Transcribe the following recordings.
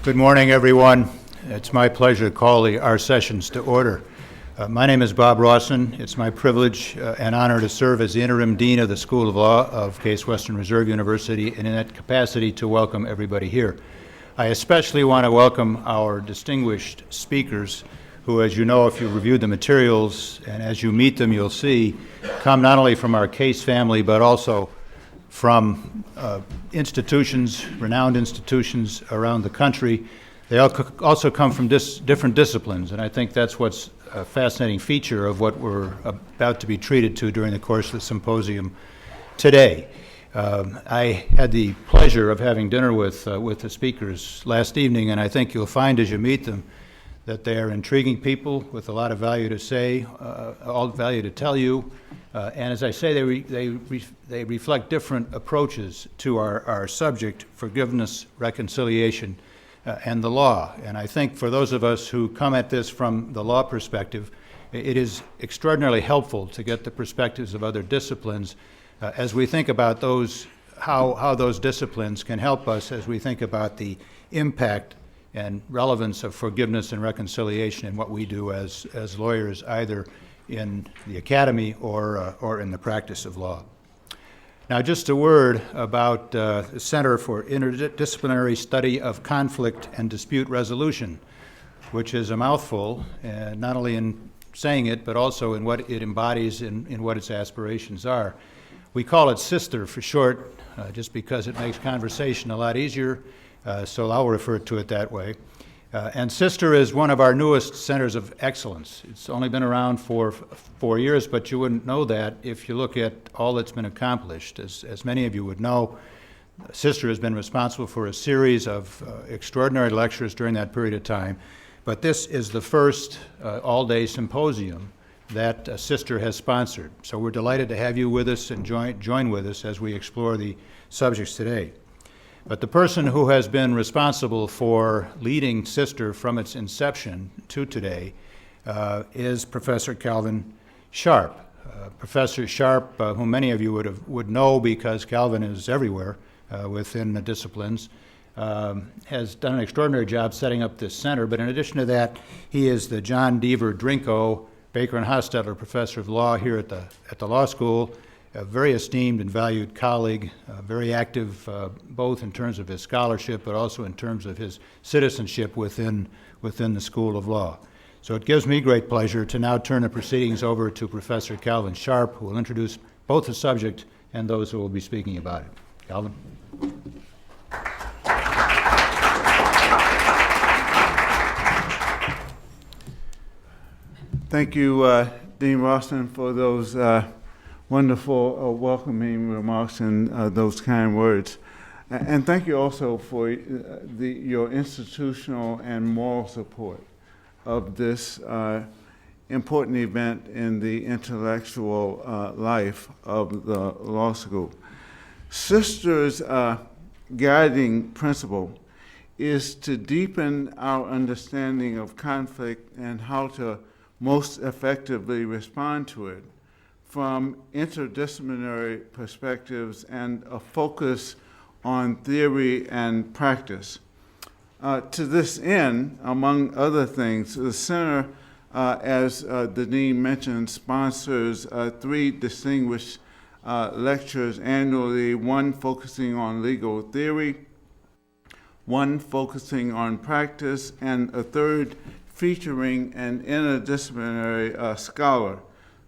Good morning, everyone. It's my pleasure to call our sessions to order. My name is Bob Rawson. It's my privilege and honor to serve as the interim dean of the School of Law of Case Western Reserve University, and in that capacity to welcome everybody here. I especially want to welcome our distinguished speakers who, as you know, if you reviewed the materials and as you meet them, you'll see, come not only from our case family, but also from institutions, renowned institutions around the country. They also come from different disciplines, and I think that's what's a fascinating feature of what we're about to be treated to during the course of the symposium today. I had the pleasure of having dinner with the speakers last evening, and I think you'll find as you meet them that they are intriguing people with a lot of value to say, all value to tell you, and as I say, they reflect different approaches to our subject, forgiveness, reconciliation, and the law. And I think for those of us who come at this from the law perspective, it is extraordinarily helpful to get the perspectives of other disciplines as we think about how those disciplines can help us as we think about the impact and relevance of forgiveness and reconciliation in what we do as lawyers, either in the academy or in the practice of law. Now, just a word about the Center for Interdisciplinary Study of Conflict and Dispute Resolution, which is a mouthful, not only in saying it, but also in what it embodies in what its aspirations are. We call it SISTER for short, just because it makes conversation a lot easier, so I'll refer to it that way. And SISTER is one of our newest centers of excellence. It's only been around for 4 years, but you wouldn't know that if you look at all that's been accomplished. As many of you would know, SISTER has been responsible for a series of extraordinary lectures during that period of time, but this is the first all-day symposium that SISTER has sponsored. So we're delighted to have you with us and join with us as we explore the subjects today. But the person who has been responsible for leading SISTER from its inception to today is Professor Calvin Sharpe. Professor Sharpe, whom many of you would know because Calvin is everywhere within the disciplines, has done an extraordinary job setting up this center. But in addition to that, he is the John Deaver Drinko Baker and Hostetler Professor of Law here at the law school, a very esteemed and valued colleague, very active both in terms of his scholarship, but also in terms of his citizenship within the School of Law. So it gives me great pleasure to now turn the proceedings over to Professor Calvin Sharpe, who will introduce both the subject and those who will be speaking about it. Calvin. Thank you, Dean Rawson, for those wonderful welcoming remarks and those kind words. And thank you also for your institutional and moral support of this important event in the intellectual life of the law school. SISTER's guiding principle is to deepen our understanding of conflict and how to most effectively respond to it from interdisciplinary perspectives and a focus on theory and practice. To this end, among other things, the Center, as the Dean mentioned, sponsors 3 distinguished lectures annually, one focusing on legal theory, one focusing on practice, and a third featuring an interdisciplinary scholar.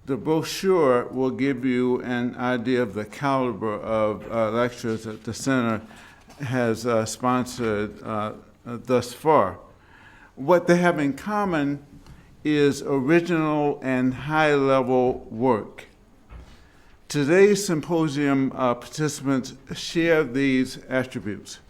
The brochure will give you an idea of the caliber of lectures that the Center has sponsored thus far. What they have in common is original and high-level work. Today's symposium participants share these attributes.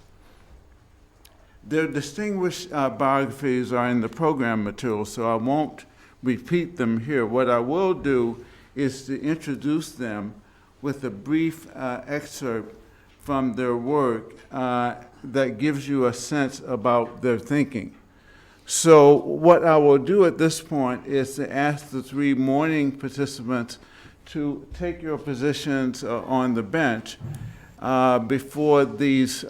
Their distinguished biographies are in the program material, so I won't repeat them here. What I will do is to introduce them with a brief excerpt from their work that gives you a sense about their thinking. So what I will do at this point is to ask the 3 morning participants to take your positions on the bench before these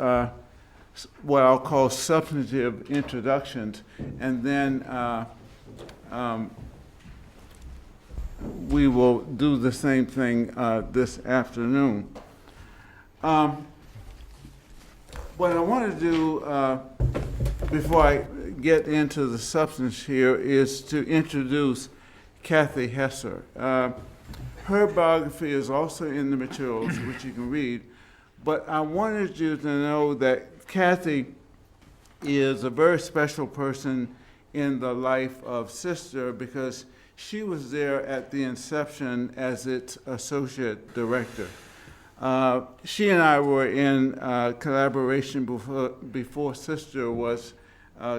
what I'll call substantive introductions, and then we will do the same thing this afternoon. What I want to do before I get into the substance here is to introduce Kathy Hesser. Her biography is also in the materials, which you can read, but I wanted you to know that Kathy is a very special person in the life of Sister because she was there at the inception as its associate director. She and I were in collaboration before Sister was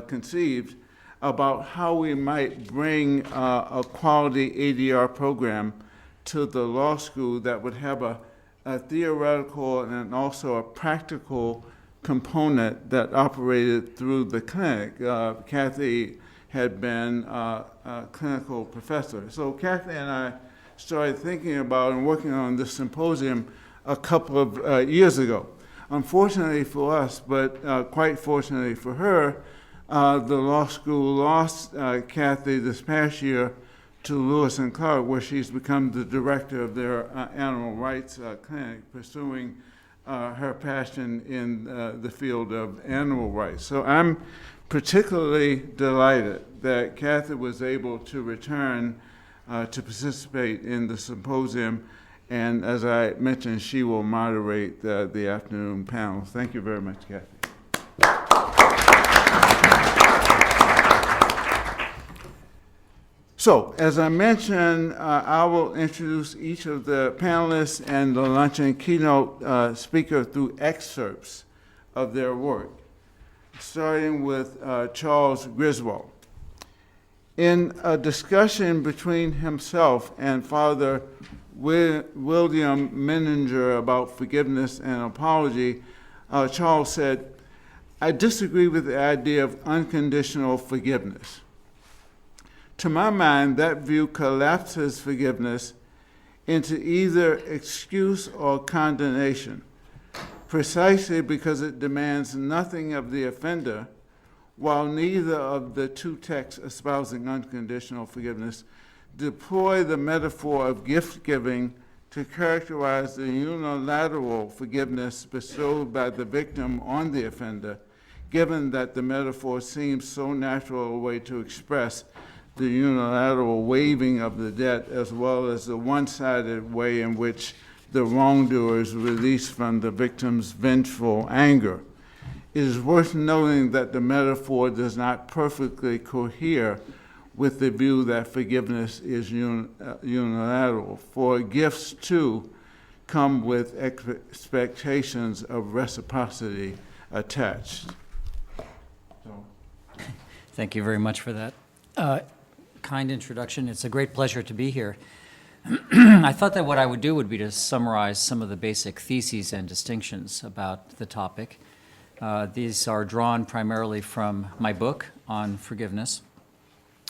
conceived about how we might bring a quality ADR program to the law school that would have a theoretical and also a practical component that operated through the clinic. Kathy had been a clinical professor. So Kathy and I started thinking about and working on this symposium a couple of years ago. Unfortunately for us, but quite fortunately for her, the law school lost Kathy this past year to Lewis and Clark, where she's become the director of their animal rights clinic, pursuing her passion in the field of animal rights. So I'm particularly delighted that Kathy was able to return to participate in the symposium, and as I mentioned, she will moderate the afternoon panel. Thank you very much, Kathy. So, as I mentioned, I will introduce each of the panelists and the luncheon keynote speaker through excerpts of their work, starting with Charles Griswold. In a discussion between himself and Father William Menninger about forgiveness and apology, Charles said, "I disagree with the idea of unconditional forgiveness. To my mind, that view collapses forgiveness into either excuse or condemnation, precisely because it demands nothing of the offender, while neither of the two texts espousing unconditional forgiveness deploy the metaphor of gift-giving to characterize the unilateral forgiveness bestowed by the victim on the offender, given that the metaphor seems so natural a way to express the unilateral waiving of the debt, as well as the one-sided way in which the wrongdoer is released from the victim's vengeful anger. It is worth noting that the metaphor does not perfectly cohere with the view that forgiveness is unilateral, for gifts, too, come with expectations of reciprocity attached." Thank you very much for that kind introduction. It's a great pleasure to be here. I thought that what I would do would be to summarize some of the basic theses and distinctions about the topic. These are drawn primarily from my book on forgiveness.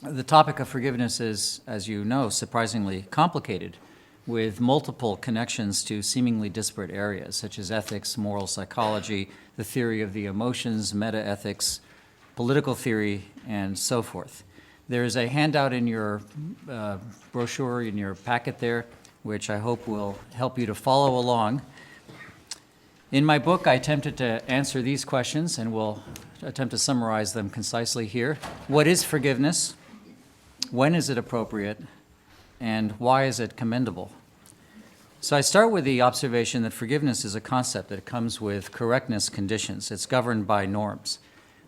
The topic of forgiveness is, as you know, surprisingly complicated, with multiple connections to seemingly disparate areas, such as ethics, moral psychology, the theory of the emotions, metaethics, political theory, and so forth. There is a handout in your brochure, in your packet there, which I hope will help you to follow along. In my book, I attempted to answer these questions, and will attempt to summarize them concisely here. What is forgiveness? When is it appropriate? And why is it commendable? So I start with the observation that forgiveness is a concept that comes with correctness conditions. It's governed by norms,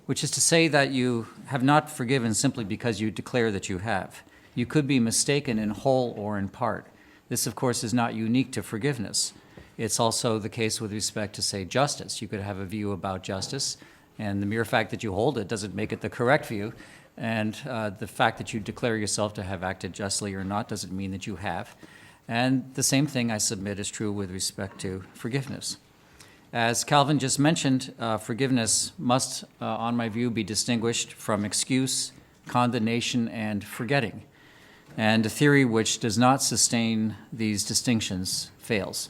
which is to say that you have not forgiven simply because you declare that you have. You could be mistaken in whole or in part. This, of course, is not unique to forgiveness. It's also the case with respect to, say, justice. You could have a view about justice, and the mere fact that you hold it doesn't make it the correct view. And the fact that you declare yourself to have acted justly or not doesn't mean that you have. And the same thing, I submit, is true with respect to forgiveness. As Calvin just mentioned, forgiveness must, on my view, be distinguished from excuse, condemnation, and forgetting. And a theory which does not sustain these distinctions fails.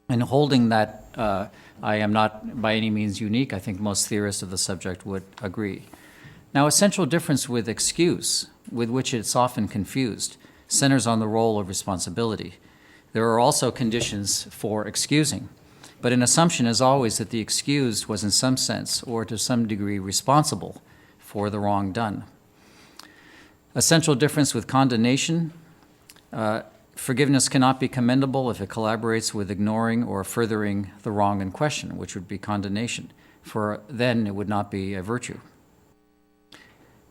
And holding that I am not by any means unique. I think most theorists of the subject would agree. Now, a central difference with excuse, with which it's often confused, centers on the role of responsibility. There are also conditions for excusing, but an assumption is always that the excused was in some sense or to some degree responsible for the wrong done. A central difference with condemnation, forgiveness cannot be commendable if it collaborates with ignoring or furthering the wrong in question, which would be condemnation, for then it would not be a virtue.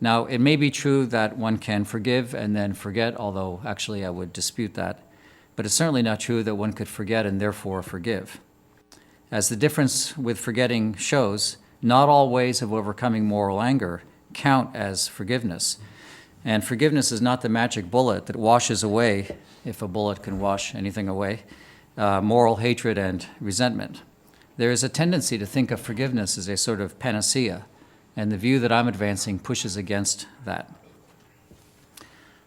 Now, it may be true that one can forgive and then forget, although actually I would dispute that, but it's certainly not true that one could forget and therefore forgive. As the difference with forgetting shows, not all ways of overcoming moral anger count as forgiveness, and forgiveness is not the magic bullet that washes away, if a bullet can wash anything away, moral hatred and resentment. There is a tendency to think of forgiveness as a sort of panacea, and the view that I'm advancing pushes against that.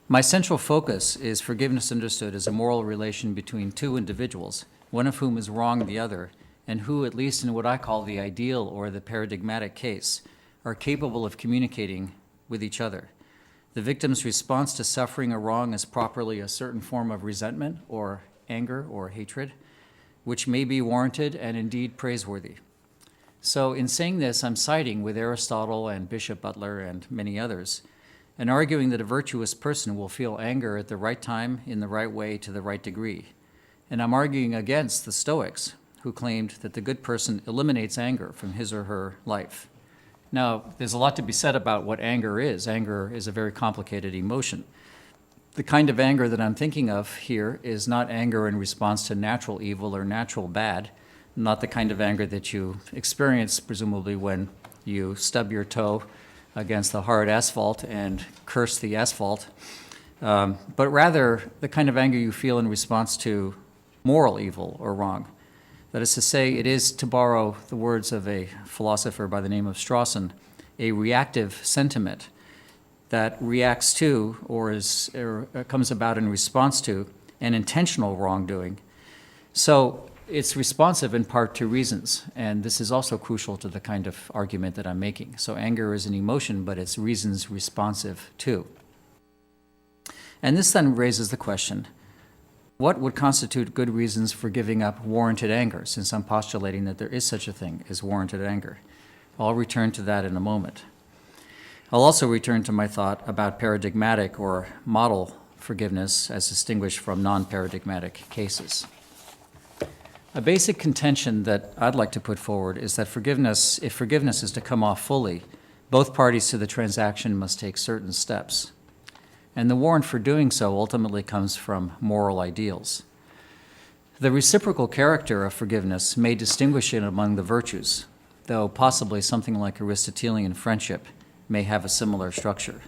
My central focus is forgiveness understood as a moral relation between two individuals, one of whom has wronged the other, and who, at least in what I call the ideal or the paradigmatic case, are capable of communicating with each other. The victim's response to suffering a wrong is properly a certain form of resentment or anger or hatred, which may be warranted and indeed praiseworthy. So in saying this, I'm siding with Aristotle and Bishop Butler and many others, and arguing that a virtuous person will feel anger at the right time, in the right way, to the right degree. And I'm arguing against the Stoics, who claimed that the good person eliminates anger from his or her life. Now, there's a lot to be said about what anger is. Anger is a very complicated emotion. The kind of anger that I'm thinking of here is not anger in response to natural evil or natural bad, not the kind of anger that you experience, presumably, when you stub your toe against the hard asphalt and curse the asphalt, but rather the kind of anger you feel in response to moral evil or wrong. That is to say, it is, to borrow the words of a philosopher by the name of Rawson, a reactive sentiment that reacts to or comes about in response to an intentional wrongdoing. So it's responsive in part to reasons, and this is also crucial to the kind of argument that I'm making. So anger is an emotion, but it's reasons responsive to. And this then raises the question, what would constitute good reasons for giving up warranted anger, since I'm postulating that there is such a thing as warranted anger? I'll return to that in a moment. I'll also return to my thought about paradigmatic or model forgiveness as distinguished from non-paradigmatic cases. A basic contention that I'd like to put forward is that forgiveness, if forgiveness is to come off fully, both parties to the transaction must take certain steps. And the warrant for doing so ultimately comes from moral ideals. The reciprocal character of forgiveness may distinguish it among the virtues, though possibly something like Aristotelian friendship may have a similar structure.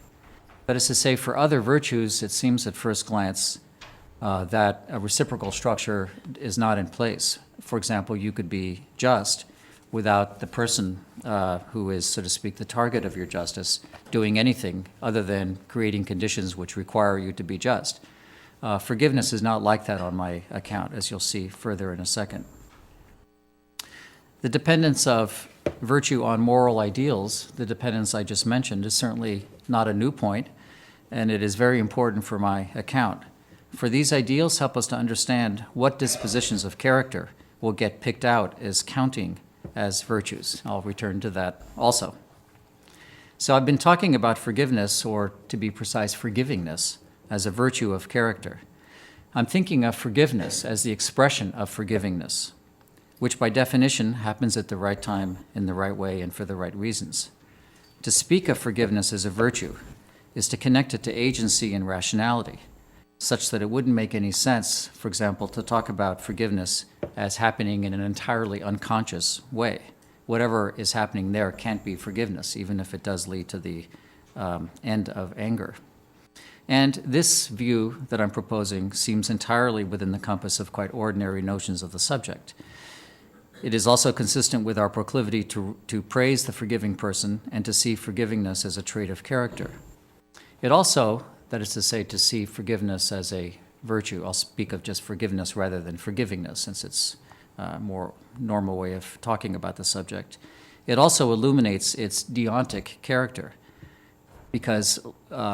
That is to say, for other virtues, it seems at first glance that a reciprocal structure is not in place. For example, you could be just without the person who is, so to speak, the target of your justice doing anything other than creating conditions which require you to be just. Forgiveness is not like that on my account, as you'll see further in a second. The dependence of virtue on moral ideals, the dependence I just mentioned, is certainly not a new point, and it is very important for my account. For these ideals help us to understand what dispositions of character will get picked out as counting as virtues. I'll return to that also. So I've been talking about forgiveness, or to be precise, forgivingness, as a virtue of character. I'm thinking of forgiveness as the expression of forgivingness, which by definition happens at the right time, in the right way, and for the right reasons. To speak of forgiveness as a virtue is to connect it to agency and rationality, such that it wouldn't make any sense, for example, to talk about forgiveness as happening in an entirely unconscious way. Whatever is happening there can't be forgiveness, even if it does lead to the end of anger. And this view that I'm proposing seems entirely within the compass of quite ordinary notions of the subject. It is also consistent with our proclivity to praise the forgiving person and to see forgivingness as a trait of character. It also, that is to say, to see forgiveness as a virtue. I'll speak of just forgiveness rather than forgivingness, since it's more normal way of talking about the subject. It also illuminates its deontic character, because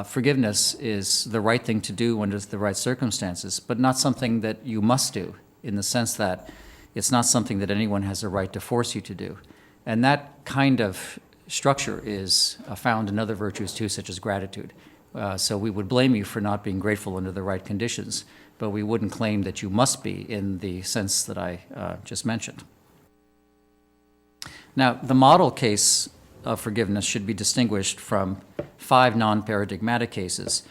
forgiveness is the right thing to do under the right circumstances, but not something that you must do, in the sense that it's not something that anyone has a right to force you to do. And that kind of structure is found in other virtues too, such as gratitude. So we would blame you for not being grateful under the right conditions, but we wouldn't claim that you must be in the sense that I just mentioned. Now, the model case of forgiveness should be distinguished from 5 non-paradigmatic cases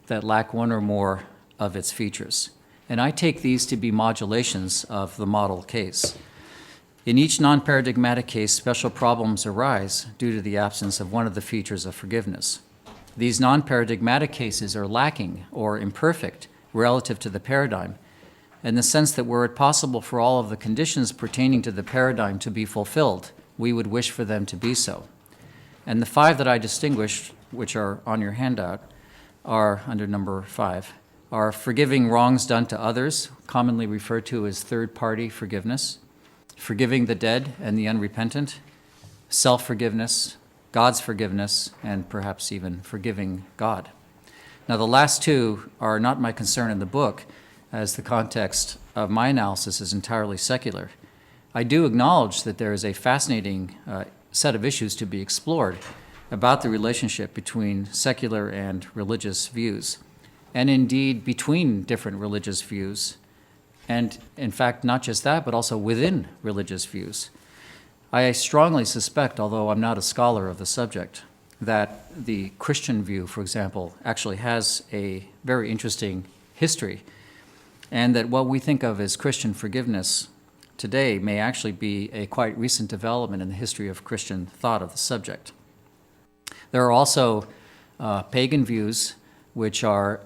that lack one or more of its features. And I take these to be modulations of the model case. In each non-paradigmatic case, special problems arise due to the absence of one of the features of forgiveness. These non-paradigmatic cases are lacking or imperfect relative to the paradigm, in the sense that were it possible for all of the conditions pertaining to the paradigm to be fulfilled, we would wish for them to be so. And the 5 that I distinguished, which are on your handout, are, under number 5, are forgiving wrongs done to others, commonly referred to as third-party forgiveness, forgiving the dead and the unrepentant, self-forgiveness, God's forgiveness, and perhaps even forgiving God. Now, the last 2 are not my concern in the book, as the context of my analysis is entirely secular. I do acknowledge that there is a fascinating set of issues to be explored about the relationship between secular and religious views, and indeed between different religious views, and in fact not just that, but also within religious views. I strongly suspect, although I'm not a scholar of the subject, that the Christian view, for example, actually has a very interesting history, and that what we think of as Christian forgiveness today may actually be a quite recent development in the history of Christian thought of the subject. There are also pagan views which are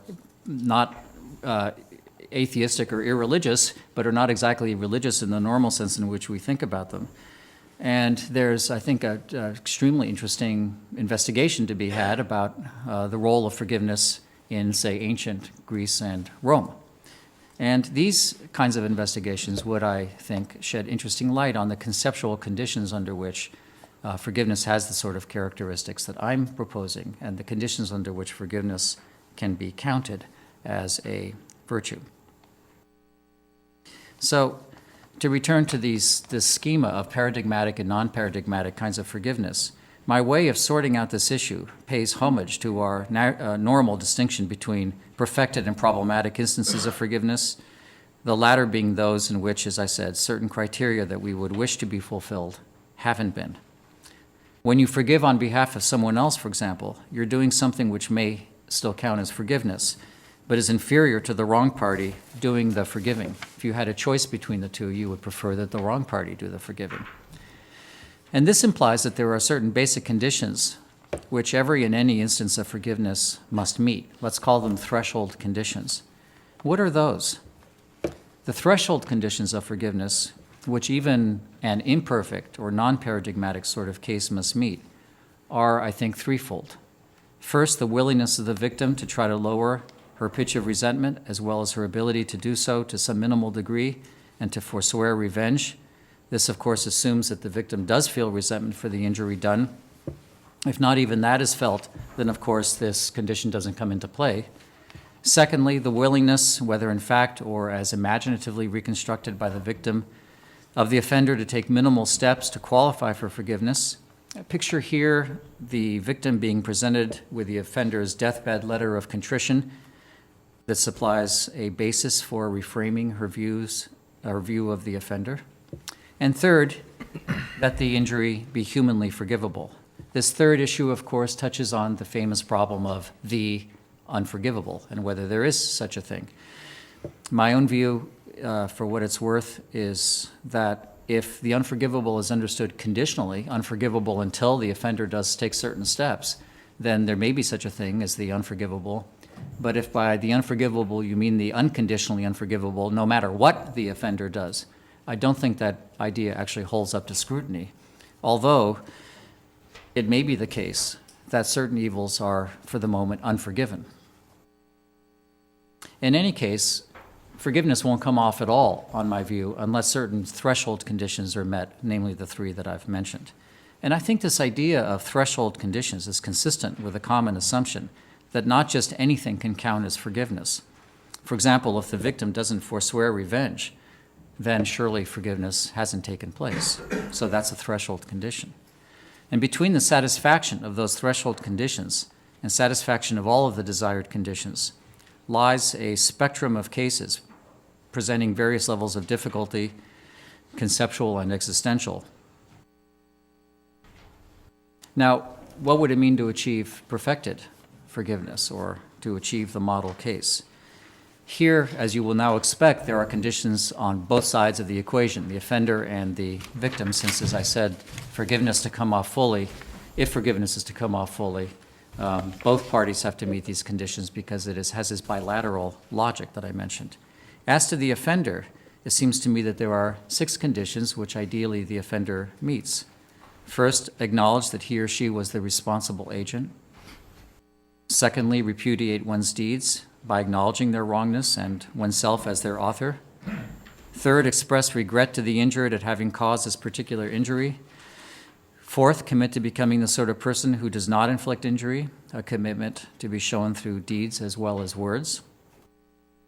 not atheistic or irreligious, but are not exactly religious in the normal sense in which we think about them. And there's, I think, an extremely interesting investigation to be had about the role of forgiveness in, say, ancient Greece and Rome. And these kinds of investigations would, I think, shed interesting light on the conceptual conditions under which forgiveness has the sort of characteristics that I'm proposing, and the conditions under which forgiveness can be counted as a virtue. So, to return to this schema of paradigmatic and non-paradigmatic kinds of forgiveness, my way of sorting out this issue pays homage to our normal distinction between perfected and problematic instances of forgiveness, the latter being those in which, as I said, certain criteria that we would wish to be fulfilled haven't been. When you forgive on behalf of someone else, for example, you're doing something which may still count as forgiveness, but is inferior to the wrong party doing the forgiving. If you had a choice between the two, you would prefer that the wrong party do the forgiving. And this implies that there are certain basic conditions which every and any instance of forgiveness must meet. Let's call them threshold conditions. What are those? The threshold conditions of forgiveness, which even an imperfect or non-paradigmatic sort of case must meet, are, I think, threefold. First, the willingness of the victim to try to lower her pitch of resentment, as well as her ability to do so to some minimal degree and to forswear revenge. This, of course, assumes that the victim does feel resentment for the injury done. If not even that is felt, then, of course, this condition doesn't come into play. Secondly, the willingness, whether in fact or as imaginatively reconstructed by the victim, of the offender to take minimal steps to qualify for forgiveness. Picture here the victim being presented with the offender's deathbed letter of contrition that supplies a basis for reframing her view of the offender. And third, that the injury be humanly forgivable. This third issue, of course, touches on the famous problem of the unforgivable and whether there is such a thing. My own view, for what it's worth, is that if the unforgivable is understood conditionally, unforgivable until the offender does take certain steps, then there may be such a thing as the unforgivable. But if by the unforgivable you mean the unconditionally unforgivable, no matter what the offender does, I don't think that idea actually holds up to scrutiny, although it may be the case that certain evils are, for the moment, unforgiven. In any case, forgiveness won't come off at all, on my view, unless certain threshold conditions are met, namely the three that I've mentioned. And I think this idea of threshold conditions is consistent with a common assumption that not just anything can count as forgiveness. For example, if the victim doesn't forswear revenge, then surely forgiveness hasn't taken place. So that's a threshold condition. And between the satisfaction of those threshold conditions and satisfaction of all of the desired conditions lies a spectrum of cases presenting various levels of difficulty, conceptual and existential. Now, what would it mean to achieve perfected forgiveness or to achieve the model case? Here, as you will now expect, there are conditions on both sides of the equation, the offender and the victim, since, as I said, forgiveness to come off fully, if forgiveness is to come off fully, both parties have to meet these conditions because it has this bilateral logic that I mentioned. As to the offender, it seems to me that there are 6 conditions which ideally the offender meets. First, acknowledge that he or she was the responsible agent. Secondly, repudiate one's deeds by acknowledging their wrongness and oneself as their author. Third, express regret to the injured at having caused this particular injury. Fourth, commit to becoming the sort of person who does not inflict injury, a commitment to be shown through deeds as well as words.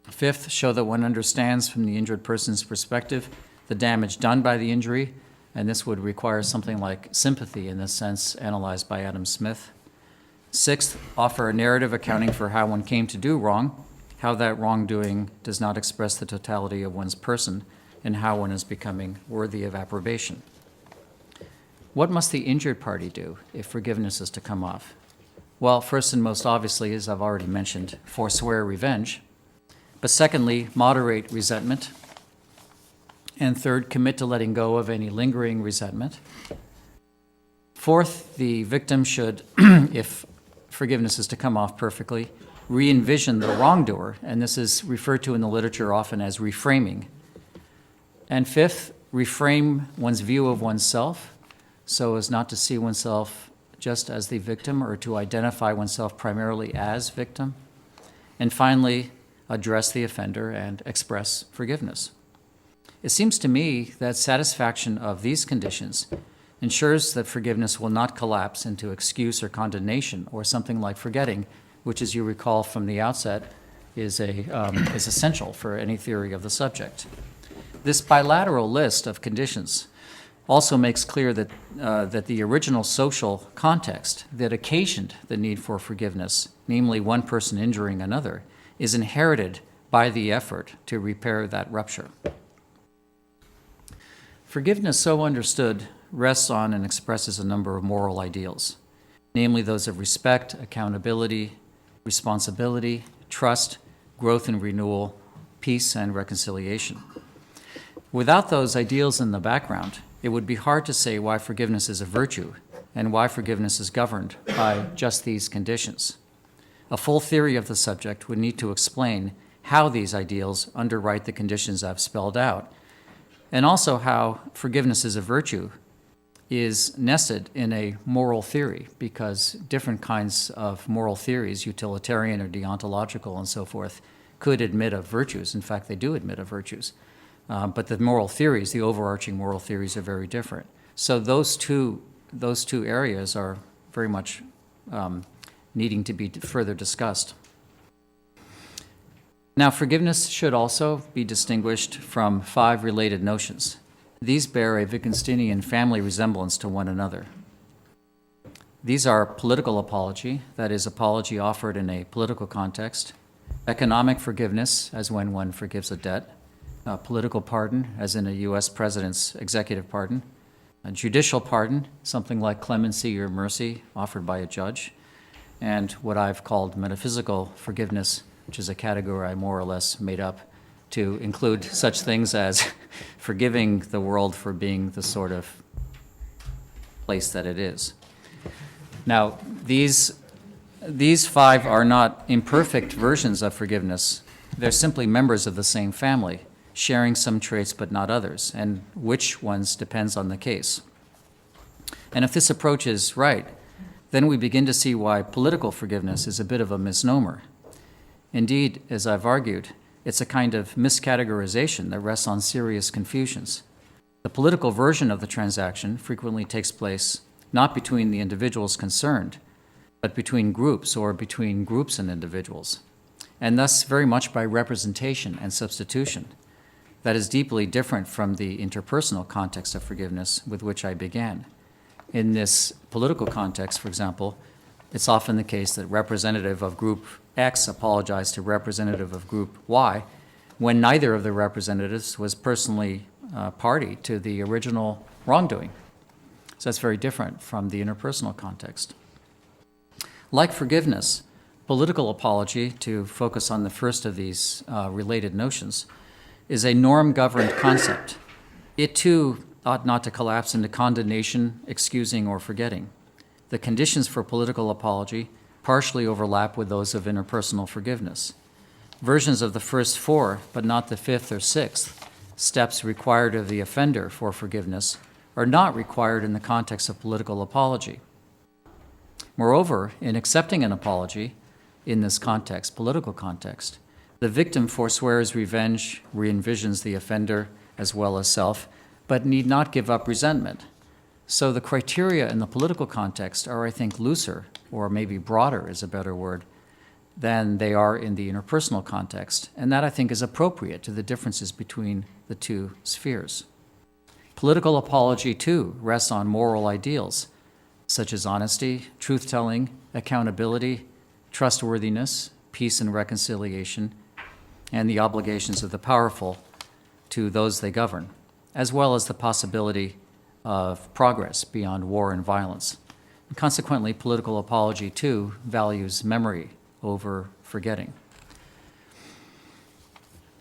Fifth, show that one understands from the injured person's perspective the damage done by the injury, and this would require something like sympathy in this sense analyzed by Adam Smith. Sixth, offer a narrative accounting for how one came to do wrong, how that wrongdoing does not express the totality of one's person, and how one is becoming worthy of approbation. What must the injured party do if forgiveness is to come off? Well, first and most obviously, as I've already mentioned, forswear revenge. But secondly, moderate resentment. And third, commit to letting go of any lingering resentment. Fourth, the victim should, if forgiveness is to come off perfectly, re-envision the wrongdoer, and this is referred to in the literature often as reframing. And fifth, reframe one's view of oneself so as not to see oneself just as the victim or to identify oneself primarily as victim. And finally, address the offender and express forgiveness. It seems to me that satisfaction of these conditions ensures that forgiveness will not collapse into excuse or condemnation or something like forgetting, which, as you recall from the outset, is essential for any theory of the subject. This bilateral list of conditions also makes clear that, that the original social context that occasioned the need for forgiveness, namely one person injuring another, is inherited by the effort to repair that rupture. Forgiveness, so understood, rests on and expresses a number of moral ideals, namely those of respect, accountability, responsibility, trust, growth and renewal, peace and reconciliation. Without those ideals in the background, it would be hard to say why forgiveness is a virtue and why forgiveness is governed by just these conditions. A full theory of the subject would need to explain how these ideals underwrite the conditions I've spelled out, and also how forgiveness is a virtue is nested in a moral theory, because different kinds of moral theories, utilitarian or deontological and so forth, could admit of virtues. In fact, they do admit of virtues. But the moral theories, the overarching moral theories, are very different. So those two areas are very much needing to be further discussed. Now, forgiveness should also be distinguished from 5 related notions. These bear a Wittgensteinian family resemblance to one another. These are political apology, that is, apology offered in a political context; economic forgiveness, as when one forgives a debt; political pardon, as in a U.S. president's executive pardon; a judicial pardon, something like clemency or mercy offered by a judge; and what I've called metaphysical forgiveness, which is a category I more or less made up to include such things as forgiving the world for being the sort of place that it is. Now, these 5 are not imperfect versions of forgiveness. They're simply members of the same family, sharing some traits but not others, and which ones depends on the case. And if this approach is right, then we begin to see why political forgiveness is a bit of a misnomer. Indeed, as I've argued, It's a kind of miscategorization that rests on serious confusions. The political version of the transaction frequently takes place not between the individuals concerned, but between groups or between groups and individuals, and thus very much by representation and substitution. That is deeply different from the interpersonal context of forgiveness with which I began. In this political context, for example, it's often the case that representative of group X apologized to representative of group Y when neither of the representatives was personally party to the original wrongdoing. So that's very different from the interpersonal context. Like forgiveness, political apology, to focus on the first of these related notions, is a norm-governed concept. It too ought not to collapse into condemnation, excusing, or forgetting. The conditions for political apology partially overlap with those of interpersonal forgiveness. Versions of the first four, but not the fifth or sixth, steps required of the offender for forgiveness are not required in the context of political apology. Moreover, in accepting an apology in this context, political context, the victim forswears revenge, re-envisions the offender as well as self, but need not give up resentment. So the criteria in the political context are, I think, looser, or maybe broader is a better word, than they are in the interpersonal context, and that, I think, is appropriate to the differences between the two spheres. Political apology, too, rests on moral ideals, such as honesty, truth-telling, accountability, trustworthiness, peace and reconciliation, and the obligations of the powerful to those they govern, as well as the possibility of progress beyond war and violence. And consequently, political apology, too, values memory over forgetting.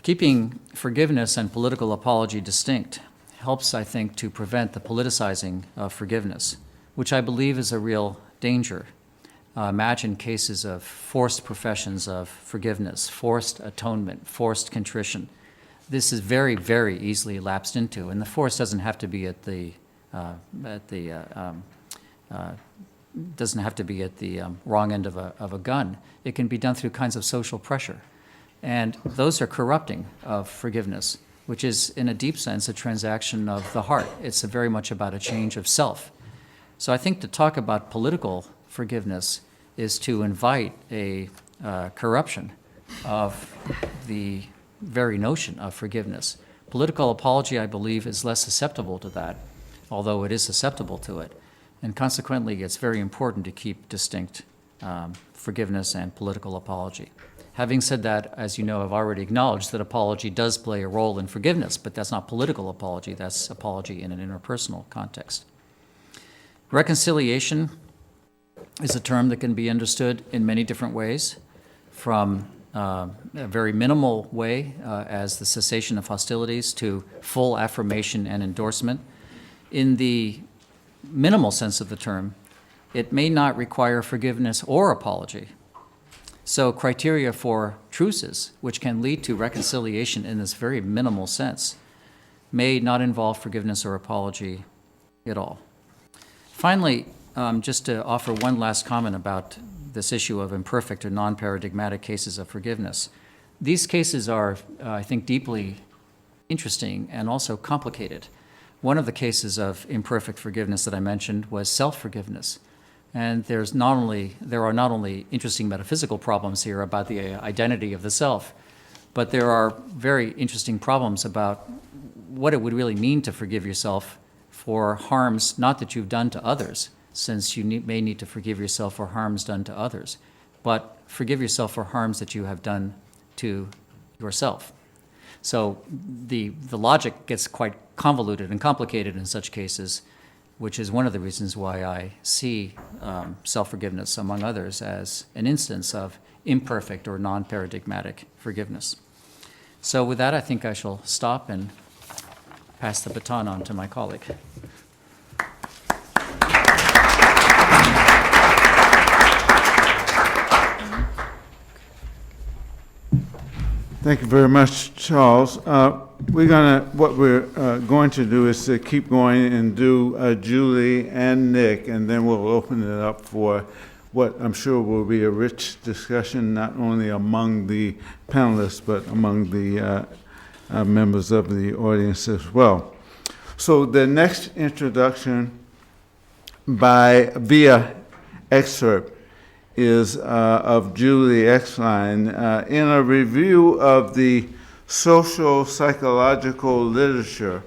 Keeping forgiveness and political apology distinct helps, I think, to prevent the politicizing of forgiveness, which I believe is a real danger. Imagine cases of forced professions of forgiveness, forced atonement, forced contrition. This is very, very easily lapsed into, and the force doesn't have to be at the wrong end of a gun. It can be done through kinds of social pressure, and those are corrupting of forgiveness, which is, in a deep sense, a transaction of the heart. It's very much about a change of self. So I think to talk about political forgiveness is to invite a corruption of the very notion of forgiveness. Political apology, I believe, is less susceptible to that, although it is susceptible to it. And consequently, it's very important to keep distinct forgiveness and political apology. Having said that, as you know, I've already acknowledged that apology does play a role in forgiveness, but that's not political apology, that's apology in an interpersonal context. Reconciliation is a term that can be understood in many different ways, from a very minimal way as the cessation of hostilities to full affirmation and endorsement. In the minimal sense of the term, it may not require forgiveness or apology. So criteria for truces, which can lead to reconciliation in this very minimal sense, may not involve forgiveness or apology at all. Finally, just to offer one last comment about this issue of imperfect or non-paradigmatic cases of forgiveness. These cases are, I think, deeply interesting and also complicated. One of the cases of imperfect forgiveness that I mentioned was self-forgiveness. And there are not only interesting metaphysical problems here about the identity of the self, but there are very interesting problems about what it would really mean to forgive yourself for harms not that you've done to others, since you may need to forgive yourself for harms done to others, but forgive yourself for harms that you have done to yourself. So the logic gets quite convoluted and complicated in such cases, which is one of the reasons why I see self-forgiveness, among others, as an instance of imperfect or non-paradigmatic forgiveness. So with that, I think I shall stop and pass the baton on to my colleague. Thank you very much, Charles. What we're going to do is to keep going and do Julie and Nick, and then we'll open it up for what I'm sure will be a rich discussion, not only among the panelists, but among the members of the audience as well. So the next introduction via excerpt is of Julie Exline in a review of the social psychological literature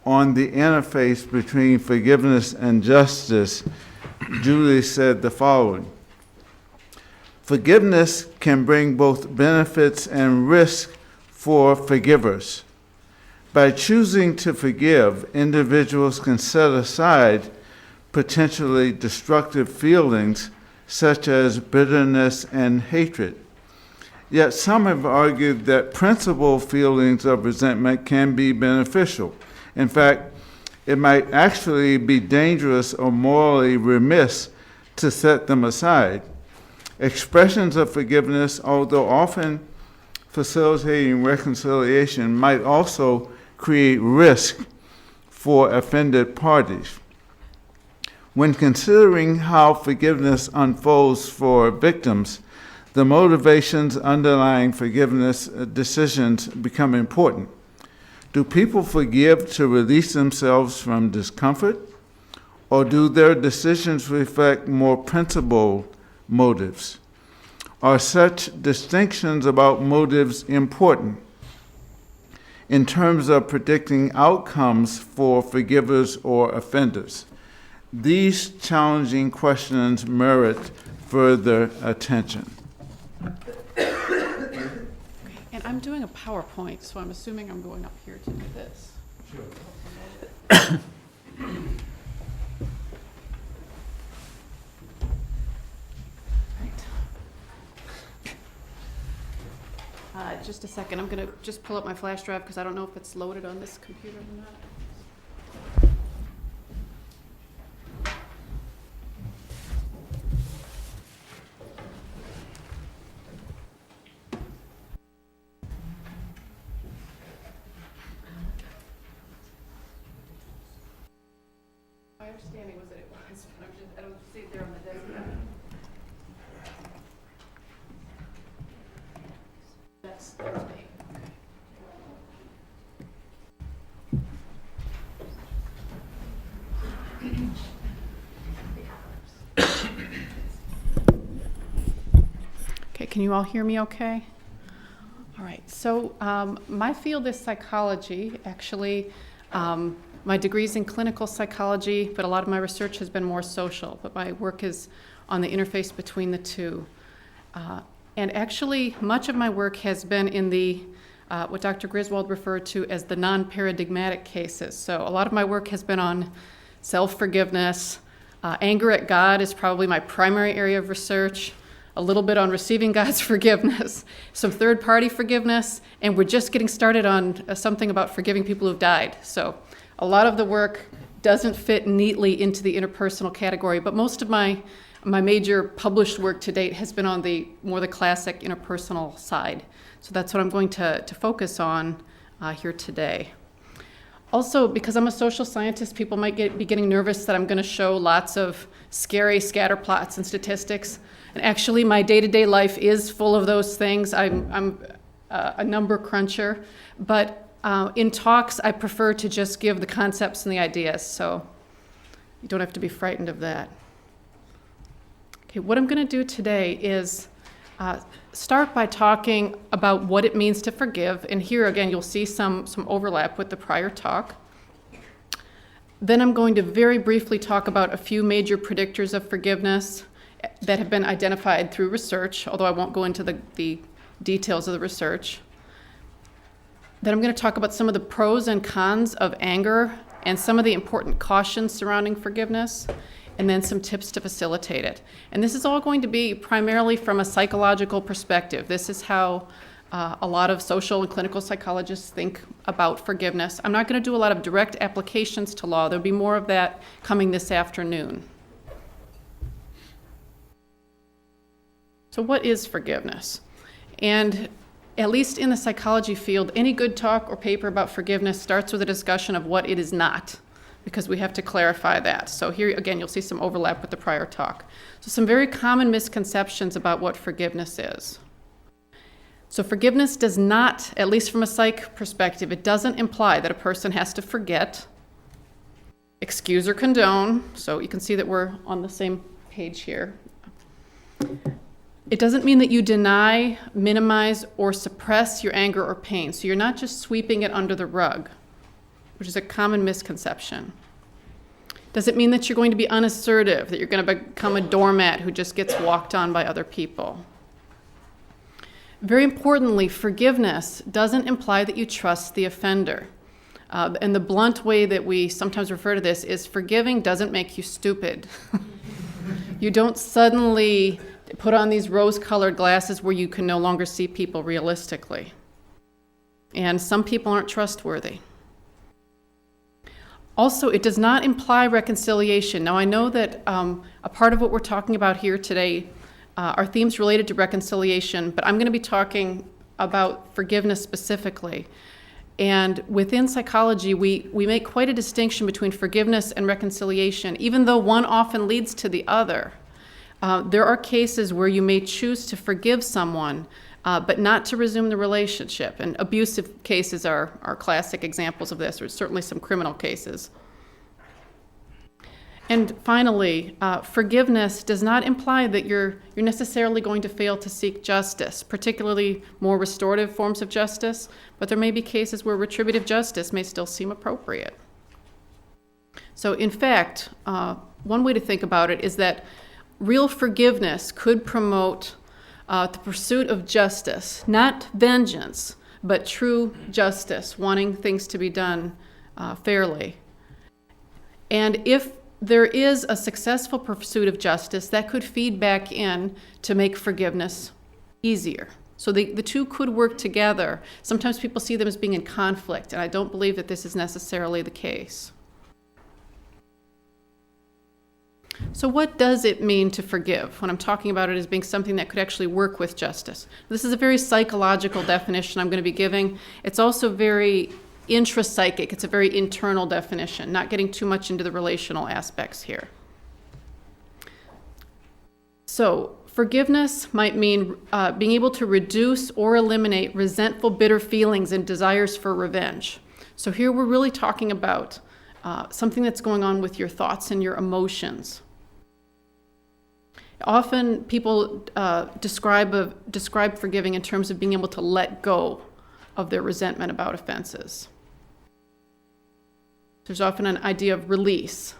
on the interface between forgiveness and justice. Julie said the following: forgiveness can bring both benefits and risk for forgivers. By choosing to forgive, individuals can set aside potentially destructive feelings such as bitterness and hatred. Yet some have argued that principal feelings of resentment can be beneficial. In fact, it might actually be dangerous or morally remiss to set them aside. Expressions of forgiveness, although often facilitating reconciliation, might also create risk for offended parties. When considering how forgiveness unfolds for victims, the motivations underlying forgiveness decisions become important. Do people forgive to release themselves from discomfort, or do their decisions reflect more principled motives? Are such distinctions about motives important in terms of predicting outcomes for forgivers or offenders? These challenging questions merit further attention. And I'm doing a PowerPoint, so I'm assuming I'm going up here to do this. Sure. Just a second, I'm going to just pull up my flash drive because I don't know if it's loaded on this computer or not. My understanding was that it was, but I don't see it there on the desk. That's me. Okay, can you all hear me okay? All right, so my field is psychology. Actually, my degree's in clinical psychology, but a lot of my research has been more social, but my work is on the interface between the two. And actually, much of my work has been in the what Dr. Griswold referred to as the non-paradigmatic cases. So a lot of my work has been on self-forgiveness. Anger at God is probably my primary area of research. A little bit on receiving God's forgiveness, some third-party forgiveness, and we're just getting started on something about forgiving people who've died. So a lot of the work doesn't fit neatly into the interpersonal category, but most of my major published work to date has been on the more the classic interpersonal side. So that's what I'm going to focus on here today. Also, because I'm a social scientist, people might be getting nervous that I'm going to show lots of scary scatter plots and statistics. And actually, my day-to-day life is full of those things. I'm a number cruncher. But in talks, I prefer to just give the concepts and the ideas. So you don't have to be frightened of that. Okay, what I'm going to do today is start by talking about what it means to forgive. And here, again, you'll see some overlap with the prior talk. Then I'm going to very briefly talk about a few major predictors of forgiveness that have been identified through research, although I won't go into the details of the research. Then I'm going to talk about some of the pros and cons of anger and some of the important cautions surrounding forgiveness, and then some tips to facilitate it. And this is all going to be primarily from a psychological perspective. This is how a lot of social and clinical psychologists think about forgiveness. I'm not going to do a lot of direct applications to law. There'll be more of that coming this afternoon. So what is forgiveness? And at least in the psychology field, any good talk or paper about forgiveness starts with a discussion of what it is not. because we have to clarify that. So here, again, you'll see some overlap with the prior talk. So some very common misconceptions about what forgiveness is. So forgiveness does not, at least from a psych perspective, it doesn't imply that a person has to forget, excuse or condone. So you can see that we're on the same page here. It doesn't mean that you deny, minimize, or suppress your anger or pain. So you're not just sweeping it under the rug, which is a common misconception. Does it mean that you're going to be unassertive, that you're going to become a doormat who just gets walked on by other people? Very importantly, forgiveness doesn't imply that you trust the offender. And the blunt way that we sometimes refer to this is forgiving doesn't make you stupid. You don't suddenly put on these rose-colored glasses where you can no longer see people realistically. And some people aren't trustworthy. Also, it does not imply reconciliation. Now, I know that a part of what we're talking about here today are themes related to reconciliation, but I'm going to be talking about forgiveness specifically. And within psychology, we make quite a distinction between forgiveness and reconciliation, even though one often leads to the other. There are cases where you may choose to forgive someone, but not to resume the relationship. And abusive cases are classic examples of this, or certainly some criminal cases. And finally, forgiveness does not imply that you're necessarily going to fail to seek justice, particularly more restorative forms of justice, but there may be cases where retributive justice may still seem appropriate. So in fact, one way to think about it is that real forgiveness could promote the pursuit of justice, not vengeance, but true justice, wanting things to be done fairly. And if there is a successful pursuit of justice, that could feed back in to make forgiveness easier. So the two could work together. Sometimes people see them as being in conflict, and I don't believe that this is necessarily the case. So what does it mean to forgive when I'm talking about it as being something that could actually work with justice? This is a very psychological definition I'm going to be giving. It's also very intrapsychic. It's a very internal definition, not getting too much into the relational aspects here. So forgiveness might mean being able to reduce or eliminate resentful, bitter feelings and desires for revenge. So here we're really talking about something that's going on with your thoughts and your emotions. Often people describe forgiving in terms of being able to let go of their resentment about offenses. There's often an idea of release.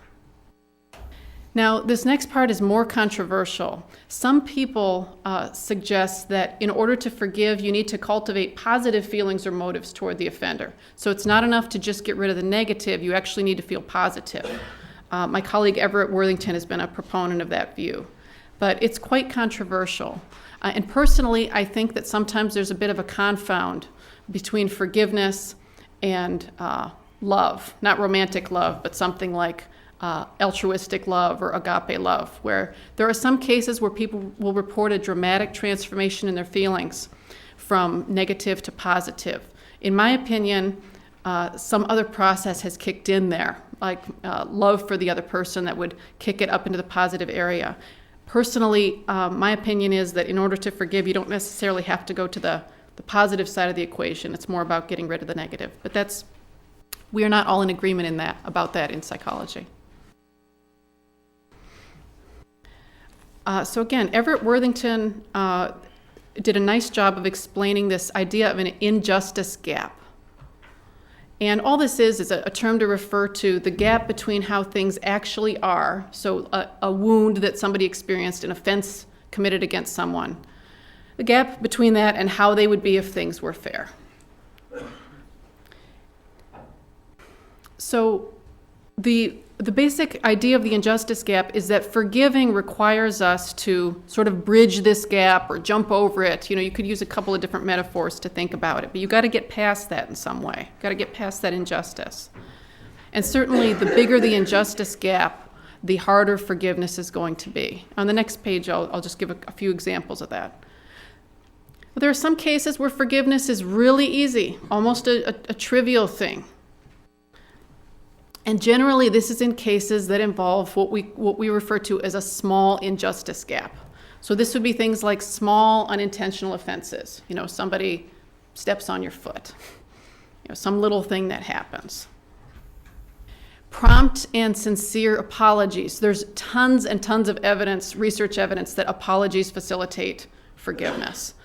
Now, this next part is more controversial. Some people suggest that in order to forgive, you need to cultivate positive feelings or motives toward the offender. So it's not enough to just get rid of the negative, you actually need to feel positive. My colleague Everett Worthington has been a proponent of that view. But it's quite controversial. And personally, I think that sometimes there's a bit of a confound between forgiveness and love. Not romantic love, but something like altruistic love or agape love, where there are some cases where people will report a dramatic transformation in their feelings from negative to positive. In my opinion, some other process has kicked in there, like love for the other person that would kick it up into the positive area. Personally, my opinion is that in order to forgive, you don't necessarily have to go to the positive side of the equation. It's more about getting rid of the negative. But we are not all in agreement about that in psychology. So again, Everett Worthington did a nice job of explaining this idea of an injustice gap. And all this is a term to refer to the gap between how things actually are, so a wound that somebody experienced, an offense committed against someone, the gap between that and how they would be if things were fair. So the basic idea of the injustice gap is that forgiving requires us to sort of bridge this gap or jump over it. You know, you could use a couple of different metaphors to think about it, but you've got to get past that in some way. You've got to get past that injustice. And certainly the bigger the injustice gap, the harder forgiveness is going to be. On the next page, I'll just give a few examples of that. But there are some cases where forgiveness is really easy, almost a trivial thing. And generally, this is in cases that involve what we refer to as a small injustice gap. So this would be things like small unintentional offenses. Somebody steps on your foot. Some little thing that happens. Prompt and sincere apologies. There's tons and tons of evidence, research evidence, that apologies facilitate forgiveness.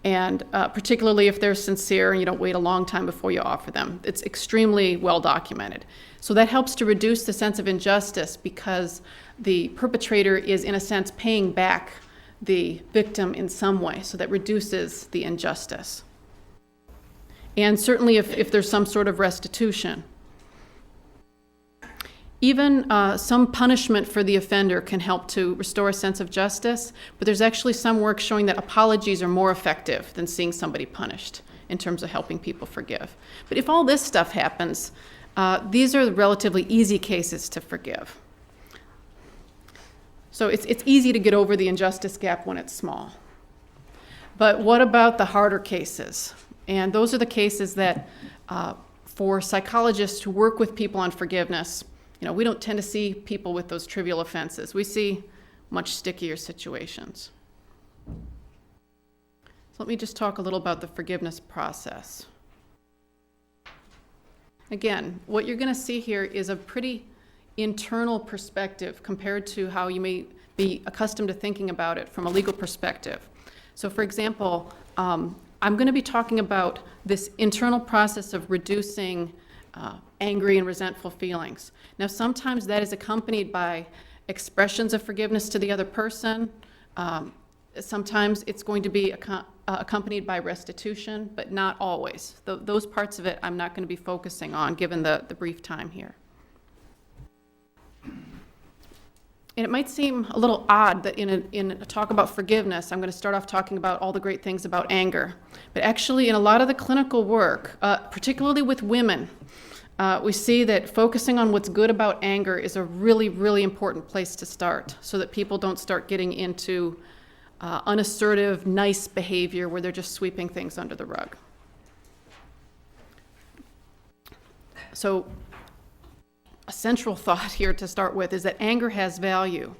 And particularly if they're sincere and you don't wait a long time before you offer them. It's extremely well documented. So that helps to reduce the sense of injustice because the perpetrator is, in a sense, paying back the victim in some way. So that reduces the injustice. And certainly if there's some sort of restitution. Even some punishment for the offender can help to restore a sense of justice, but there's actually some work showing that apologies are more effective than seeing somebody punished in terms of helping people forgive. But if all this stuff happens, these are relatively easy cases to forgive. So it's easy to get over the injustice gap when it's small. But what about the harder cases? And those are the cases that, for psychologists who work with people on forgiveness, we don't tend to see people with those trivial offenses. We see much stickier situations. So let me just talk a little about the forgiveness process. Again, what you're going to see here is a pretty internal perspective compared to how you may be accustomed to thinking about it from a legal perspective. So for example, I'm going to be talking about this internal process of reducing angry and resentful feelings. Now, sometimes that is accompanied by expressions of forgiveness to the other person. Sometimes it's going to be accompanied by restitution, but not always. Those parts of it I'm not going to be focusing on, given the brief time here. And it might seem a little odd that in a talk about forgiveness, I'm going to start off talking about all the great things about anger. But actually, in a lot of the clinical work, particularly with women, we see that focusing on what's good about anger is a really, really important place to start so that people don't start getting into unassertive, nice behavior where they're just sweeping things under the rug. So a central thought here to start with is that anger has value.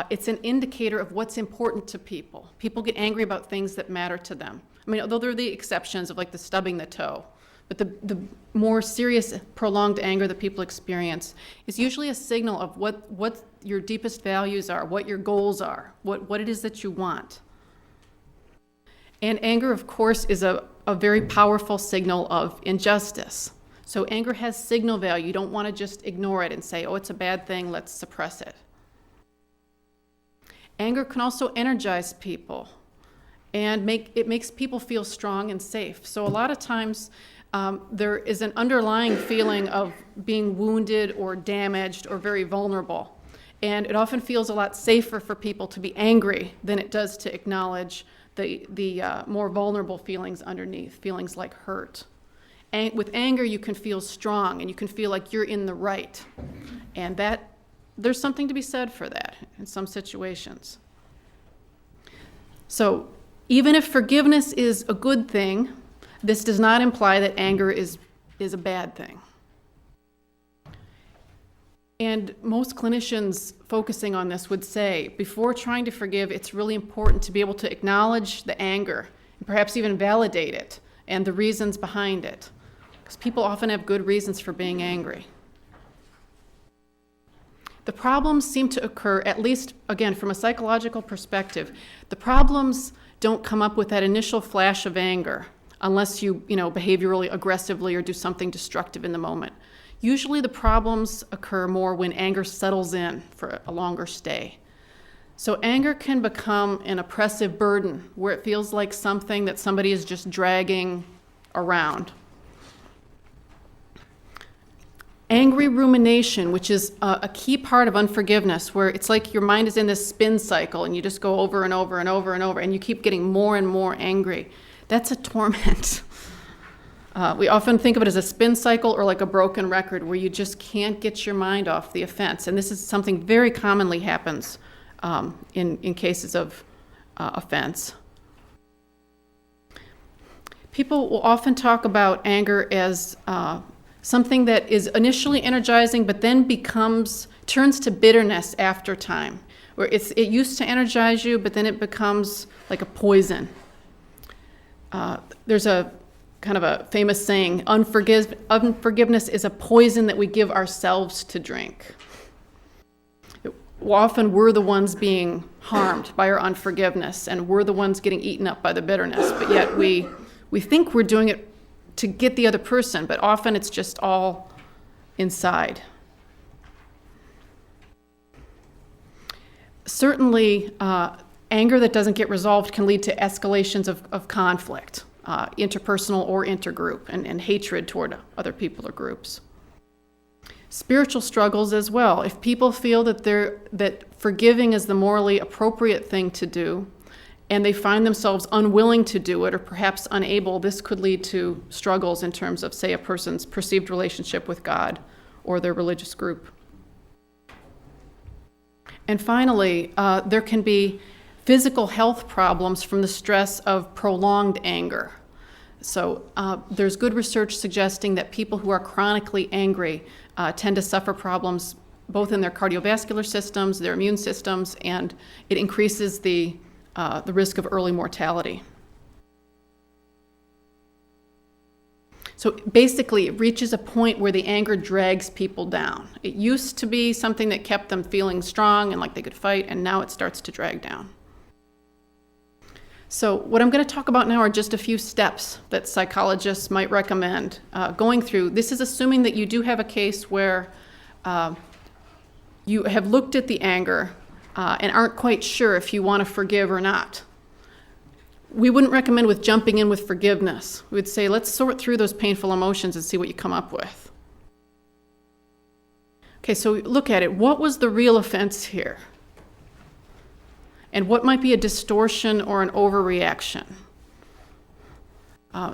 It's an indicator of what's important to people. People get angry about things that matter to them. I mean, although there are the exceptions of like the stubbing the toe, but the more serious, prolonged anger that people experience is usually a signal of what your deepest values are, what your goals are, what it is that you want. And anger, of course, is a very powerful signal of injustice. So anger has signal value. You don't want to just ignore it and say, oh, it's a bad thing, let's suppress it. Anger can also energize people, and it makes people feel strong and safe. So a lot of times, there is an underlying feeling of being wounded or damaged or very vulnerable. And it often feels a lot safer for people to be angry than it does to acknowledge the more vulnerable feelings underneath, feelings like hurt. And with anger, you can feel strong and you can feel like you're in the right. And there's something to be said for that in some situations. So even if forgiveness is a good thing, this does not imply that anger is a bad thing. And most clinicians focusing on this would say, before trying to forgive, it's really important to be able to acknowledge the anger and perhaps even validate it and the reasons behind it. Because people often have good reasons for being angry. The problems seem to occur, at least, again, from a psychological perspective, the problems don't come up with that initial flash of anger unless you behave really aggressively or do something destructive in the moment. Usually the problems occur more when anger settles in for a longer stay. So anger can become an oppressive burden where it feels like something that somebody is just dragging around. Angry rumination, which is a key part of unforgiveness, where it's like your mind is in this spin cycle and you just go over and over and over and over and you keep getting more and more angry. That's a torment. We often think of it as a spin cycle or like a broken record where you just can't get your mind off the offense. And this is something very commonly happens in cases of offense. People will often talk about anger as something that is initially energizing but then turns to bitterness after time, where it used to energize you, but then it becomes like a poison. There's a kind of a famous saying, unforgiveness is a poison that we give ourselves to drink. Often we're the ones being harmed by our unforgiveness, and we're the ones getting eaten up by the bitterness, but yet we think we're doing it to get the other person, but often it's just all inside. Certainly, anger that doesn't get resolved can lead to escalations of conflict, interpersonal or intergroup, and hatred toward other people or groups. Spiritual struggles as well. If people feel that forgiving is the morally appropriate thing to do, and they find themselves unwilling to do it or perhaps unable, this could lead to struggles in terms of, say, a person's perceived relationship with God or their religious group. And finally, there can be physical health problems from the stress of prolonged anger. So there's good research suggesting that people who are chronically angry tend to suffer problems both in their cardiovascular systems, their immune systems, and it increases the risk of early mortality. So basically, it reaches a point where the anger drags people down. It used to be something that kept them feeling strong and like they could fight, and now it starts to drag down. So what I'm going to talk about now are just a few steps that psychologists might recommend going through. This is assuming that you do have a case where you have looked at the anger and aren't quite sure if you want to forgive or not. We wouldn't recommend with jumping in with forgiveness. We would say, let's sort through those painful emotions and see what you come up with. Okay, so look at it. What was the real offense here? And what might be a distortion or an overreaction?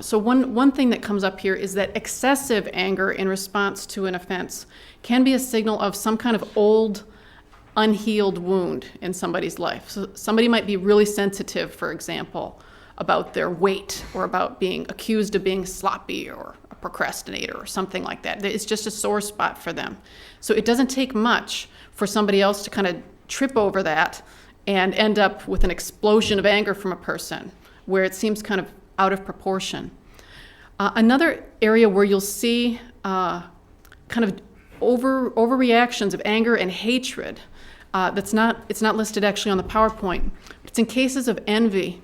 So one thing that comes up here is that excessive anger in response to an offense can be a signal of some kind of old, unhealed wound in somebody's life. So somebody might be really sensitive, for example, about their weight or about being accused of being sloppy or a procrastinator or something like that. It's just a sore spot for them. So it doesn't take much for somebody else to kind of trip over that and end up with an explosion of anger from a person where it seems kind of out of proportion. Another area where you'll see kind of overreactions of anger and hatred, it's not listed actually on the PowerPoint. It's in cases of envy.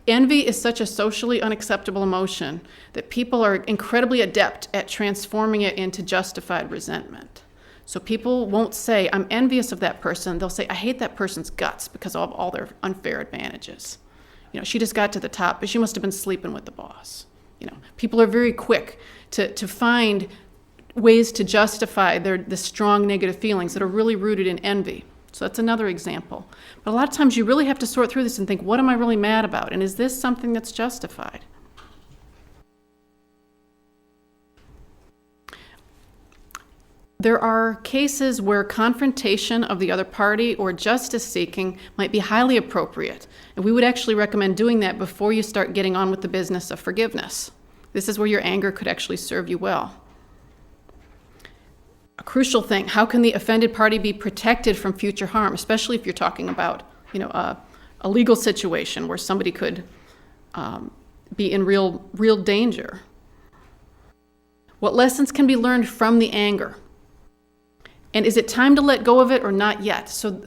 Envy is such a socially unacceptable emotion that people are incredibly adept at transforming it into justified resentment. So people won't say, I'm envious of that person. They'll say, I hate that person's guts because of all their unfair advantages. You know, she just got to the top, but she must have been sleeping with the boss. You know, people are very quick to find ways to justify the strong negative feelings that are really rooted in envy. So that's another example. But a lot of times you really have to sort through this and think, what am I really mad about? And is this something that's justified? There are cases where confrontation of the other party or justice seeking might be highly appropriate. And we would actually recommend doing that before you start getting on with the business of forgiveness. This is where your anger could actually serve you well. A crucial thing, how can the offended party be protected from future harm, especially if you're talking about, a legal situation where somebody could be in real danger? What lessons can be learned from the anger? And is it time to let go of it or not yet? So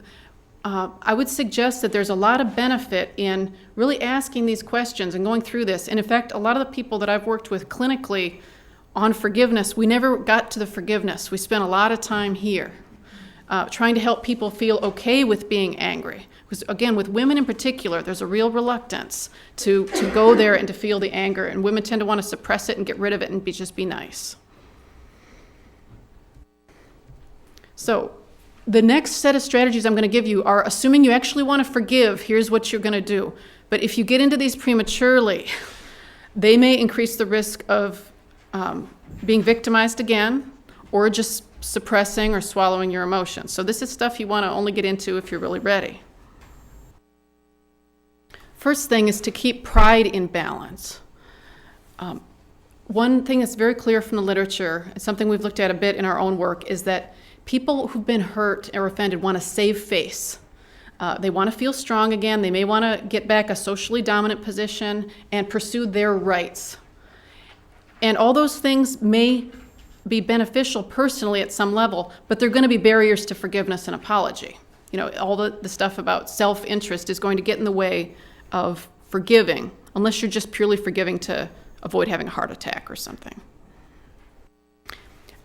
I would suggest that there's a lot of benefit in really asking these questions and going through this. And in fact, a lot of the people that I've worked with clinically on forgiveness, we never got to the forgiveness. We spent a lot of time here trying to help people feel okay with being angry. Because again, with women in particular, there's a real reluctance to go there and to feel the anger. And women tend to want to suppress it and get rid of it and just be nice. So the next set of strategies I'm going to give you are, assuming you actually want to forgive, here's what you're going to do. But if you get into these prematurely, they may increase the risk of being victimized again, or just suppressing or swallowing your emotions. So this is stuff you want to only get into if you're really ready. First thing is to keep pride in balance. one thing that's very clear from the literature, and something we've looked at a bit in our own work, is that people who've been hurt or offended want to save face. They want to feel strong again. They may want to get back a socially dominant position and pursue their rights. And all those things may be beneficial personally at some level, but they're going to be barriers to forgiveness and apology. All the stuff about self-interest is going to get in the way of forgiving, unless you're just purely forgiving to avoid having a heart attack or something.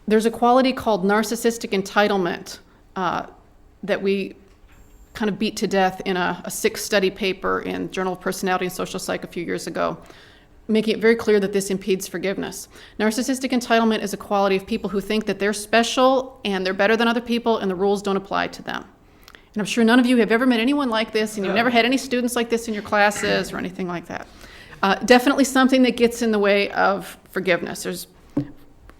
There's a quality called narcissistic entitlement that we kind of beat to death in a 6-study paper in Journal of Personality and Social Psych a few years ago, making it very clear that this impedes forgiveness. Narcissistic entitlement is a quality of people who think that they're special and they're better than other people and the rules don't apply to them. And I'm sure none of you have ever met anyone like this, and you've never had any students like this in your classes or anything like that. Definitely something that gets in the way of forgiveness.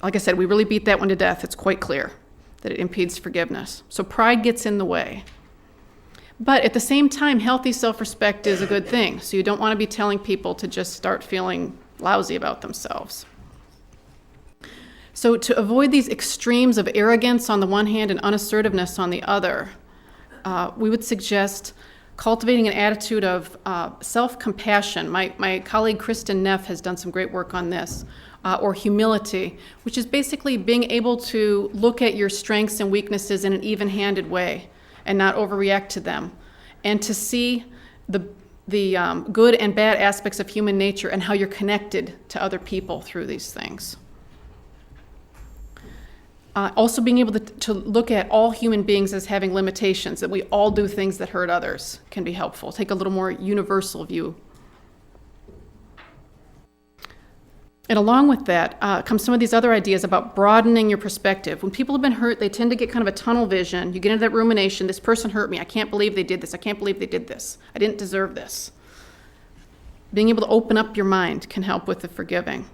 Like I said, we really beat that one to death. It's quite clear that it impedes forgiveness. So pride gets in the way. But at the same time, healthy self-respect is a good thing. So you don't want to be telling people to just start feeling lousy about themselves. So to avoid these extremes of arrogance on the one hand and unassertiveness on the other, we would suggest cultivating an attitude of self-compassion. My colleague Kristen Neff has done some great work on this, or humility, which is basically being able to look at your strengths and weaknesses in an even-handed way and not overreact to them, and to see the good and bad aspects of human nature and how you're connected to other people through these things. Also being able to look at all human beings as having limitations, that we all do things that hurt others, can be helpful. Take a little more universal view. And along with that come some of these other ideas about broadening your perspective. When people have been hurt, they tend to get kind of a tunnel vision. You get into that rumination, this person hurt me, I can't believe they did this, I can't believe they did this, I didn't deserve this. Being able to open up your mind can help with the forgiving.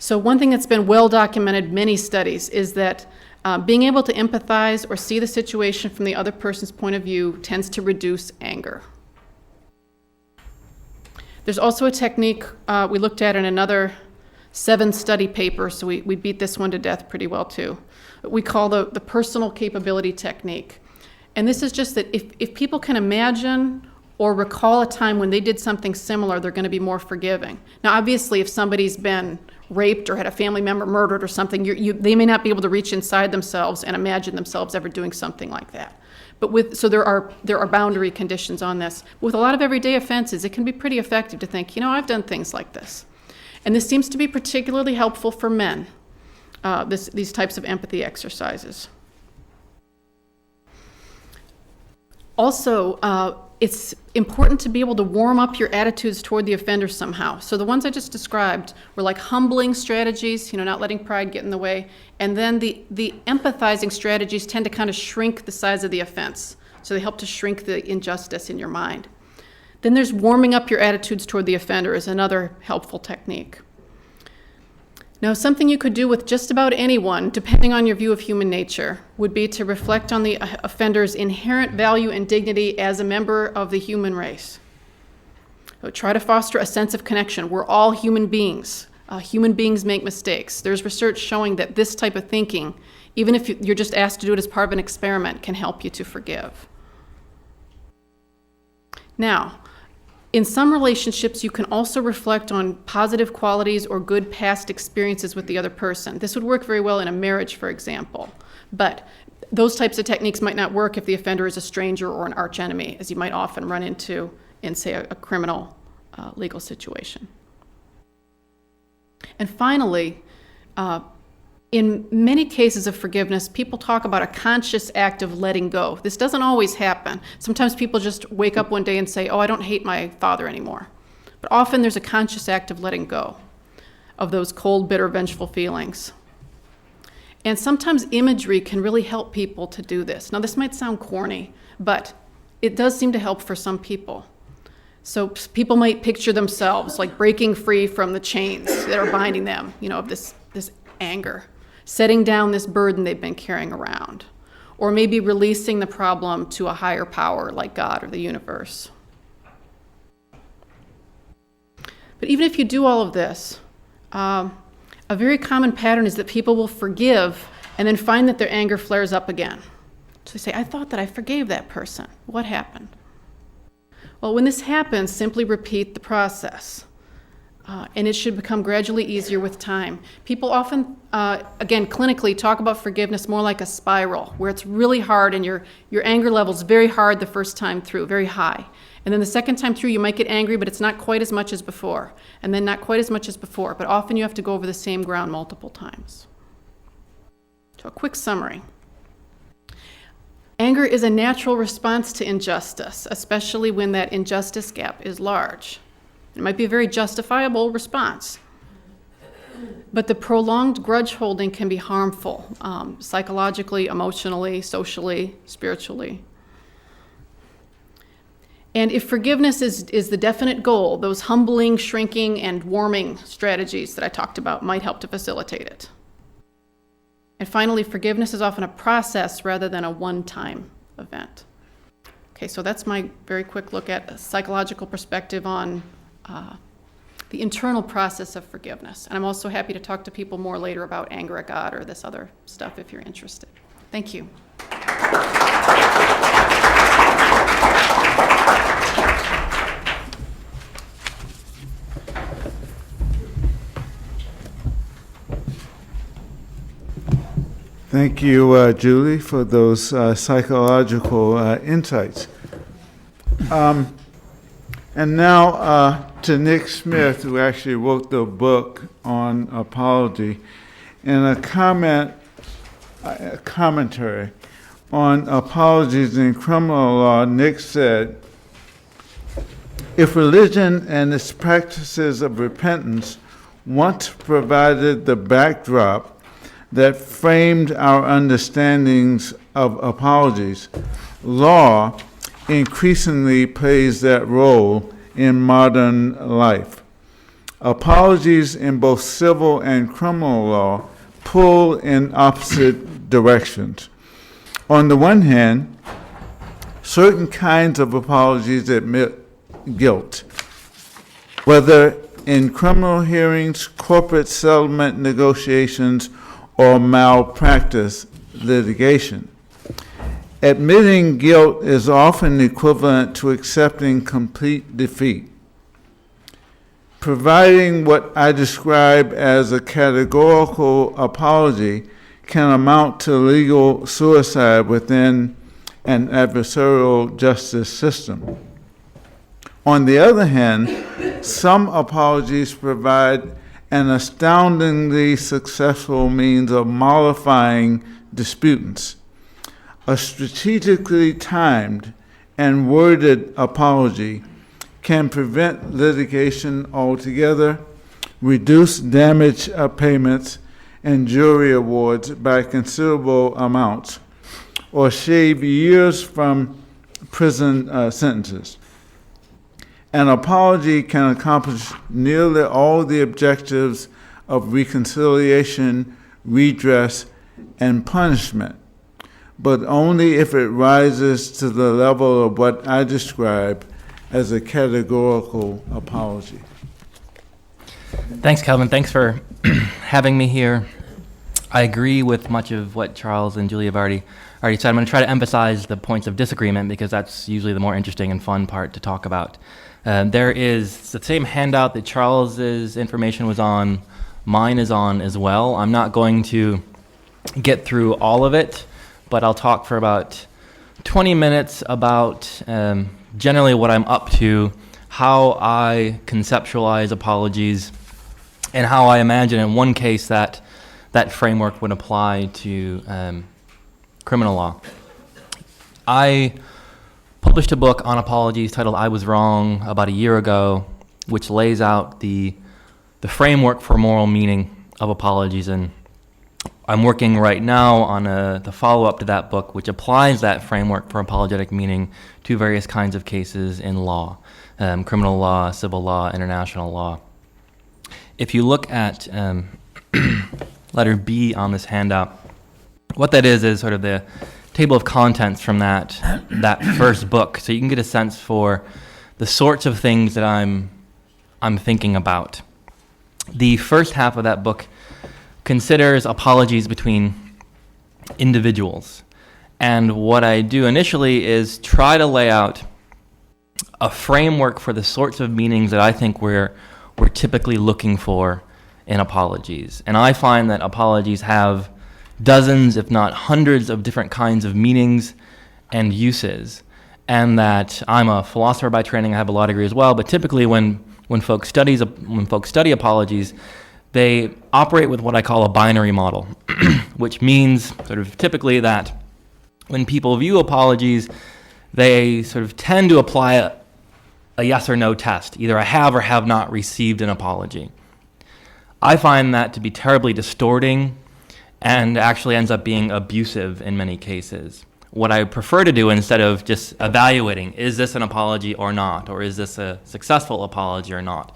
So one thing that's been well documented, many studies, is that being able to empathize or see the situation from the other person's point of view tends to reduce anger. There's also a technique we looked at in another 7-study paper, so we beat this one to death pretty well too. We call the personal capability technique. And this is just that if people can imagine or recall a time when they did something similar, they're going to be more forgiving. Now, obviously, if somebody's been raped or had a family member murdered or something, they may not be able to reach inside themselves and imagine themselves ever doing something like that. So there are boundary conditions on this. With a lot of everyday offenses, it can be pretty effective to think, I've done things like this. And this seems to be particularly helpful for men, these types of empathy exercises. Also, it's important to be able to warm up your attitudes toward the offender somehow. So the ones I just described were like humbling strategies, not letting pride get in the way. And then the empathizing strategies tend to kind of shrink the size of the offense. So they help to shrink the injustice in your mind. Then there's warming up your attitudes toward the offender is another helpful technique. Now, something you could do with just about anyone, depending on your view of human nature, would be to reflect on the offender's inherent value and dignity as a member of the human race. So try to foster a sense of connection. We're all human beings. Human beings make mistakes. There's research showing that this type of thinking, even if you're just asked to do it as part of an experiment, can help you to forgive. Now, in some relationships, you can also reflect on positive qualities or good past experiences with the other person. This would work very well in a marriage, for example. But those types of techniques might not work if the offender is a stranger or an archenemy, as you might often run into in, say, a criminal legal situation. And finally, in many cases of forgiveness, people talk about a conscious act of letting go. This doesn't always happen. Sometimes people just wake up one day and say, I don't hate my father anymore. But often there's a conscious act of letting go of those cold, bitter, vengeful feelings. And sometimes imagery can really help people to do this. Now, this might sound corny, but it does seem to help for some people. So people might picture themselves like breaking free from the chains that are binding them, of this anger, setting down this burden they've been carrying around, or maybe releasing the problem to a higher power like God or the universe. But even if you do all of this, a very common pattern is that people will forgive and then find that their anger flares up again. So they say, I thought that I forgave that person. What happened? Well, when this happens, simply repeat the process. And it should become gradually easier with time. People often, again, clinically talk about forgiveness more like a spiral, where it's really hard and your anger level's very hard the first time through, very high. And then the second time through, you might get angry, but it's not quite as much as before. And then not quite as much as before, but often you have to go over the same ground multiple times. So a quick summary. Anger is a natural response to injustice, especially when that injustice gap is large. It might be a very justifiable response, but the prolonged grudge holding can be harmful, psychologically, emotionally, socially, spiritually. And if forgiveness is the definite goal, those humbling, shrinking, and warming strategies that I talked about might help to facilitate it. And finally, forgiveness is often a process rather than a one-time event. Okay, so that's my very quick look at a psychological perspective on the internal process of forgiveness. And I'm also happy to talk to people more later about anger at God or this other stuff if you're interested. Thank you. Thank you, Julie, for those psychological insights. And now to Nick Smith, who actually wrote the book on apology. In a commentary on apologies in criminal law, Nick said, if religion and its practices of repentance once provided the backdrop that framed our understandings of apologies, law increasingly plays that role in modern life. Apologies in both civil and criminal law pull in opposite directions. On the one hand, certain kinds of apologies admit guilt, whether in criminal hearings, corporate settlement negotiations, or malpractice litigation. Admitting guilt is often equivalent to accepting complete defeat. Providing what I describe as a categorical apology can amount to legal suicide within an adversarial justice system. On the other hand, some apologies provide an astoundingly successful means of mollifying disputants. A strategically timed and worded apology can prevent litigation altogether, reduce damage payments and jury awards by considerable amounts, or shave years from prison sentences. An apology can accomplish nearly all the objectives of reconciliation, redress, and punishment, but only if it rises to the level of what I describe as a categorical apology. Thanks, Calvin. Thanks for having me here. I agree with much of what Charles and Julie have already said. I'm going to try to emphasize the points of disagreement because that's usually the more interesting and fun part to talk about. There is the same handout that Charles's information was on, mine is on as well. I'm not going to get through all of it, but I'll talk for about 20 minutes about generally what I'm up to, how I conceptualize apologies, and how I imagine in one case that framework would apply to criminal law. I published a book on apologies titled I Was Wrong about a year ago, which lays out the framework for moral meaning of apologies, and I'm working right now on the follow-up to that book, which applies that framework for apologetic meaning to various kinds of cases in law, criminal law, civil law, international law. If you look at letter B on this handout, what that is sort of the table of contents from that first book, so you can get a sense for the sorts of things that I'm thinking about. The first half of that book considers apologies between individuals. And what I do initially is try to lay out a framework for the sorts of meanings that I think we're typically looking for in apologies. And I find that apologies have dozens, if not hundreds, of different kinds of meanings and uses. And that I'm a philosopher by training, I have a law degree as well, but typically when folks study apologies, they operate with what I call a binary model, which means sort of typically that when people view apologies, they sort of tend to apply a yes or no test. Either I have or have not received an apology. I find that to be terribly distorting and actually ends up being abusive in many cases. What I prefer to do, instead of just evaluating, is this an apology or not, or is this a successful apology or not,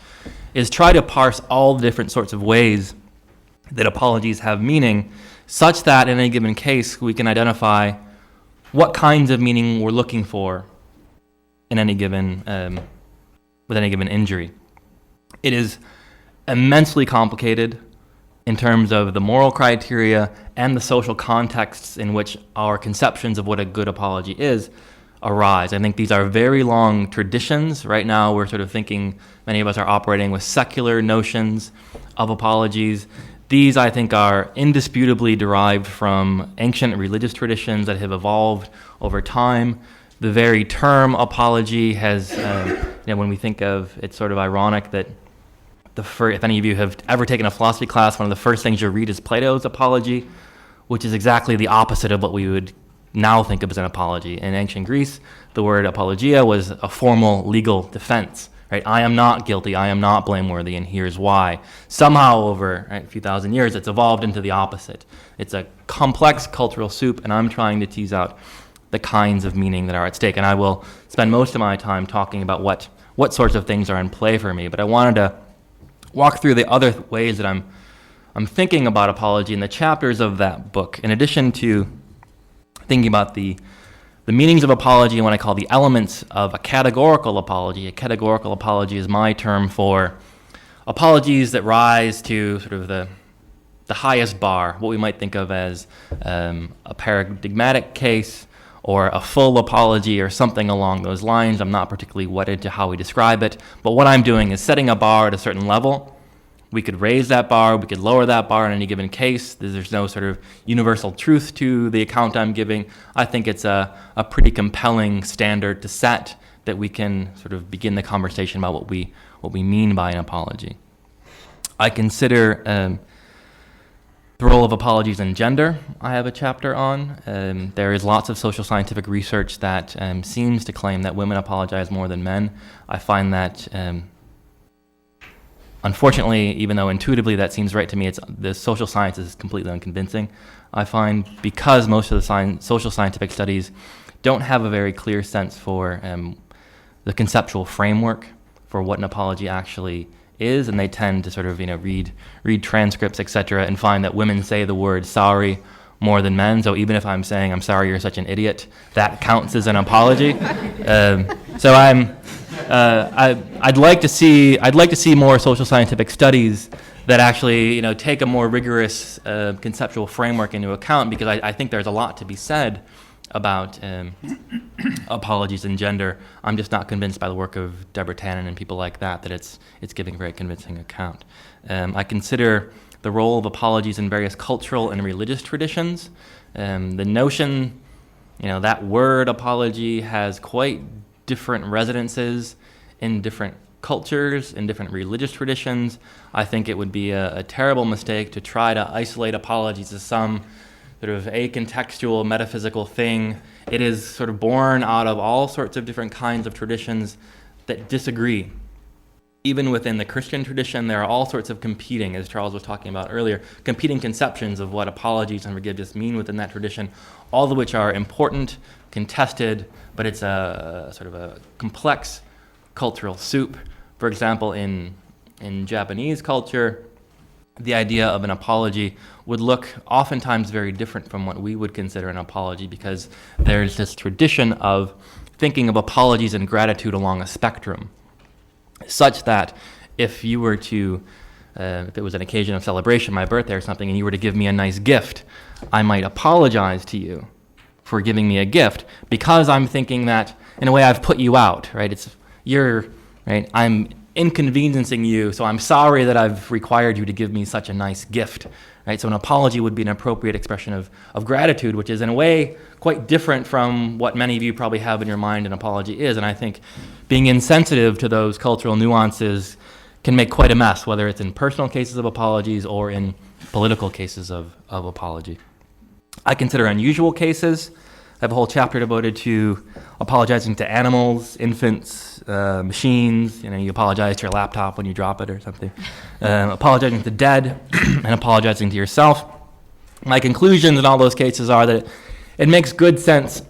is try to parse all the different sorts of ways that apologies have meaning, such that in any given case we can identify what kinds of meaning we're looking for in any given with any given injury. It is immensely complicated in terms of the moral criteria and the social contexts in which our conceptions of what a good apology is arise. I think these are very long traditions. Right now we're sort of thinking, many of us are operating with secular notions of apologies. These, I think, are indisputably derived from ancient religious traditions that have evolved over time. The very term apology has, when we think of, it's sort of ironic that if any of you have ever taken a philosophy class, one of the first things you read is Plato's Apology, which is exactly the opposite of what we would now think of as an apology. In ancient Greece, the word apologia was a formal legal defense. Right? I am not guilty, I am not blameworthy, and here's why. Somehow over a few thousand years, it's evolved into the opposite. It's a complex cultural soup, and I'm trying to tease out the kinds of meaning that are at stake. And I will spend most of my time talking about what sorts of things are in play for me. But I wanted to walk through the other ways that I'm thinking about apology in the chapters of that book, in addition to thinking about the meanings of apology and what I call the elements of a categorical apology. A categorical apology is my term for apologies that rise to sort of the highest bar, what we might think of as a paradigmatic case or a full apology or something along those lines. I'm not particularly wedded to how we describe it, but what I'm doing is setting a bar at a certain level. We could raise that bar, we could lower that bar in any given case. There's no sort of universal truth to the account I'm giving. I think it's a pretty compelling standard to set that we can sort of begin the conversation about what we mean by an apology. I consider the role of apologies in gender, I have a chapter on. There is lots of social scientific research that seems to claim that women apologize more than men. I find that, unfortunately, even though intuitively that seems right to me, the social science is completely unconvincing. I find because most of the social scientific studies don't have a very clear sense for the conceptual framework for what an apology actually is, and they tend to sort of read transcripts, etc., and find that women say the word sorry more than men. So even if I'm saying I'm sorry you're such an idiot, that counts as an apology. So I'd like to see more social scientific studies that actually take a more rigorous conceptual framework into account, because I think there's a lot to be said about apologies in gender. I'm just not convinced by the work of Deborah Tannen and people like that it's giving a very convincing account. I consider the role of apologies in various cultural and religious traditions. The notion, that word apology has quite different resonances in different cultures, in different religious traditions. I think it would be a terrible mistake to try to isolate apologies as some sort of acontextual metaphysical thing. It is sort of born out of all sorts of different kinds of traditions that disagree. Even within the Christian tradition, there are all sorts of competing, as Charles was talking about earlier, competing conceptions of what apologies and forgiveness mean within that tradition, all of which are important, contested, but it's a sort of a complex cultural soup. For example, in Japanese culture, the idea of an apology would look oftentimes very different from what we would consider an apology, because there's this tradition of thinking of apologies and gratitude along a spectrum, such that if you were to if it was an occasion of celebration, my birthday or something, and you were to give me a nice gift, I might apologize to you for giving me a gift because I'm thinking that, in a way, I've put you out, right? I'm inconveniencing you, so I'm sorry that I've required you to give me such a nice gift, right? So an apology would be an appropriate expression of gratitude, which is in a way quite different from what many of you probably have in your mind an apology is. And I think being insensitive to those cultural nuances can make quite a mess, whether it's in personal cases of apologies or in political cases of apology. I consider unusual cases. I have a whole chapter devoted to apologizing to animals, infants, machines. You apologize to your laptop when you drop it or something. Apologizing to the dead and apologizing to yourself. My conclusions in all those cases are that it makes good sense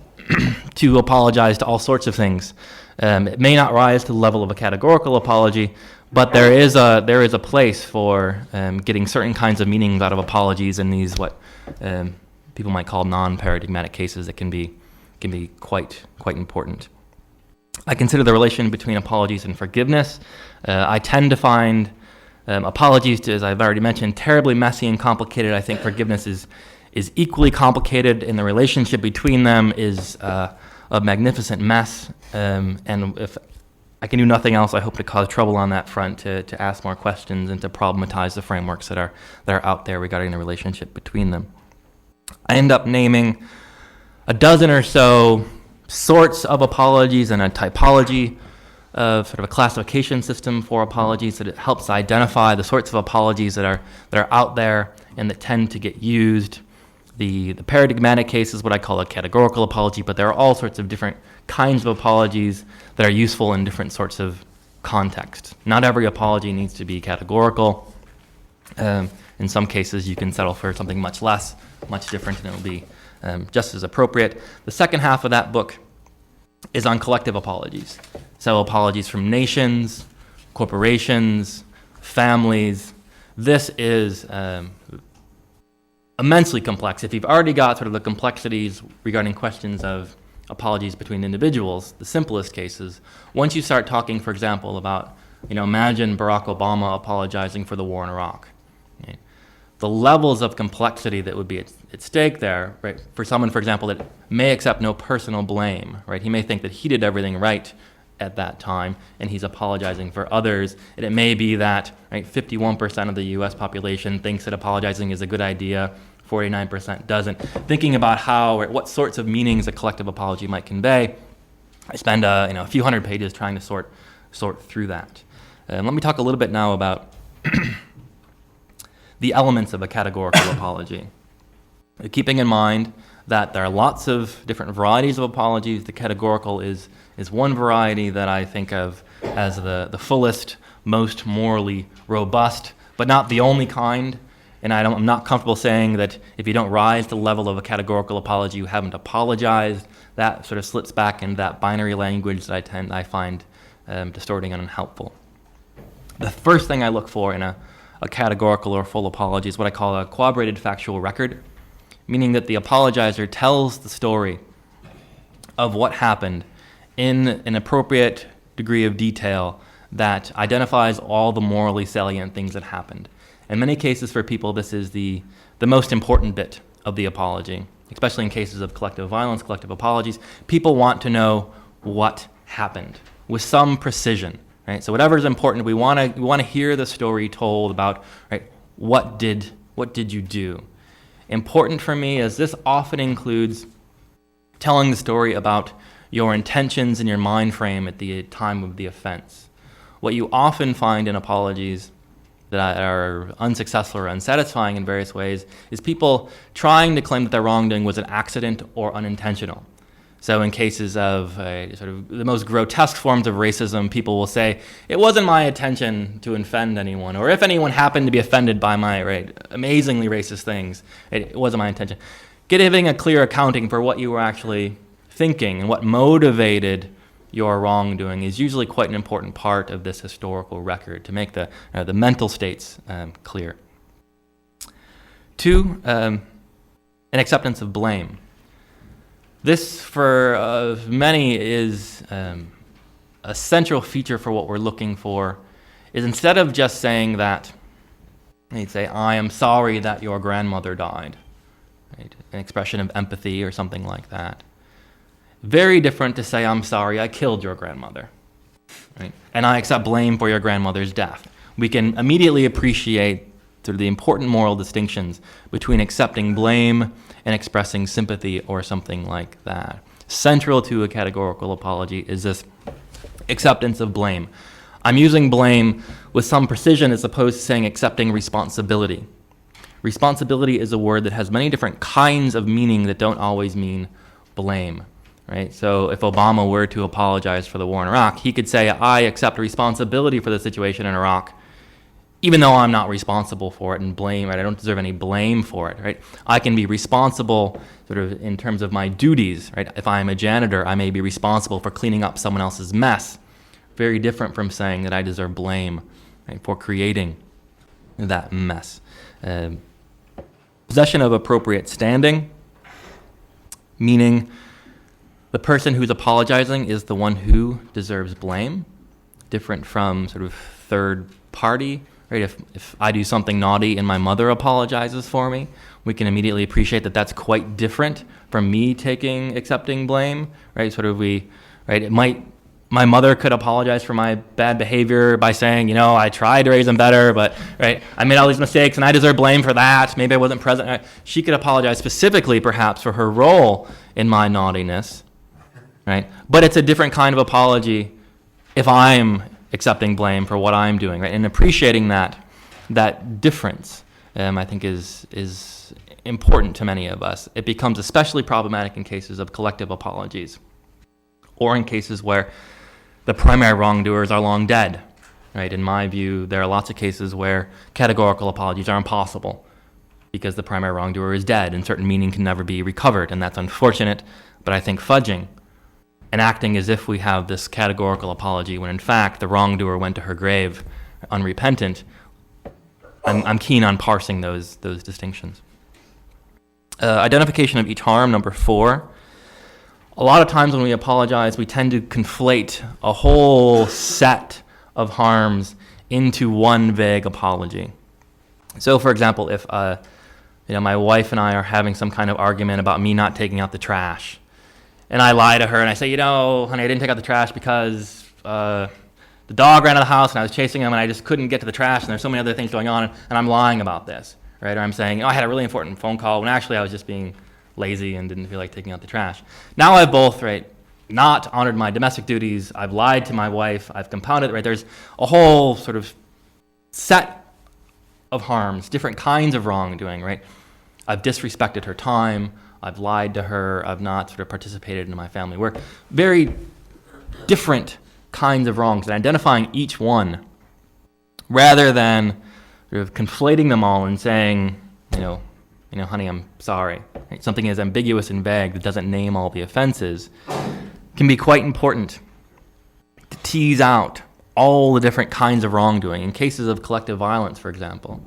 to apologize to all sorts of things. It may not rise to the level of a categorical apology, but there is a place for getting certain kinds of meanings out of apologies in these what people might call non-paradigmatic cases that can be quite important. I consider the relation between apologies and forgiveness. I tend to find apologies, as I've already mentioned, terribly messy and complicated. I think forgiveness is equally complicated, and the relationship between them is a magnificent mess. And if I can do nothing else, I hope to cause trouble on that front, to ask more questions and to problematize the frameworks that are out there regarding the relationship between them. I end up naming a dozen or so sorts of apologies and a typology of sort of a classification system for apologies that it helps identify the sorts of apologies that are out there and that tend to get used. The paradigmatic case is what I call a categorical apology, but there are all sorts of different kinds of apologies that are useful in different sorts of contexts. Not every apology needs to be categorical. In some cases, you can settle for something much less, much different, and it'll be just as appropriate. The second half of that book is on collective apologies. So apologies from nations, corporations, families. This is immensely complex. If you've already got sort of the complexities regarding questions of apologies between individuals, the simplest cases, once you start talking, for example, about, imagine Barack Obama apologizing for the war in Iraq. Right? The levels of complexity that would be at stake there, right? For someone, for example, that may accept no personal blame, right? He may think that he did everything right at that time, and he's apologizing for others. And it may be that, right, 51% of the U.S. population thinks that apologizing is a good idea, 49% doesn't. Thinking about how or what sorts of meanings a collective apology might convey, I spend a few hundred pages trying to sort through that. Let me talk a little bit now about the elements of a categorical apology. Keeping in mind that there are lots of different varieties of apologies, the categorical is one variety that I think of as the fullest, most morally robust, but not the only kind. And I'm not comfortable saying that if you don't rise to the level of a categorical apology, you haven't apologized. That sort of slips back into that binary language that I find distorting and unhelpful. The first thing I look for in a categorical or full apology is what I call a corroborated factual record, meaning that the apologizer tells the story of what happened in an appropriate degree of detail that identifies all the morally salient things that happened. In many cases for people, this is the most important bit of the apology, especially in cases of collective violence, collective apologies. People want to know what happened with some precision, right? So whatever is important, we want to hear the story told about, right, what did you do? Important for me is this often includes telling the story about your intentions and your mind frame at the time of the offense. What you often find in apologies that are unsuccessful or unsatisfying in various ways is people trying to claim that their wrongdoing was an accident or unintentional. So in cases of sort of the most grotesque forms of racism, people will say, it wasn't my intention to offend anyone, or if anyone happened to be offended by my amazingly racist things, it wasn't my intention. Giving a clear accounting for what you were actually thinking and what motivated your wrongdoing is usually quite an important part of this historical record to make the mental states clear. 2, an acceptance of blame. This, for many, is a central feature for what we're looking for, is instead of just saying that He'd say, I am sorry that your grandmother died. Right? An expression of empathy or something like that. Very different to say, I'm sorry I killed your grandmother. Right? And I accept blame for your grandmother's death. We can immediately appreciate sort of the important moral distinctions between accepting blame and expressing sympathy or something like that. Central to a categorical apology is this acceptance of blame. I'm using blame with some precision as opposed to saying accepting responsibility. Responsibility is a word that has many different kinds of meaning that don't always mean blame. Right? So if Obama were to apologize for the war in Iraq, he could say, I accept responsibility for the situation in Iraq, even though I'm not responsible for it and blame, right? I don't deserve any blame for it, right? I can be responsible sort of in terms of my duties, right? If I'm a janitor, I may be responsible for cleaning up someone else's mess. Very different from saying that I deserve blame, right, for creating that mess. Possession of appropriate standing, meaning the person who's apologizing is the one who deserves blame, different from sort of third party, right? If I do something naughty and my mother apologizes for me, we can immediately appreciate that that's quite different from me accepting blame, right? Sort of my mother could apologize for my bad behavior by saying, I tried to raise them better, but right, I made all these mistakes and I deserve blame for that. Maybe I wasn't present. Right? She could apologize specifically perhaps for her role in my naughtiness, right? But it's a different kind of apology if I'm accepting blame for what I'm doing, right? And appreciating that difference, I think is important to many of us. It becomes especially problematic in cases of collective apologies, or in cases where the primary wrongdoers are long dead, right? In my view, there are lots of cases where categorical apologies are impossible because the primary wrongdoer is dead and certain meaning can never be recovered, and that's unfortunate, but I think fudging and acting as if we have this categorical apology when in fact the wrongdoer went to her grave unrepentant, I'm keen on parsing those distinctions. Identification of each harm, number 4. A lot of times when we apologize, we tend to conflate a whole set of harms into one vague apology. So, for example, if my wife and I are having some kind of argument about me not taking out the trash, and I lie to her and I say, honey, I didn't take out the trash because the dog ran out of the house and I was chasing him and I just couldn't get to the trash and there's so many other things going on and I'm lying about this, right? Or I'm saying, I had a really important phone call when actually I was just being lazy and didn't feel like taking out the trash. Now I've both, right, not honored my domestic duties, I've lied to my wife, I've compounded, right? There's a whole sort of set of harms, different kinds of wrongdoing, right? I've disrespected her time, I've lied to her, I've not sort of participated in my family. We're very different kinds of wrongs, and identifying each one rather than sort of conflating them all and saying, honey, I'm sorry. Right? Something as ambiguous and vague that doesn't name all the offenses can be quite important to tease out all the different kinds of wrongdoing in cases of collective violence, for example.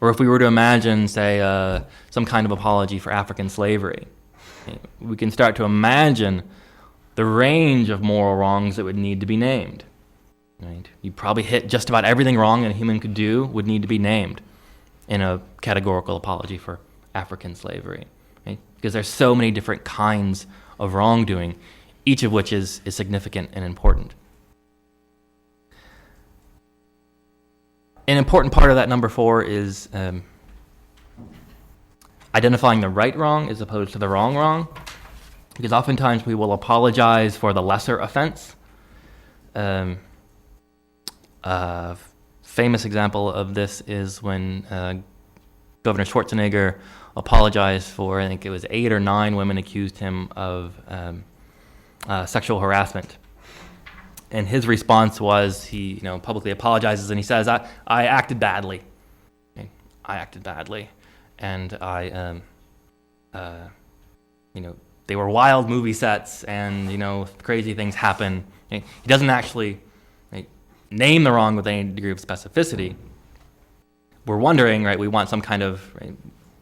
Or if we were to imagine, say, some kind of apology for African slavery, we can start to imagine the range of moral wrongs that would need to be named. Right? You probably hit just about everything wrong that a human could do would need to be named in a categorical apology for African slavery, right? Because there's so many different kinds of wrongdoing, each of which is significant and important. An important part of that number 4 is identifying the right wrong as opposed to the wrong, because oftentimes we will apologize for the lesser offense. A famous example of this is when Governor Schwarzenegger apologized for, I think it was 8 or 9 women accused him of sexual harassment. And his response was, he publicly apologizes and he says, I acted badly. I acted badly. And they were wild movie sets and, crazy things happen. He doesn't actually name the wrong with any degree of specificity. We're wondering, right, we want some kind of,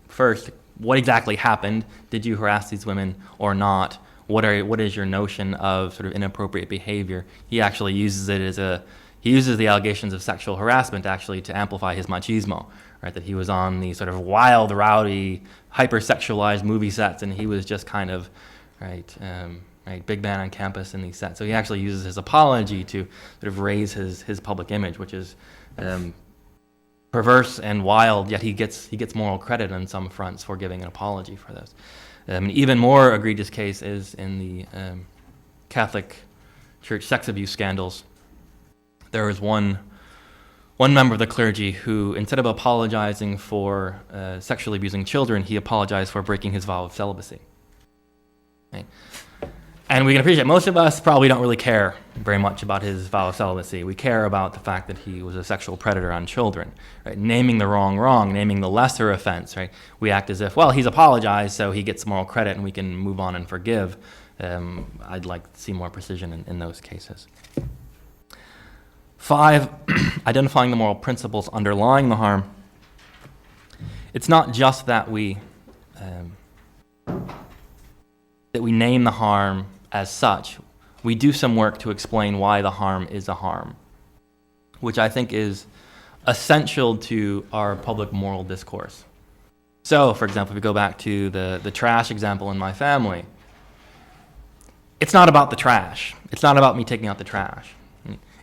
first, what exactly happened? Did you harass these women or not? What is your notion of sort of inappropriate behavior? He actually uses it as he uses the allegations of sexual harassment actually to amplify his machismo, right? That he was on the sort of wild, rowdy, hyper-sexualized movie sets, and he was just kind of, right, big man on campus in these sets. So he actually uses his apology to sort of raise his public image, which is perverse and wild, yet he gets moral credit on some fronts for giving an apology for this. An even more egregious case is in the Catholic Church sex abuse scandals. There was one member of the clergy who, instead of apologizing for sexually abusing children, he apologized for breaking his vow of celibacy. Right? And we can appreciate most of us probably don't really care very much about his vow of celibacy. We care about the fact that he was a sexual predator on children, right? Naming the wrong, naming the lesser offense, right? We act as if, well, he's apologized, so he gets moral credit and we can move on and forgive. I'd like to see more precision in those cases. 5, identifying the moral principles underlying the harm. It's not just that we name the harm as such. We do some work to explain why the harm is a harm, which I think is essential to our public moral discourse. So, for example, if we go back to the trash example in my family, it's not about the trash. It's not about me taking out the trash.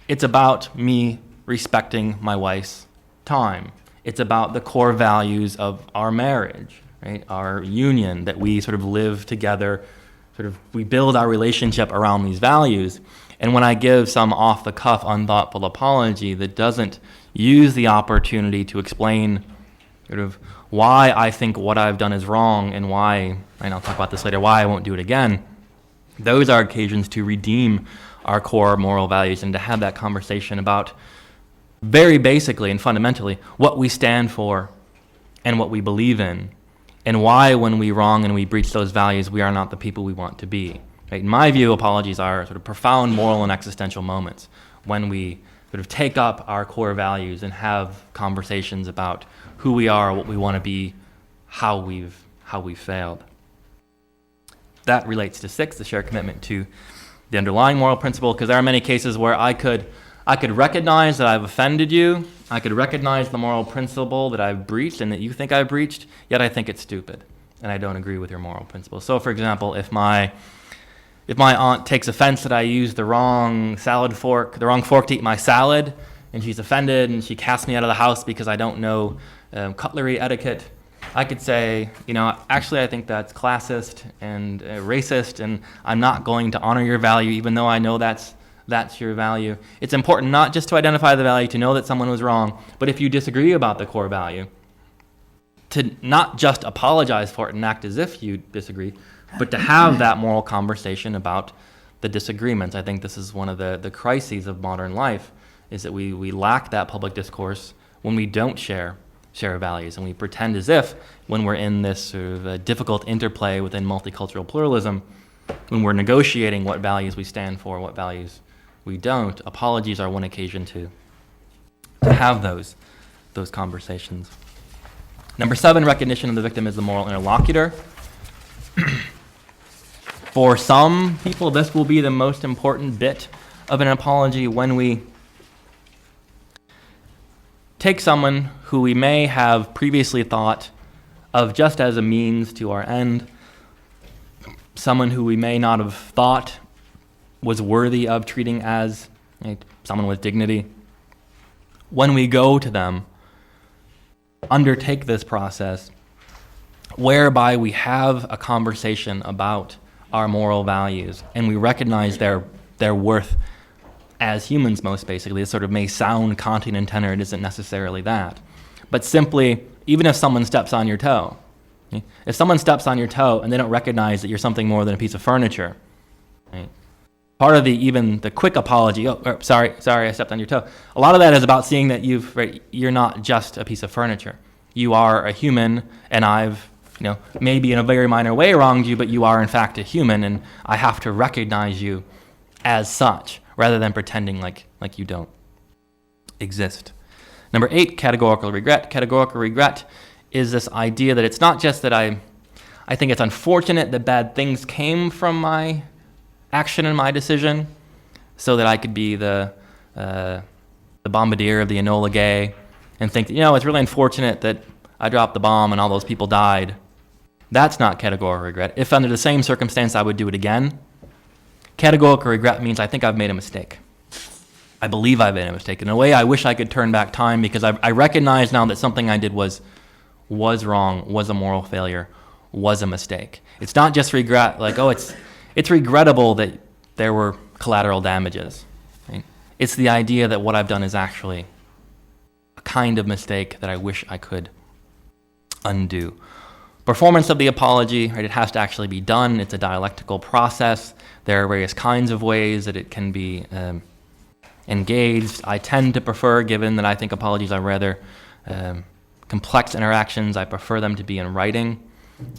It's about me respecting my wife's time. It's about the core values of our marriage, right? Our union, that we sort of live together, we build our relationship around these values. And when I give some off-the-cuff, unthoughtful apology that doesn't use the opportunity to explain sort of why I think what I've done is wrong and why, and I'll talk about this later, why I won't do it again, those are occasions to redeem our core moral values and to have that conversation about, very basically and fundamentally, what we stand for and what we believe in, and why when we wrong and we breach those values, we are not the people we want to be. Right? In my view, apologies are sort of profound moral and existential moments when we sort of take up our core values and have conversations about who we are, what we want to be, how we've failed. That relates to 6, the shared commitment to the underlying moral principle, because there are many cases where I could recognize that I've offended you, I could recognize the moral principle that I've breached and that you think I've breached, yet I think it's stupid, and I don't agree with your moral principle. So, for example, if my aunt takes offense that I use the wrong fork to eat my salad, and she's offended and she casts me out of the house because I don't know cutlery etiquette, I could say, actually I think that's classist and racist, and I'm not going to honor your value even though I know that's your value. It's important not just to identify the value, to know that someone was wrong, but if you disagree about the core value, to not just apologize for it and act as if you disagree, but to have that moral conversation about the disagreements. I think this is one of the crises of modern life, is that we lack that public discourse when we don't share values, and we pretend as if when we're in this sort of difficult interplay within multicultural pluralism, when we're negotiating what values we stand for, what values we don't, apologies are one occasion to have those conversations. Number 7, recognition of the victim as the moral interlocutor. For some people, this will be the most important bit of an apology, when we take someone who we may have previously thought of just as a means to our end, someone who we may not have thought was worthy of treating as someone with dignity. When we go to them, undertake this process whereby we have a conversation about our moral values and we recognize their worth as humans, most basically. It sort of may sound Kantian and tenor, it isn't necessarily that. But simply, even if someone steps on your toe, if someone steps on your toe and they don't recognize that you're something more than a piece of furniture, right? Part of the quick apology, sorry, I stepped on your toe. A lot of that is about seeing that you're not just a piece of furniture. You are a human, and I've, maybe in a very minor way wronged you, but you are in fact a human, and I have to recognize you as such, rather than pretending like you don't exist. Number 8, categorical regret. Categorical regret is this idea that it's not just that I think it's unfortunate that bad things came from my action and my decision, so that I could be the the bombardier of the Enola Gay and think, it's really unfortunate that I dropped the bomb and all those people died. That's not categorical regret. If under the same circumstance I would do it again, categorical regret means I think I've made a mistake. I believe I've made a mistake. In a way, I wish I could turn back time because I recognize now that something I did was wrong, was a moral failure, was a mistake. It's not just regret, like, it's regrettable that there were collateral damages. Right? It's the idea that what I've done is actually a kind of mistake that I wish I could undo. Performance of the apology, right? It has to actually be done. It's a dialectical process. There are various kinds of ways that it can be engaged. I tend to prefer, given that I think apologies are rather complex interactions, I prefer them to be in writing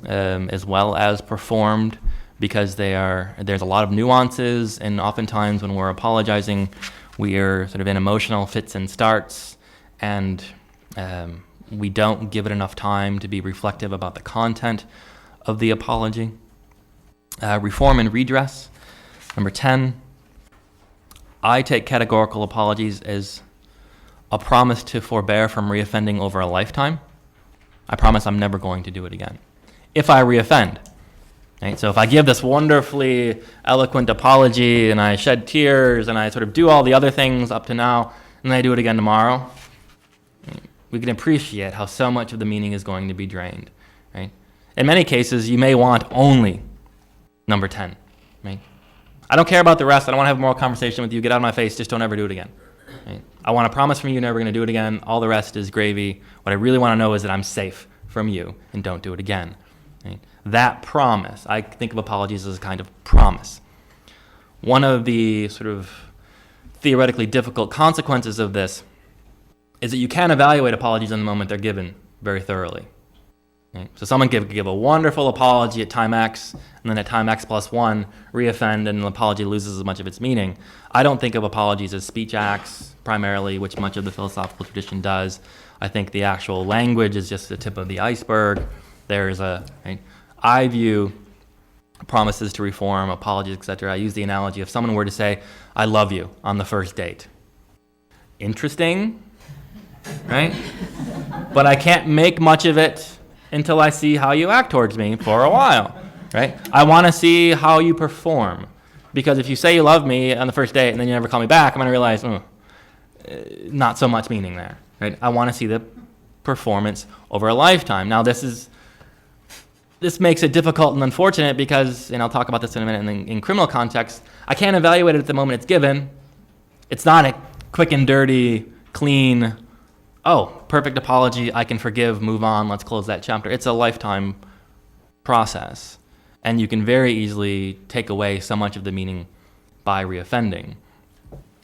as well as performed, because there's a lot of nuances, and oftentimes when we're apologizing, we are sort of in emotional fits and starts, and we don't give it enough time to be reflective about the content of the apology. Reform and redress. Number 10, I take categorical apologies as a promise to forbear from reoffending over a lifetime. I promise I'm never going to do it again. If I reoffend, right? So if I give this wonderfully eloquent apology and I shed tears and I sort of do all the other things up to now, and then I do it again tomorrow, we can appreciate how so much of the meaning is going to be drained, right? In many cases, you may want only number 10, right? I don't care about the rest. I don't want to have a moral conversation with you. Get out of my face. Just don't ever do it again. Right? I want a promise from you, never going to do it again. All the rest is gravy. What I really want to know is that I'm safe from you and don't do it again. Right? That promise, I think of apologies as a kind of promise. One of the sort of theoretically difficult consequences of this is that you can't evaluate apologies in the moment they're given very thoroughly. Right? So someone could give a wonderful apology at time X, and then at time X plus 1, reoffend, and the apology loses as much of its meaning. I don't think of apologies as speech acts, primarily, which much of the philosophical tradition does. I think the actual language is just the tip of the iceberg. I view promises to reform, apologies, etc. I use the analogy if someone were to say, I love you on the first date. Interesting, right? But I can't make much of it until I see how you act towards me for a while, right? I want to see how you perform. Because if you say you love me on the first date and then you never call me back, I'm going to realize, not so much meaning there, right? I want to see the performance over a lifetime. Now, this makes it difficult and unfortunate because, and I'll talk about this in a minute, in criminal context, I can't evaluate it at the moment it's given. It's not a quick and dirty, clean, perfect apology, I can forgive, move on, let's close that chapter. It's a lifetime process, and you can very easily take away so much of the meaning by reoffending.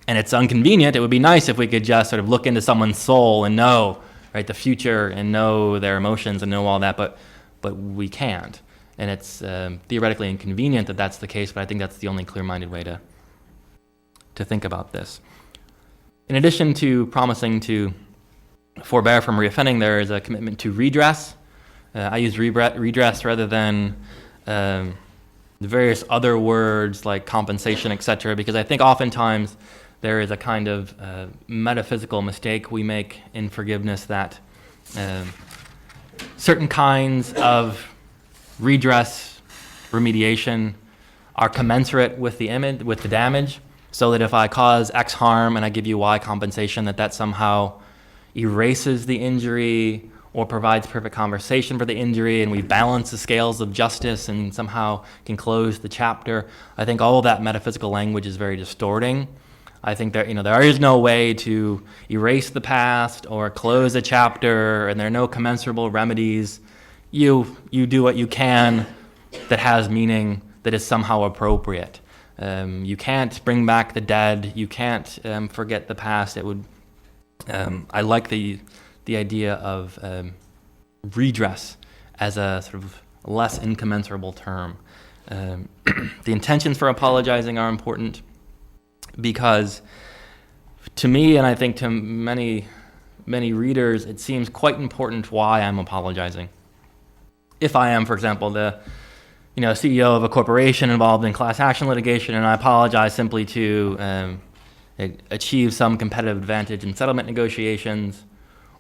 And it's inconvenient. It would be nice if we could just sort of look into someone's soul and know, right, the future and know their emotions and know all that, but we can't. And it's theoretically inconvenient that that's the case, but I think that's the only clear-minded way to think about this. In addition to promising to forbear from reoffending, there is a commitment to redress. I use redress rather than the various other words like compensation, etc., because I think oftentimes there is a kind of metaphysical mistake we make in forgiveness that certain kinds of redress, remediation, are commensurate with the damage, so that if I cause X harm and I give you Y compensation, that somehow erases the injury or provides perfect compensation for the injury, and we balance the scales of justice and somehow can close the chapter. I think all of that metaphysical language is very distorting. I think there is no way to erase the past or close a chapter, and there are no commensurable remedies. You do what you can that has meaning, that is somehow appropriate. You can't bring back the dead. You can't forget the past. It would. I like the idea of redress as a sort of less incommensurable term. The intentions for apologizing are important because, to me, and I think to many readers, it seems quite important why I'm apologizing. If I am, for example, the CEO of a corporation involved in class action litigation, and I apologize simply to achieve some competitive advantage in settlement negotiations,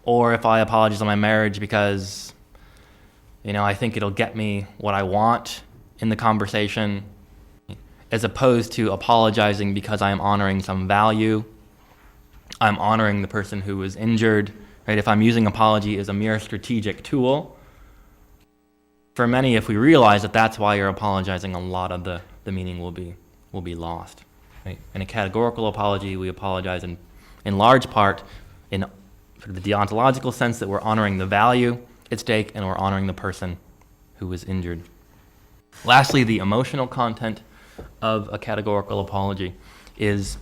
or if I apologize on my marriage because, I think it'll get me what I want in the conversation, as opposed to apologizing because I'm honoring some value. I'm honoring the person who was injured, right? If I'm using apology as a mere strategic tool, for many, if we realize that that's why you're apologizing, a lot of the meaning will be lost. Right? In a categorical apology, we apologize in large part in sort of the deontological sense that we're honoring the value at stake and we're honoring the person who was injured. Lastly, the emotional content of a categorical apology is,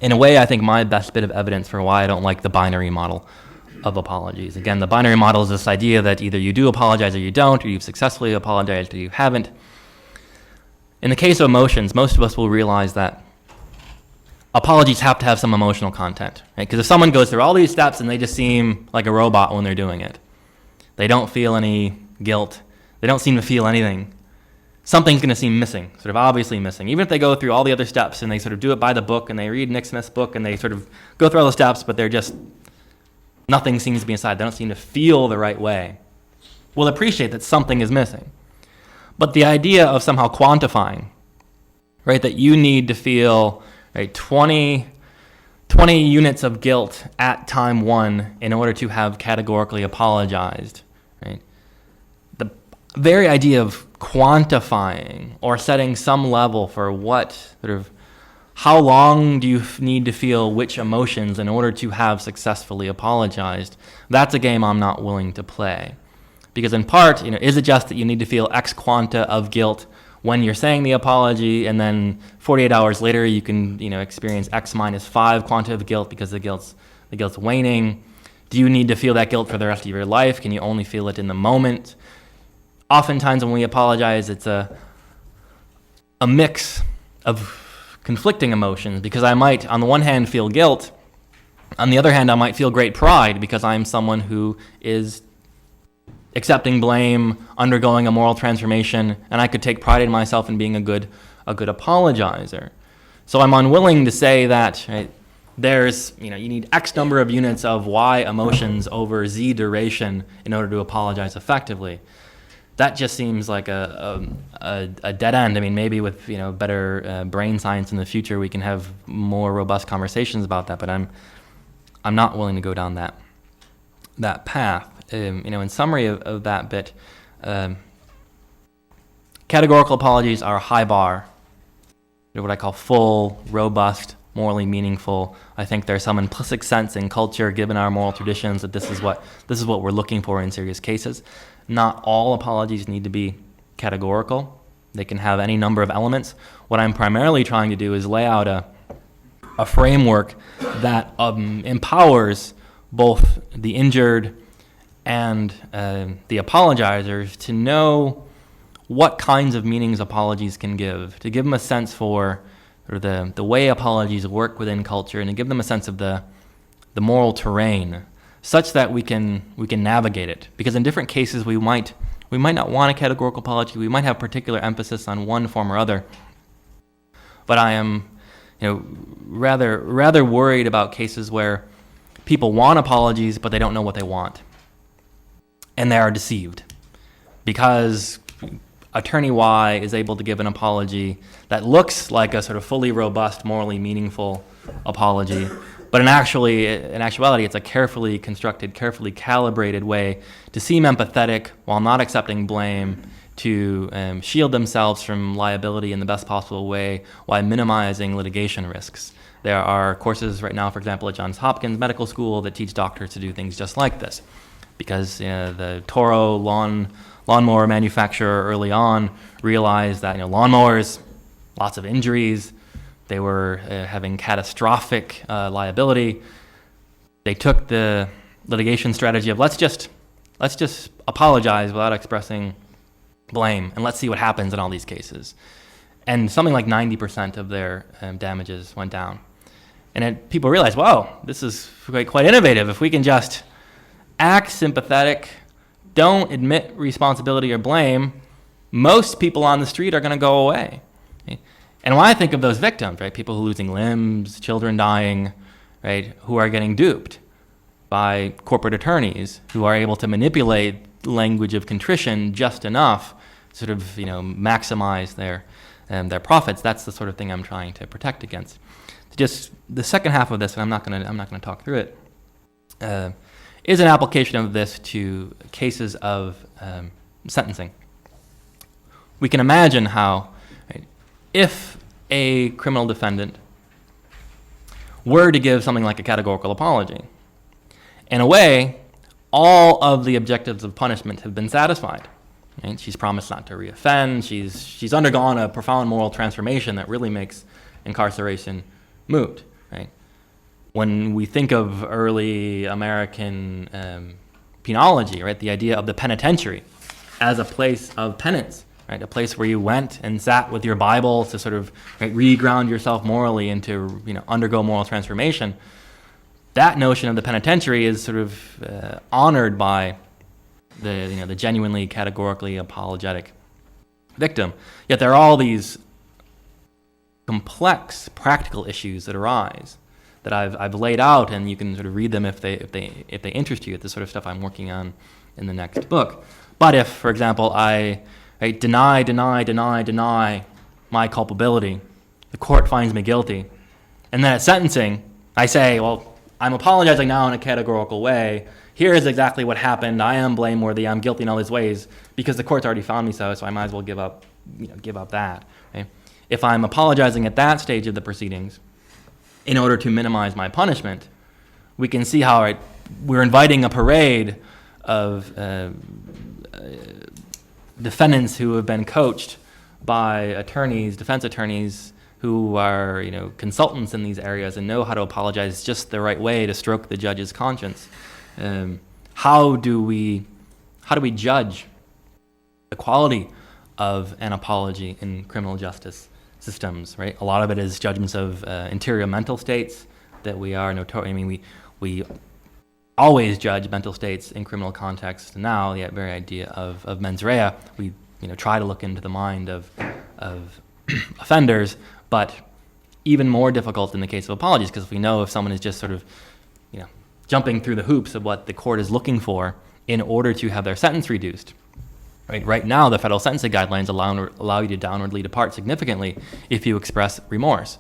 in a way, I think my best bit of evidence for why I don't like the binary model of apologies. Again, the binary model is this idea that either you do apologize or you don't, or you've successfully apologized or you haven't. In the case of emotions, most of us will realize that apologies have to have some emotional content, right? Because if someone goes through all these steps and they just seem like a robot when they're doing it, they don't feel any guilt, they don't seem to feel anything, something's going to seem missing, sort of obviously missing. Even if they go through all the other steps and they sort of do it by the book and they read Nick Smith's book and they sort of go through all the steps, but they're just, nothing seems to be inside. They don't seem to feel the right way. We'll appreciate that something is missing. But the idea of somehow quantifying, right, that you need to feel, right, 20 units of guilt at time one in order to have categorically apologized, right? The very idea of quantifying or setting some level for what sort of, how long do you need to feel which emotions in order to have successfully apologized, that's a game I'm not willing to play. Because in part, is it just that you need to feel X quanta of guilt when you're saying the apology, and then 48 hours later you can experience X minus 5 quanta of guilt because the guilt's waning? Do you need to feel that guilt for the rest of your life? Can you only feel it in the moment? Oftentimes when we apologize, it's a mix of conflicting emotions, because I might, on the one hand, feel guilt. On the other hand, I might feel great pride because I'm someone who is accepting blame, undergoing a moral transformation, and I could take pride in myself in being a good apologizer. So I'm unwilling to say that, right, there's, you need X number of units of Y emotions over Z duration in order to apologize effectively. That just seems like a dead end. I mean, maybe with better brain science in the future, we can have more robust conversations about that. But I'm not willing to go down that path. In summary of that bit, categorical apologies are a high bar. They're what I call full, robust, morally meaningful. I think there's some implicit sense in culture, given our moral traditions, that this is what we're looking for in serious cases. Not all apologies need to be categorical. They can have any number of elements. What I'm primarily trying to do is lay out a framework that empowers both the injured and the apologizers to know what kinds of meanings apologies can give, to give them a sense for the way apologies work within culture, and to give them a sense of the moral terrain, such that we can navigate it. Because in different cases, we might not want a categorical apology. We might have particular emphasis on one form or other. But I am, rather worried about cases where people want apologies, but they don't know what they want, and they are deceived because Attorney Y is able to give an apology that looks like a sort of fully robust, morally meaningful apology, but in actuality, it's a carefully constructed, carefully calibrated way to seem empathetic while not accepting blame, to shield themselves from liability in the best possible way while minimizing litigation risks. There are courses right now, for example, at Johns Hopkins Medical School that teach doctors to do things just like this, because the Toro lawnmower manufacturer early on realized that lawnmowers, lots of injuries, they were having catastrophic liability. They took the litigation strategy of let's just apologize without expressing blame, and let's see what happens in all these cases. And something like 90% of their damages went down. And people realized, wow, this is quite innovative. If we can just act sympathetic, don't admit responsibility or blame, most people on the street are going to go away. And when I think of those victims, right, people who are losing limbs, children dying, right, who are getting duped by corporate attorneys who are able to manipulate language of contrition just enough, sort of, maximize their profits. That's the sort of thing I'm trying to protect against. Just the second half of this, and I'm not going to talk through it, is an application of this to cases of sentencing. We can imagine how, right, if a criminal defendant were to give something like a categorical apology, in a way, all of the objectives of punishment have been satisfied. Right? She's promised not to reoffend. She's undergone a profound moral transformation that really makes incarceration moot. Right? When we think of early American penology, right, the idea of the penitentiary as a place of penance, right, a place where you went and sat with your Bible to sort of, right, re-ground yourself morally and to undergo moral transformation. That notion of the penitentiary is sort of honored by the genuinely categorically apologetic victim. Yet there are all these complex practical issues that arise that I've laid out, and you can sort of read them if they interest you. It's the sort of stuff I'm working on in the next book. But if, for example, I deny my culpability, the court finds me guilty, and then at sentencing I say, well, I'm apologizing now in a categorical way. Here is exactly what happened. I am blameworthy. I'm guilty in all these ways because the court's already found me so I might as well give up that. Okay? If I'm apologizing at that stage of the proceedings in order to minimize my punishment, we can see how we're inviting a parade of defendants who have been coached by attorneys, defense attorneys, who are consultants in these areas and know how to apologize just the right way to stroke the judge's conscience. How do we judge the quality of an apology in criminal justice systems? Right, a lot of it is judgments of interior mental states that we are notorious. I mean, we always judge mental states in criminal context. Now, the very idea of mens rea, we try to look into the mind of offenders. But even more difficult in the case of apologies, because we know if someone is just sort of, jumping through the hoops of what the court is looking for in order to have their sentence reduced. Right now, the federal sentencing guidelines allow you to downwardly depart significantly if you express remorse.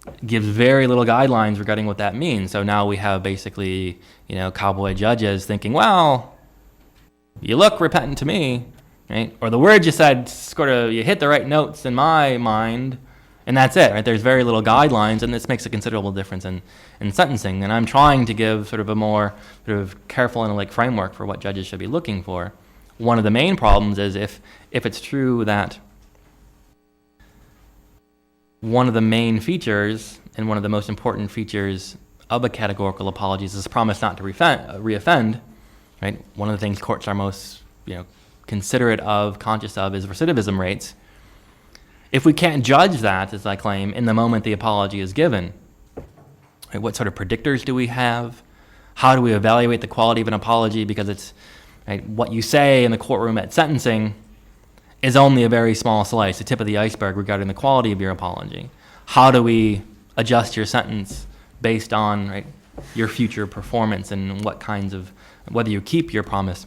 It gives very little guidelines regarding what that means. So now we have basically, cowboy judges thinking, well, you look repentant to me, right? Or the words you said, sort of, you hit the right notes in my mind. And that's it, right? There's very little guidelines, and this makes a considerable difference in sentencing. And I'm trying to give sort of a more sort of careful analytic framework for what judges should be looking for. One of the main problems is if it's true that one of the main features and one of the most important features of a categorical apology is this promise not to reoffend, right? One of the things courts are most considerate of, conscious of, is recidivism rates. If we can't judge that, as I claim, in the moment the apology is given, right, what sort of predictors do we have? How do we evaluate the quality of an apology? Because it's what you say in the courtroom at sentencing is only a very small slice, the tip of the iceberg regarding the quality of your apology. How do we adjust your sentence based on your future performance and whether you keep your promise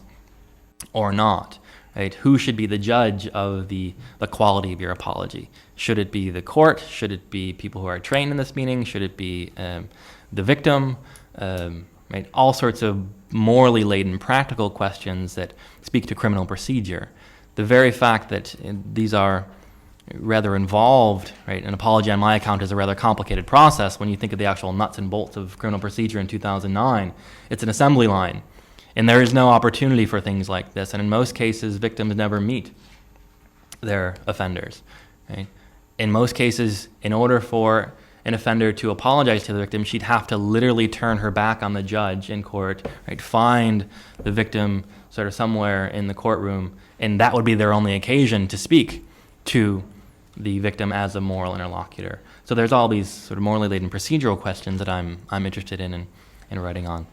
or not? Right? Who should be the judge of the quality of your apology? Should it be the court? Should it be people who are trained in this meaning? Should it be the victim? Right? All sorts of morally laden practical questions that speak to criminal procedure. The very fact that these are rather involved, right? An apology on my account is a rather complicated process. When you think of the actual nuts and bolts of criminal procedure in 2009, it's an assembly line. And there is no opportunity for things like this. And in most cases, victims never meet their offenders. Right? In most cases, in order for an offender to apologize to the victim, she'd have to literally turn her back on the judge in court, right? Find the victim sort of somewhere in the courtroom, and that would be their only occasion to speak to the victim as a moral interlocutor. So there's all these sort of morally laden procedural questions that I'm interested in writing on.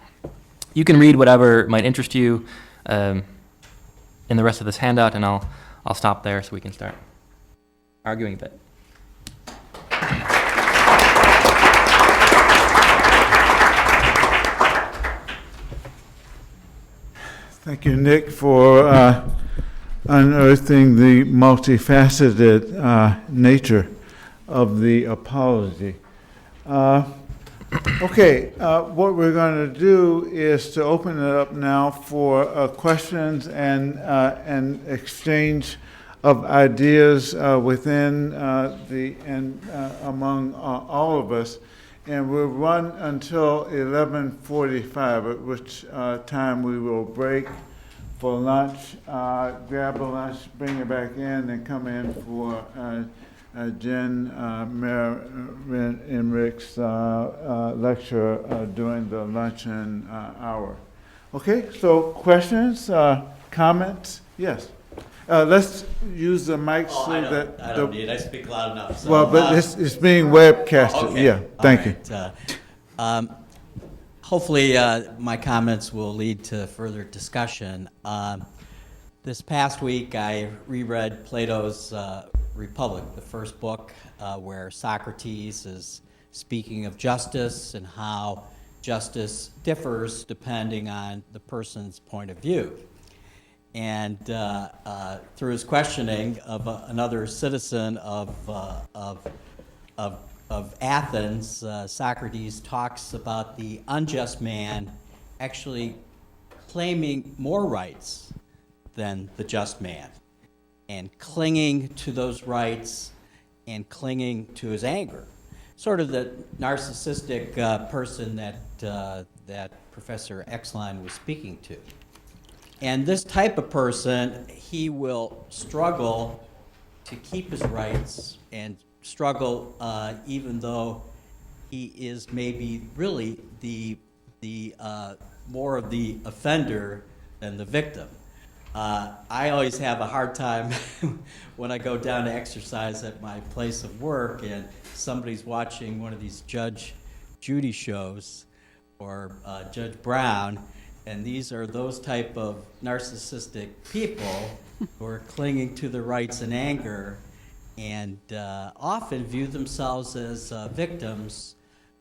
You can read whatever might interest you in the rest of this handout, and I'll stop there so we can start arguing a bit. Thank you, Nick, for unearthing the multifaceted nature of the apology. Okay, what we're going to do is to open it up now for questions and exchange of ideas within and among all of us. And we'll run until 11:45, at which time we will break for lunch, grab a lunch, bring it back in, and come in for Jen Emrich's lecture during the luncheon hour. Okay, so questions, comments? Yes. Let's use the mic so that... I don't need it. I speak loud enough. So, well, but it's being webcasted. Okay. Yeah, thank you. Hopefully, my comments will lead to further discussion. This past week, I reread Plato's Republic, the first book, where Socrates is speaking of justice and how justice differs depending on the person's point of view. And through his questioning of another citizen of Athens, Socrates talks about the unjust man actually claiming more rights than the just man, and clinging to those rights and clinging to his anger. Sort of the narcissistic person that Professor Exline was speaking to. And this type of person, he will struggle to keep his rights and struggle even though he is maybe really the more of the offender than the victim. I always have a hard time when I go down to exercise at my place of work and somebody's watching one of these Judge Judy shows or Judge Brown, and these are those type of narcissistic people who are clinging to their rights in anger and often view themselves as victims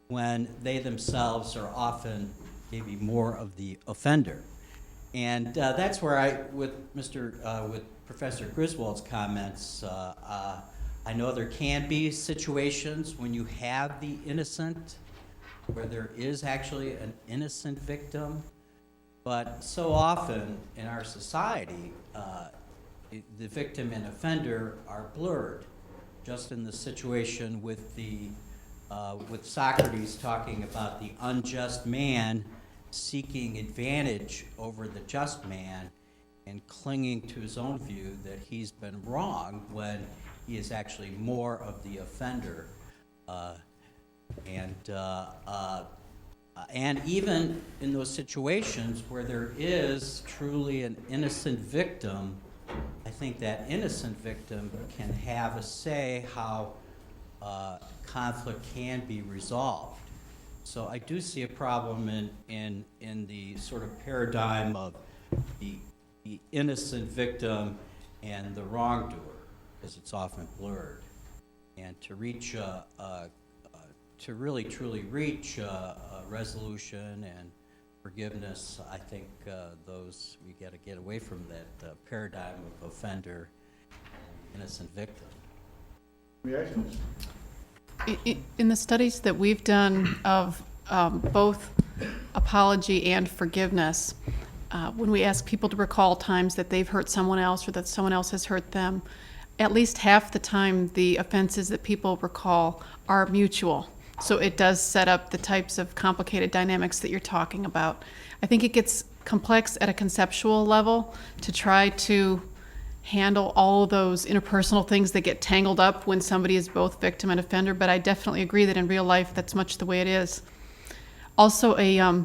when they themselves are often maybe more of the offender. And that's where with Professor Griswold's comments, I know there can be situations when you have the innocent, where there is actually an innocent victim, but so often in our society, the victim and offender are blurred. Just in the situation with Socrates talking about the unjust man seeking advantage over the just man and clinging to his own view that he's been wrong when he is actually more of the offender. And even in those situations where there is truly an innocent victim, I think that innocent victim can have a say how conflict can be resolved. So I do see a problem in the sort of paradigm of the innocent victim and the wrongdoer, because it's often blurred. And to reach to really truly reach a resolution and forgiveness, I think we got to get away from that paradigm of offender and innocent victim. Reactions? In the studies that we've done of both apology and forgiveness, when we ask people to recall times that they've hurt someone else or that someone else has hurt them, at least half the time the offenses that people recall are mutual. So it does set up the types of complicated dynamics that you're talking about. I think it gets complex at a conceptual level to try to handle all of those interpersonal things that get tangled up when somebody is both victim and offender, but I definitely agree that in real life that's much the way it is. Also, a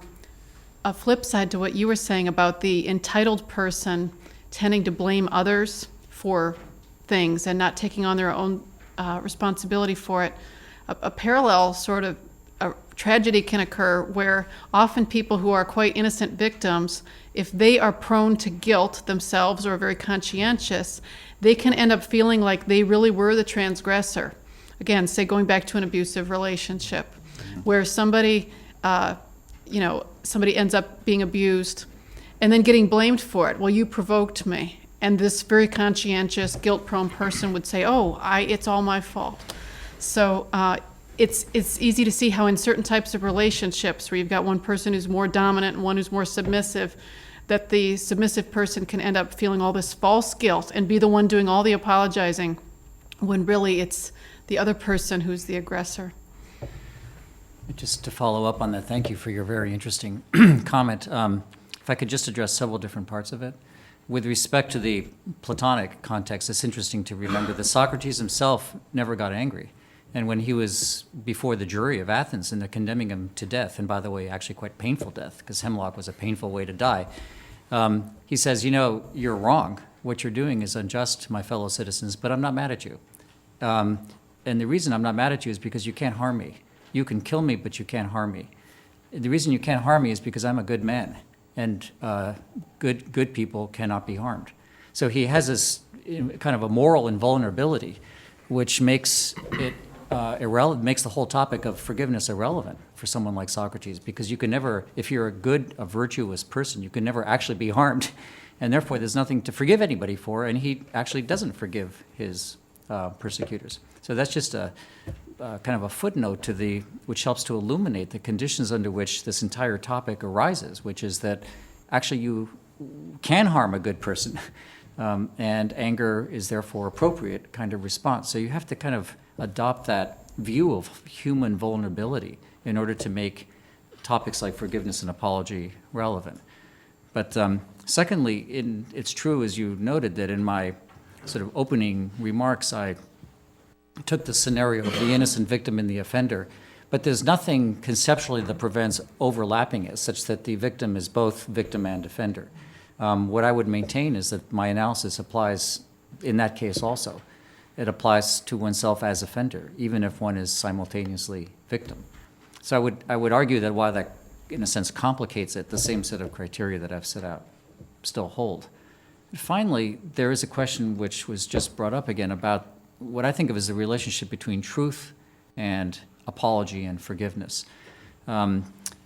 flip side to what you were saying about the entitled person tending to blame others for things and not taking on their own responsibility for it. A parallel sort of a tragedy can occur where often people who are quite innocent victims, if they are prone to guilt themselves or are very conscientious, they can end up feeling like they really were the transgressor. Again, say going back to an abusive relationship where somebody ends up being abused and then getting blamed for it. Well, you provoked me. And this very conscientious, guilt-prone person would say, oh, it's all my fault. So it's easy to see how in certain types of relationships where you've got one person who's more dominant and one who's more submissive, that the submissive person can end up feeling all this false guilt and be the one doing all the apologizing when really it's the other person who's the aggressor. Just to follow up on that, thank you for your very interesting comment. If I could just address several different parts of it. With respect to the Platonic context, it's interesting to remember that Socrates himself never got angry. And when he was before the jury of Athens and they're condemning him to death, and by the way, actually quite painful death, because hemlock was a painful way to die, he says, you're wrong. What you're doing is unjust, my fellow citizens, but I'm not mad at you. And the reason I'm not mad at you is because you can't harm me. You can kill me, but you can't harm me. The reason you can't harm me is because I'm a good man, and good people cannot be harmed. So he has this kind of a moral invulnerability, which makes it irrelevant, makes the whole topic of forgiveness irrelevant for someone like Socrates, because you can never, if you're a virtuous person, you can never actually be harmed, and therefore there's nothing to forgive anybody for, and he actually doesn't forgive his persecutors. So that's just a kind of a footnote which helps to illuminate the conditions under which this entire topic arises, which is that actually you can harm a good person, and anger is therefore appropriate kind of response. So you have to kind of adopt that view of human vulnerability in order to make topics like forgiveness and apology relevant. But secondly, it's true, as you noted, that in my sort of opening remarks, I took the scenario of the innocent victim and the offender, but there's nothing conceptually that prevents overlapping it, such that the victim is both victim and offender. What I would maintain is that my analysis applies in that case also. It applies to oneself as offender, even if one is simultaneously victim. So I would argue that while that, in a sense, complicates it, the same set of criteria that I've set out still hold. Finally, there is a question which was just brought up again about what I think of as the relationship between truth and apology and forgiveness.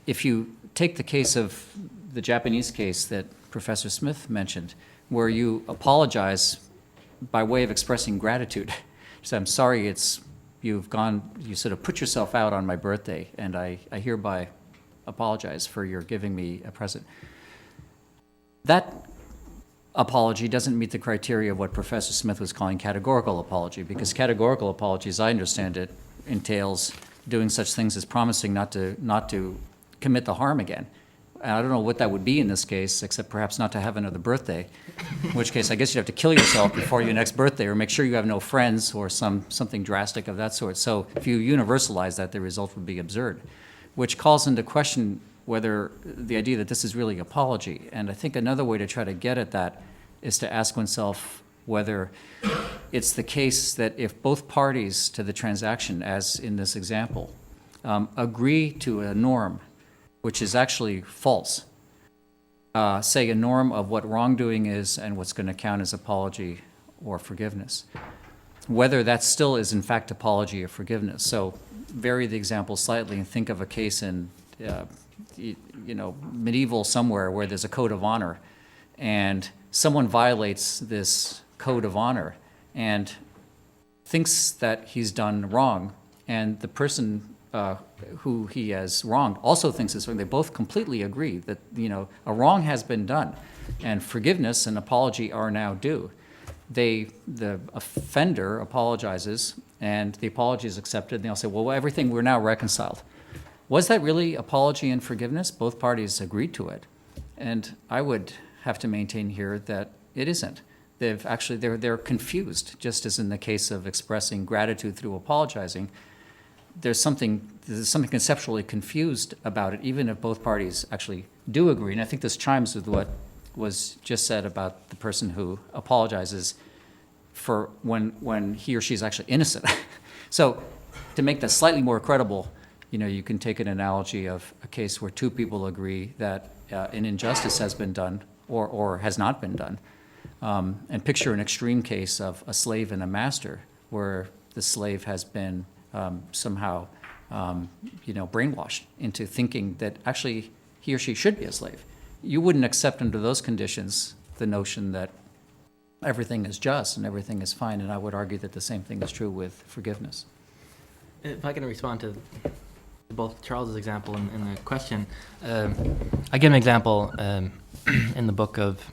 If you take the case of the Japanese case that Professor Smith mentioned, where you apologize by way of expressing gratitude. So I'm sorry you sort of put yourself out on my birthday, and I hereby apologize for your giving me a present. That apology doesn't meet the criteria of what Professor Smith was calling categorical apology, because categorical apology, as I understand it, entails doing such things as promising not to commit the harm again. And I don't know what that would be in this case, except perhaps not to have another birthday, in which case I guess you'd have to kill yourself before your next birthday, or make sure you have no friends, or something drastic of that sort. So if you universalize that, the result would be absurd, which calls into question whether the idea that this is really apology. And I think another way to try to get at that is to ask oneself whether it's the case that if both parties to the transaction, as in this example, agree to a norm which is actually false, say a norm of what wrongdoing is and what's going to count as apology or forgiveness, whether that still is in fact apology or forgiveness. So vary the example slightly and think of a case in medieval somewhere where there's a code of honor, and someone violates this code of honor and thinks that he's done wrong, and the person who he has wronged also thinks it's wrong. They both completely agree that a wrong has been done, and forgiveness and apology are now due. The offender apologizes, and the apology is accepted, and they'll say, well, everything, we're now reconciled. Was that really apology and forgiveness? Both parties agreed to it. And I would have to maintain here that it isn't. They're confused, just as in the case of expressing gratitude through apologizing. There's something conceptually confused about it, even if both parties actually do agree. And I think this chimes with what was just said about the person who apologizes for when he or she is actually innocent. So to make that slightly more credible, you can take an analogy of a case where two people agree that an injustice has been done or has not been done, and picture an extreme case of a slave and a master where the slave has been somehow brainwashed into thinking that actually he or she should be a slave. you wouldn't accept under those conditions the notion that everything is just and everything is fine, and I would argue that the same thing is true with forgiveness. If I can respond to both Charles's example and the question, I give an example in the book of,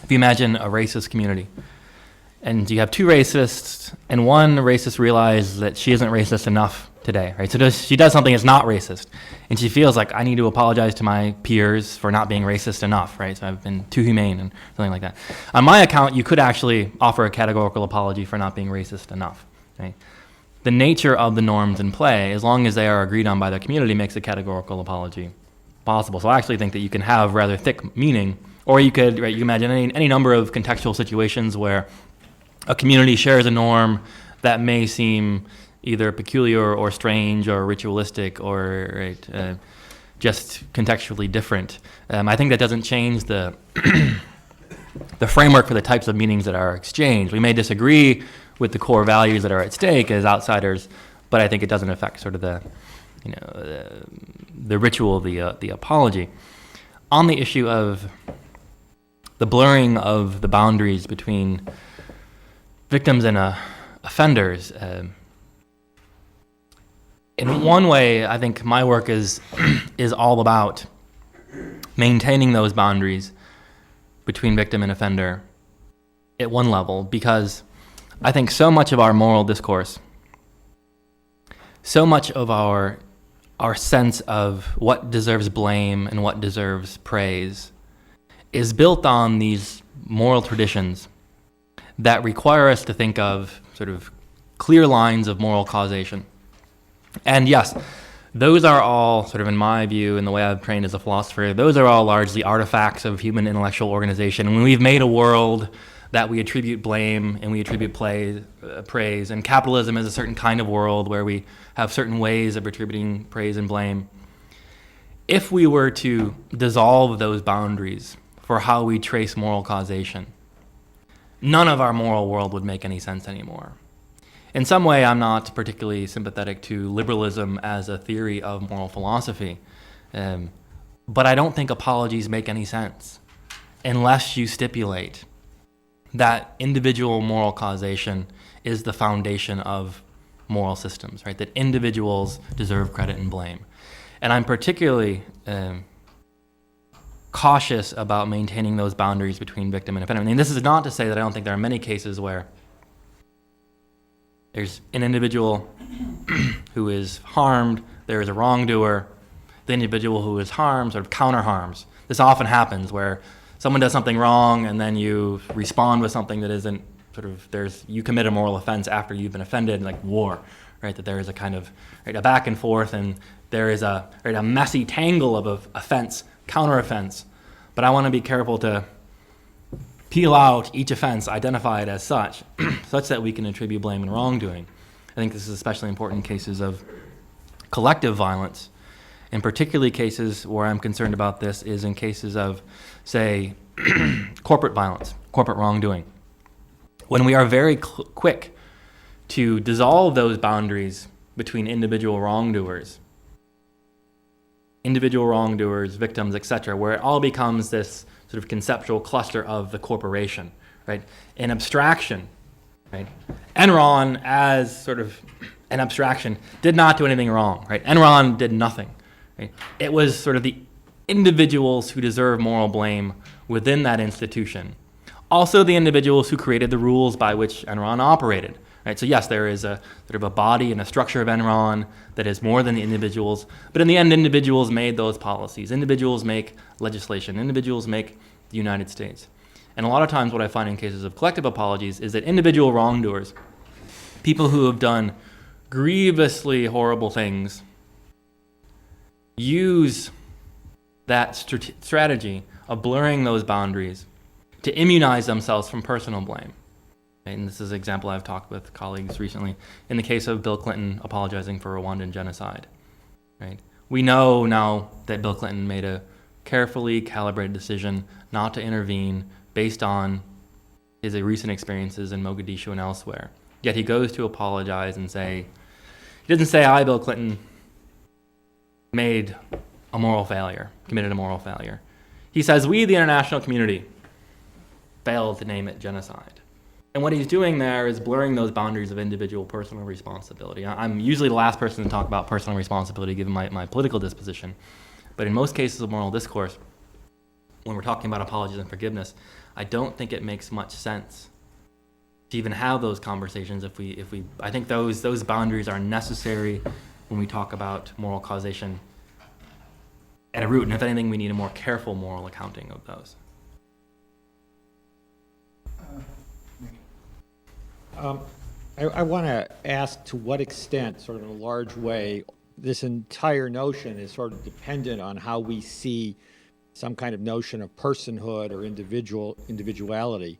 if you imagine a racist community, and you have two racists, and one racist realizes that she isn't racist enough today, right? So she does something that's not racist, and she feels like, I need to apologize to my peers for not being racist enough, right? So I've been too humane and something like that. On my account, you could actually offer a categorical apology for not being racist enough, right? The nature of the norms in play, as long as they are agreed on by the community, makes a categorical apology possible. So I actually think that you can have rather thick meaning, or you could, right, you imagine any number of contextual situations where a community shares a norm that may seem either peculiar or strange or ritualistic or, right, just contextually different. I think that doesn't change the the framework for the types of meanings that are exchanged. We may disagree with the core values that are at stake as outsiders, but I think it doesn't affect sort of the, the ritual, the apology. On the issue of the blurring of the boundaries between victims and offenders, in one way, I think my work is all about maintaining those boundaries between victim and offender at one level, because I think so much of our moral discourse, so much of our sense of what deserves blame and what deserves praise is built on these moral traditions that require us to think of sort of clear lines of moral causation. And yes, those are all sort of, in my view, in the way I've trained as a philosopher, those are all largely artifacts of human intellectual organization. When we've made a world that we attribute blame and we attribute praise, and capitalism is a certain kind of world where we have certain ways of attributing praise and blame. If we were to dissolve those boundaries for how we trace moral causation, none of our moral world would make any sense anymore. In some way, I'm not particularly sympathetic to liberalism as a theory of moral philosophy, but I don't think apologies make any sense unless you stipulate that individual moral causation is the foundation of moral systems, right? That individuals deserve credit and blame. And I'm particularly cautious about maintaining those boundaries between victim and offender. I mean, this is not to say that I don't think there are many cases where there's an individual who is harmed, there is a wrongdoer, the individual who is harmed sort of counter-harms. This often happens where someone does something wrong and then you respond with something that isn't sort of, you commit a moral offense after you've been offended, like war, right? That there is a kind of, right, a back and forth, and there is a messy tangle of offense, counter-offense. But I want to be careful to peel out each offense, identify it as such, such that we can attribute blame and wrongdoing. I think this is especially important in cases of collective violence. In particularly cases where I'm concerned about this is in cases of, say, corporate violence, corporate wrongdoing. When we are very quick to dissolve those boundaries between individual wrongdoers, victims, etc., where it all becomes this sort of conceptual cluster of the corporation, right? An abstraction, right? Enron, as sort of an abstraction, did not do anything wrong, right? Enron did nothing, right? It was sort of the individuals who deserve moral blame within that institution. Also the individuals who created the rules by which Enron operated, right? So yes, there is a sort of a body and a structure of Enron that is more than the individuals, but in the end, individuals made those policies. Individuals make legislation. Individuals make the United States. And a lot of times what I find in cases of collective apologies is that individual wrongdoers, people who have done grievously horrible things, use that strategy of blurring those boundaries to immunize themselves from personal blame. And this is an example I've talked with colleagues recently in the case of Bill Clinton apologizing for Rwandan genocide. Right? We know now that Bill Clinton made a carefully calibrated decision not to intervene based on his recent experiences in Mogadishu and elsewhere. Yet he goes to apologize and say, he doesn't say, I, Bill Clinton, committed a moral failure. he says, "We, the international community, failed to name it genocide." And what he's doing there is blurring those boundaries of individual personal responsibility. I'm usually the last person to talk about personal responsibility given my political disposition. But in most cases of moral discourse, when we're talking about apologies and forgiveness, I don't think it makes much sense to even have those conversations if we I think those boundaries are necessary when we talk about moral causation at a root. And if anything, we need a more careful moral accounting of those. I want to ask to what extent, sort of in a large way, this entire notion is sort of dependent on how we see some kind of notion of personhood or individuality.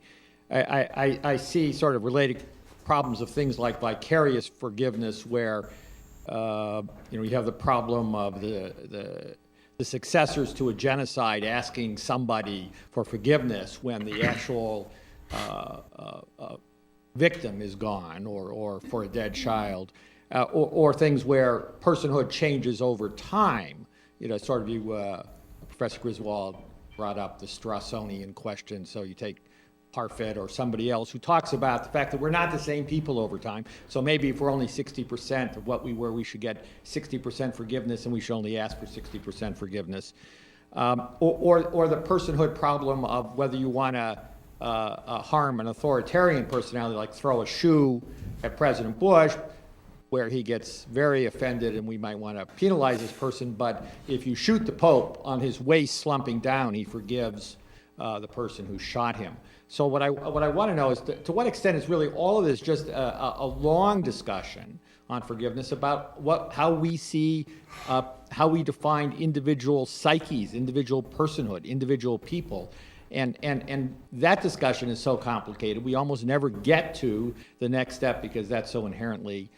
I see sort of related problems of things like vicarious forgiveness, where you have the problem of the successors to a genocide asking somebody for forgiveness when the actual victim is gone, or for a dead child, or things where personhood changes over time. Sort of Professor Griswold brought up the Rawsonian question, so you take Parfit or somebody else who talks about the fact that we're not the same people over time. So maybe if we're only 60% of what we were, we should get 60% forgiveness, and we should only ask for 60% forgiveness. Or the personhood problem of whether you want to harm an authoritarian personality, like throw a shoe at President Bush, where he gets very offended and we might want to penalize this person, but if you shoot the Pope on his waist slumping down, he forgives the person who shot him. So what I want to know is to what extent is really all of this just a long discussion on forgiveness about how we see, how we define individual psyches, individual personhood, individual people. And that discussion is so complicated, we almost never get to the next step because that's so inherently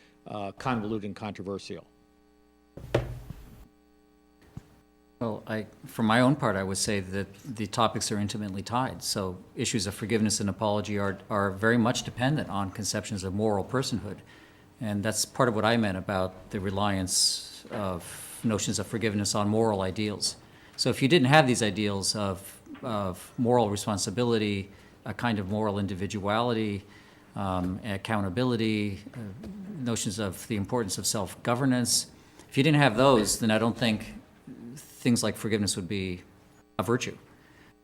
convoluted and controversial. Well, for my own part, I would say that the topics are intimately tied. So issues of forgiveness and apology are very much dependent on conceptions of moral personhood. And that's part of what I meant about the reliance of notions of forgiveness on moral ideals. So if you didn't have these ideals of moral responsibility, a kind of moral individuality, accountability, notions of the importance of self-governance, if you didn't have those, then I don't think things like forgiveness would be a virtue.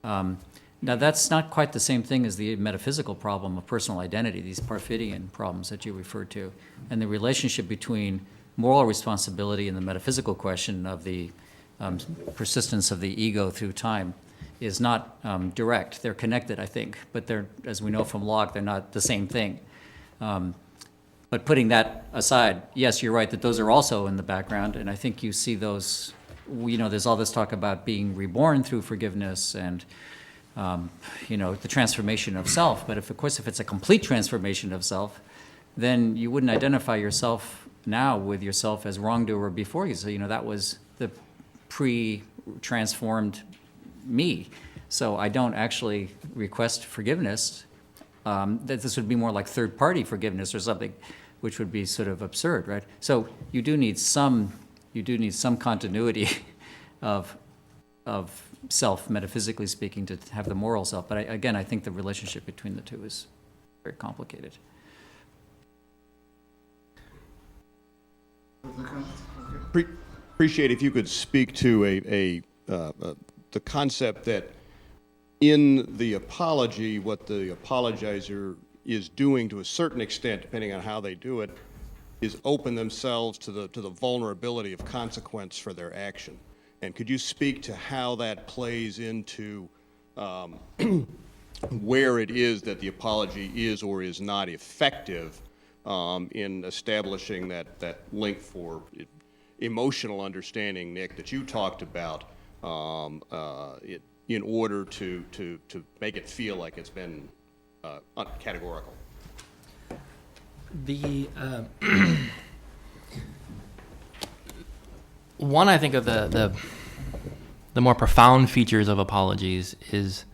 Now, that's not quite the same thing as the metaphysical problem of personal identity, these Parfitian problems that you referred to, and the relationship between moral responsibility and the metaphysical question of the persistence of the ego through time is not direct. They're connected, I think, but they're, as we know from Locke, they're not the same thing. But putting that aside, yes, you're right that those are also in the background, and I think you see those, there's all this talk about being reborn through forgiveness and, the transformation of self. But of course, if it's a complete transformation of self, then you wouldn't identify yourself now with yourself as wrongdoer before you. So, that was the pre-transformed me. So I don't actually request forgiveness. That this would be more like third-party forgiveness or something, which would be sort of absurd, right? So you do need some continuity of self, metaphysically speaking, to have the moral self. But I think the relationship between the two is very complicated. Appreciate if you could speak to the concept that in the apology, what the apologizer is doing to a certain extent, depending on how they do it, is open themselves to the vulnerability of consequence for their action. And could you speak to how that plays into where it is that the apology is or is not effective in establishing that link for emotional understanding, Nick, that you talked about, in order to make it feel like it's been categorical? The one, I think, of the more profound features of apologies is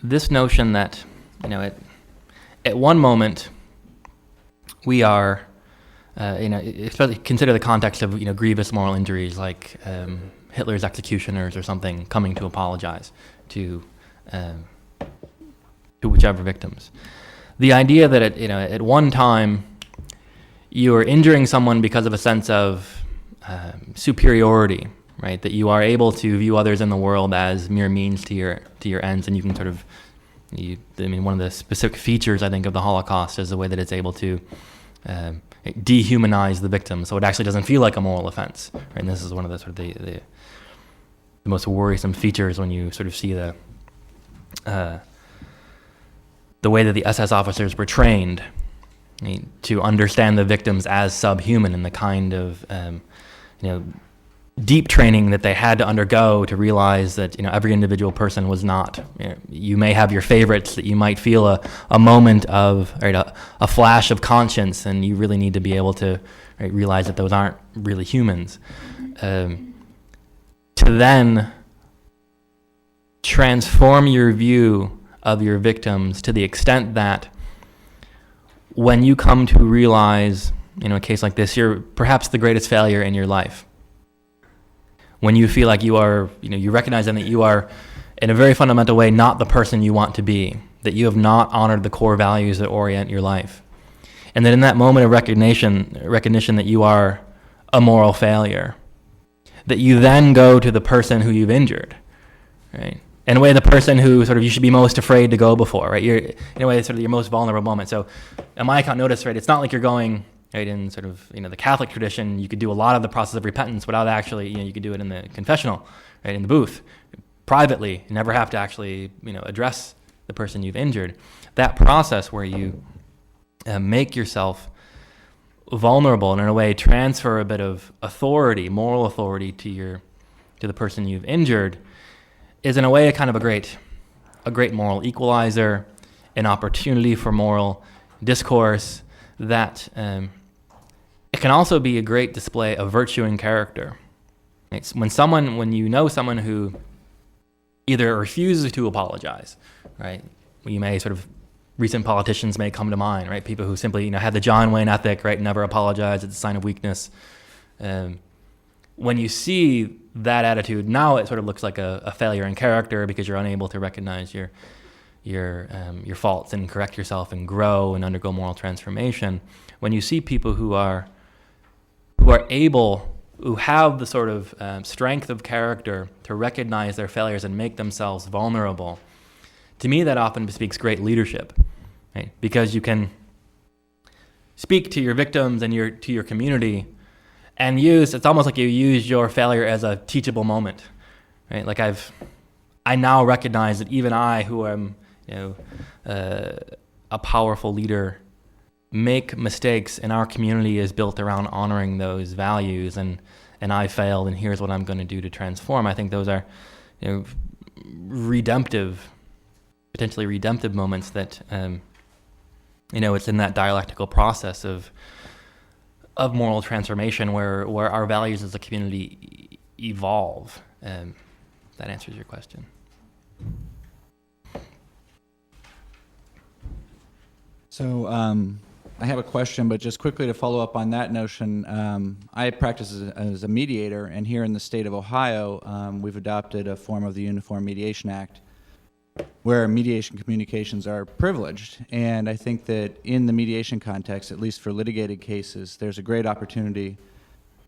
this notion that, at one moment we are, especially consider the context of, grievous moral injuries like Hitler's executioners or something coming to apologize to whichever victims. The idea that at one time you are injuring someone because of a sense of superiority, right? That you are able to view others in the world as mere means to your ends, and you can sort of, one of the specific features I think of the Holocaust is the way that it's able to dehumanize the victim, so it actually doesn't feel like a moral offense, right? And this is one of the sort of the most worrisome features when you sort of see the way that the SS officers were trained to understand the victims as subhuman, and the kind of deep training that they had to undergo to realize that every individual person was not. You may have your favorites, that you might feel a moment of, right, a flash of conscience, and you really need to be able to, right, realize that those aren't really humans. To then transform your view of your victims to the extent that when you come to realize, a case like this, you're perhaps the greatest failure in your life. When you feel like you are, you recognize then that you are, in a very fundamental way, not the person you want to be, that you have not honored the core values that orient your life. And that in that moment of recognition that you are a moral failure, that you then go to the person who you've injured, right? In a way, the person who sort of you should be most afraid to go before, right? You're, in a way, sort of your most vulnerable moment. So, in my account, notice, right, it's not like you're going, right, in sort of, the Catholic tradition, you could do a lot of the process of repentance without actually, you could do it in the confessional, right, in the booth, privately, you never have to actually, address the person you've injured. That process where you make yourself vulnerable and in a way transfer a bit of authority, moral authority to the person you've injured, is in a way a kind of a great moral equalizer, an opportunity for moral discourse that it can also be a great display of virtue and character. It's when you know someone who either refuses to apologize, right? You may sort of, recent politicians may come to mind, right? People who simply, had the John Wayne ethic, right? Never apologize, it's a sign of weakness. When you see that attitude, now it sort of looks like a failure in character because you're unable to recognize your faults and correct yourself and grow and undergo moral transformation. When you see people who are able, who have the sort of strength of character to recognize their failures and make themselves vulnerable, to me that often bespeaks great leadership, right? Because you can speak to your victims and to your community and it's almost like you use your failure as a teachable moment, right? Like I now recognize that even I, who am, a powerful leader, make mistakes, and our community is built around honoring those values, and I failed, and here's what I'm going to do to transform. I think those are, potentially redemptive moments that, it's in that dialectical process of moral transformation where our values as a community evolve. That answers your question. So I have a question, but just quickly to follow up on that notion, I practice as a mediator, and here in the state of Ohio, we've adopted a form of the Uniform Mediation Act where mediation communications are privileged. And I think that in the mediation context, at least for litigated cases, there's a great opportunity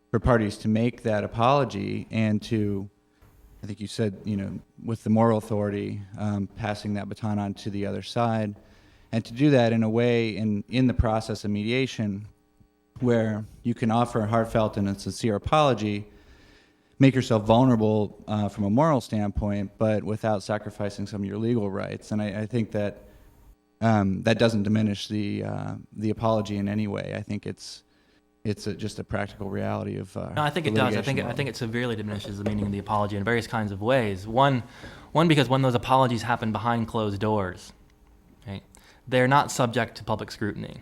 for parties to make that apology and to, I think you said, with the moral authority, passing that baton on to the other side, and to do that in a way in the process of mediation where you can offer a heartfelt and a sincere apology, make yourself vulnerable from a moral standpoint, but without sacrificing some of your legal rights. And I think that that doesn't diminish the apology in any way. I think it's just a practical reality of No, I think it does. I think it severely diminishes the meaning of the apology in various kinds of ways. One because when those apologies happen behind closed doors, right, they're not subject to public scrutiny,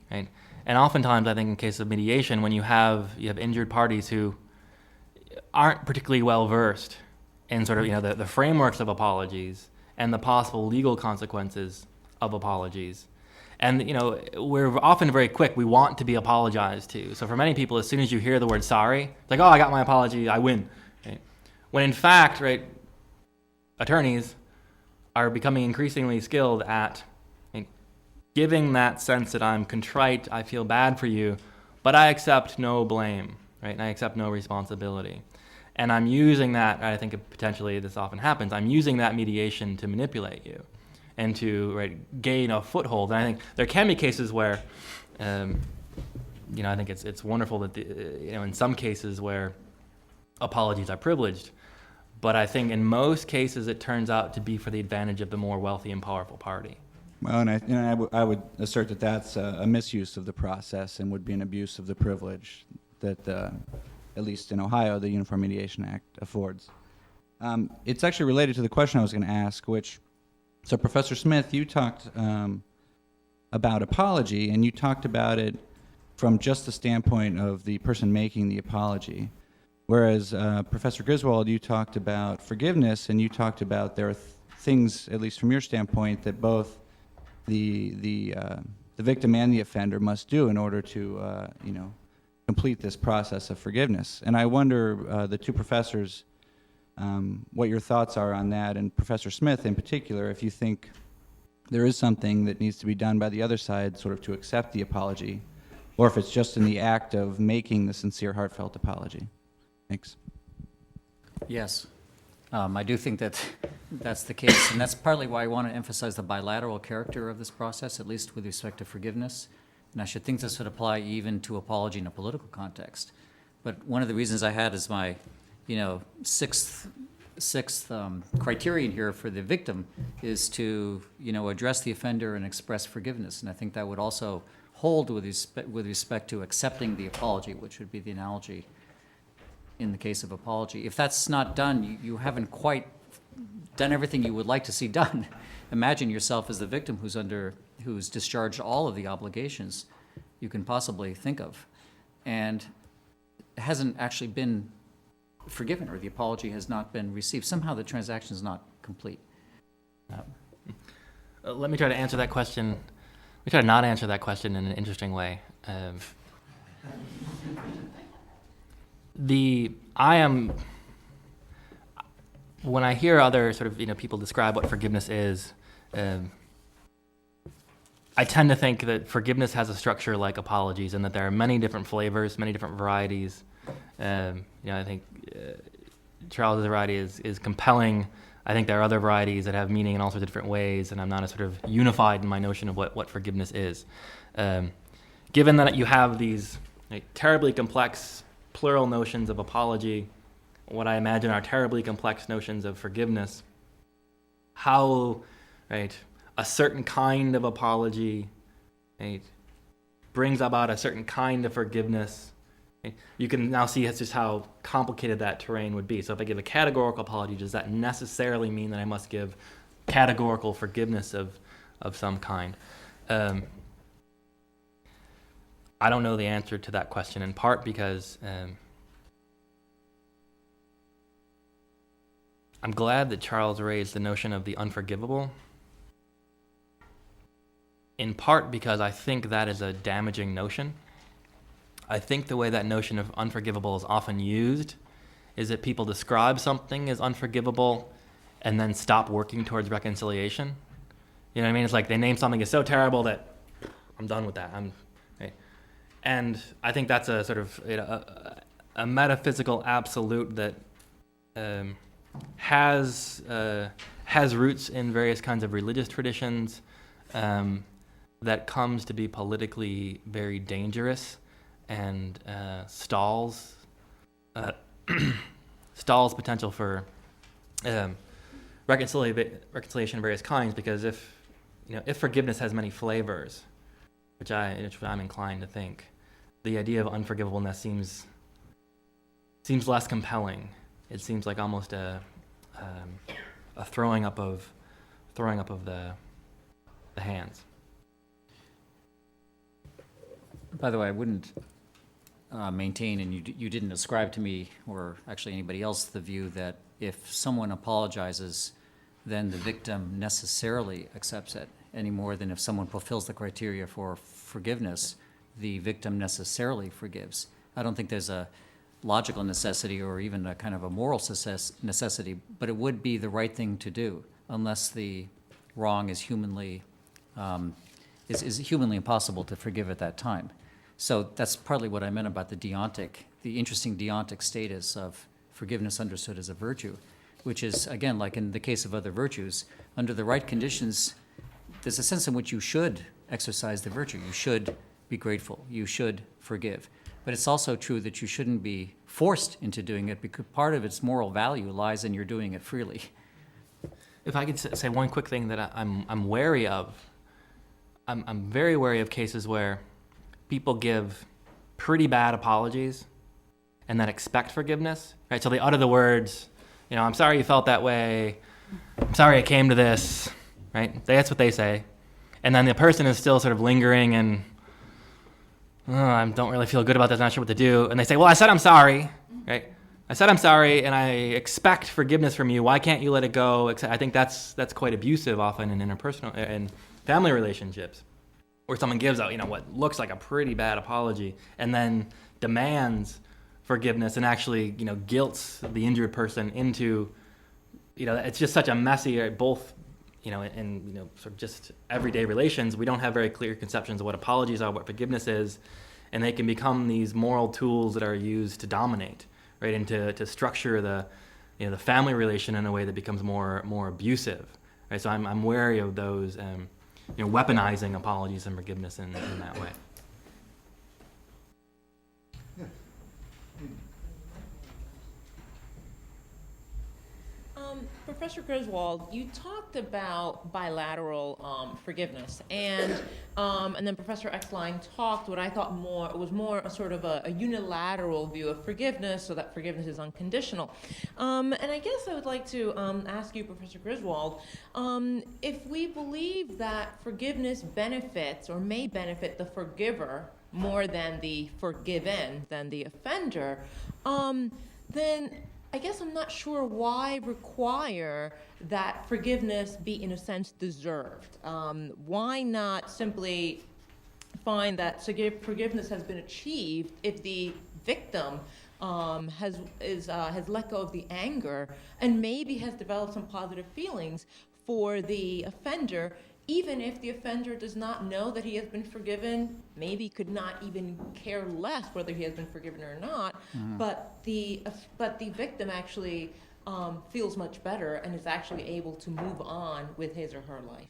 right? And oftentimes, I think in case of mediation, when you have injured parties who aren't particularly well versed in sort of the frameworks of apologies and the possible legal consequences of apologies. And we're often very quick. We want to be apologized to. So for many people, as soon as you hear the word sorry, it's like, oh, I got my apology, I win. Right? when in fact, right, attorneys are becoming increasingly skilled at giving that sense that I'm contrite, I feel bad for you, but I accept no blame, right? And I accept no responsibility. And I'm using that, I think potentially this often happens, I'm using that mediation to manipulate you and to gain a foothold. And I think there can be cases where, I think it's wonderful that, in some cases where apologies are privileged, but I think in most cases it turns out to be for the advantage of the more wealthy and powerful party. Well, and I would assert that that's a misuse of the process and would be an abuse of the privilege that, at least in Ohio, the Uniform Mediation Act affords. It's actually related to the question I was going to ask, so Professor Smith, you talked about apology, and you talked about it from just the standpoint of the person making the apology. Whereas Professor Griswold, you talked about forgiveness, and you talked about there are things, at least from your standpoint, that both the victim and the offender must do in order to complete this process of forgiveness. And I wonder, the two professors, what your thoughts are on that, and Professor Smith in particular, if you think there is something that needs to be done by the other side sort of to accept the apology, or if it's just in the act of making the sincere, heartfelt apology. Thanks. Yes, I do think that that's the case, and that's partly why I want to emphasize the bilateral character of this process, at least with respect to forgiveness. And I should think this would apply even to apology in a political context. But one of the reasons I had as my, sixth criterion here for the victim is to, address the offender and express forgiveness. And I think that would also hold with respect to accepting the apology, which would be the analogy in the case of apology. If that's not done, you haven't quite done everything you would like to see done. Imagine yourself as the victim who's discharged all of the obligations you can possibly think of, and hasn't actually been forgiven, or the apology has not been received. Somehow the transaction is not complete. Let me try to answer that question. Let me try to not answer that question in an interesting way. When I hear other sort of people describe what forgiveness is, I tend to think that forgiveness has a structure like apologies, and that there are many different flavors, many different varieties. I think Charles' variety is compelling. I think there are other varieties that have meaning in all sorts of different ways, and I'm not as sort of unified in my notion of what forgiveness is. Given that you have these terribly complex plural notions of apology, what I imagine are terribly complex notions of forgiveness, how a certain kind of apology brings about a certain kind of forgiveness, you can now see just how complicated that terrain would be. So if I give a categorical apology, does that necessarily mean that I must give categorical forgiveness of some kind? I don't know the answer to that question, in part because I'm glad that Charles raised the notion of the unforgivable, in part because I think that is a damaging notion. I think the way that notion of unforgivable is often used is that people describe something as unforgivable and then stop working towards reconciliation. You know what I mean? It's like they name something as so terrible that I'm done with that. And I think that's a sort of a metaphysical absolute that has roots in various kinds of religious traditions, that comes to be politically very dangerous and stalls potential for reconciliation of various kinds, because if forgiveness has many flavors, which I'm inclined to think, the idea of unforgivableness seems less compelling. It seems like almost a throwing up of the hands. By the way, I wouldn't maintain, and you didn't ascribe to me, or actually anybody else, the view that if someone apologizes, then the victim necessarily accepts it, any more than if someone fulfills the criteria for forgiveness, the victim necessarily forgives. I don't think there's a logical necessity or even a kind of a moral necessity, but it would be the right thing to do unless the wrong is humanly impossible to forgive at that time. So that's partly what I meant about the interesting deontic status of forgiveness understood as a virtue, which is, again, like in the case of other virtues, under the right conditions, there's a sense in which you should exercise the virtue. You should be grateful. You should forgive. But it's also true that you shouldn't be forced into doing it, because part of its moral value lies in your doing it freely. If I could say one quick thing that I'm wary of, I'm very wary of cases where people give pretty bad apologies and then expect forgiveness, right? So they utter the words, I'm sorry you felt that way, I'm sorry I came to this, right? That's what they say. And then the person is still sort of lingering and, I don't really feel good about this, not sure what to do. And they say, well, I said I'm sorry, right? I said I'm sorry and I expect forgiveness from you. Why can't you let it go? I think that's quite abusive often in interpersonal and family relationships, where someone gives out, what looks like a pretty bad apology and then demands forgiveness and actually, guilts the injured person into, it's just such a messy, both, in, sort of just everyday relations, we don't have very clear conceptions of what apologies are, what forgiveness is, and they can become these moral tools that are used to dominate, right, and to structure the family relation in a way that becomes more abusive, right? So I'm wary of those, weaponizing apologies and forgiveness in that way. Professor Griswold, you talked about bilateral forgiveness, and then Professor Exline talked what I thought was more a sort of a unilateral view of forgiveness, so that forgiveness is unconditional. And I guess I would like to ask you, Professor Griswold, if we believe that forgiveness benefits or may benefit the forgiver more than the forgiven, than the offender, then I guess I'm not sure why require that forgiveness be, in a sense, deserved. Why not simply find that forgiveness has been achieved if the victim has let go of the anger and maybe has developed some positive feelings for the offender, even if the offender does not know that he has been forgiven, maybe could not even care less whether he has been forgiven or not, but the victim actually feels much better and is actually able to move on with his or her life?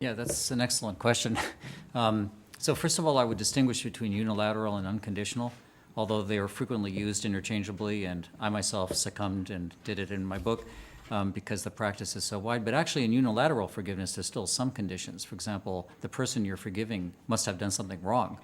Yeah, that's an excellent question. So first of all, I would distinguish between unilateral and unconditional, although they are frequently used interchangeably, and I myself succumbed and did it in my book. Because the practice is so wide. But actually in unilateral forgiveness, there's still some conditions. For example, the person you're forgiving must have done something wrong.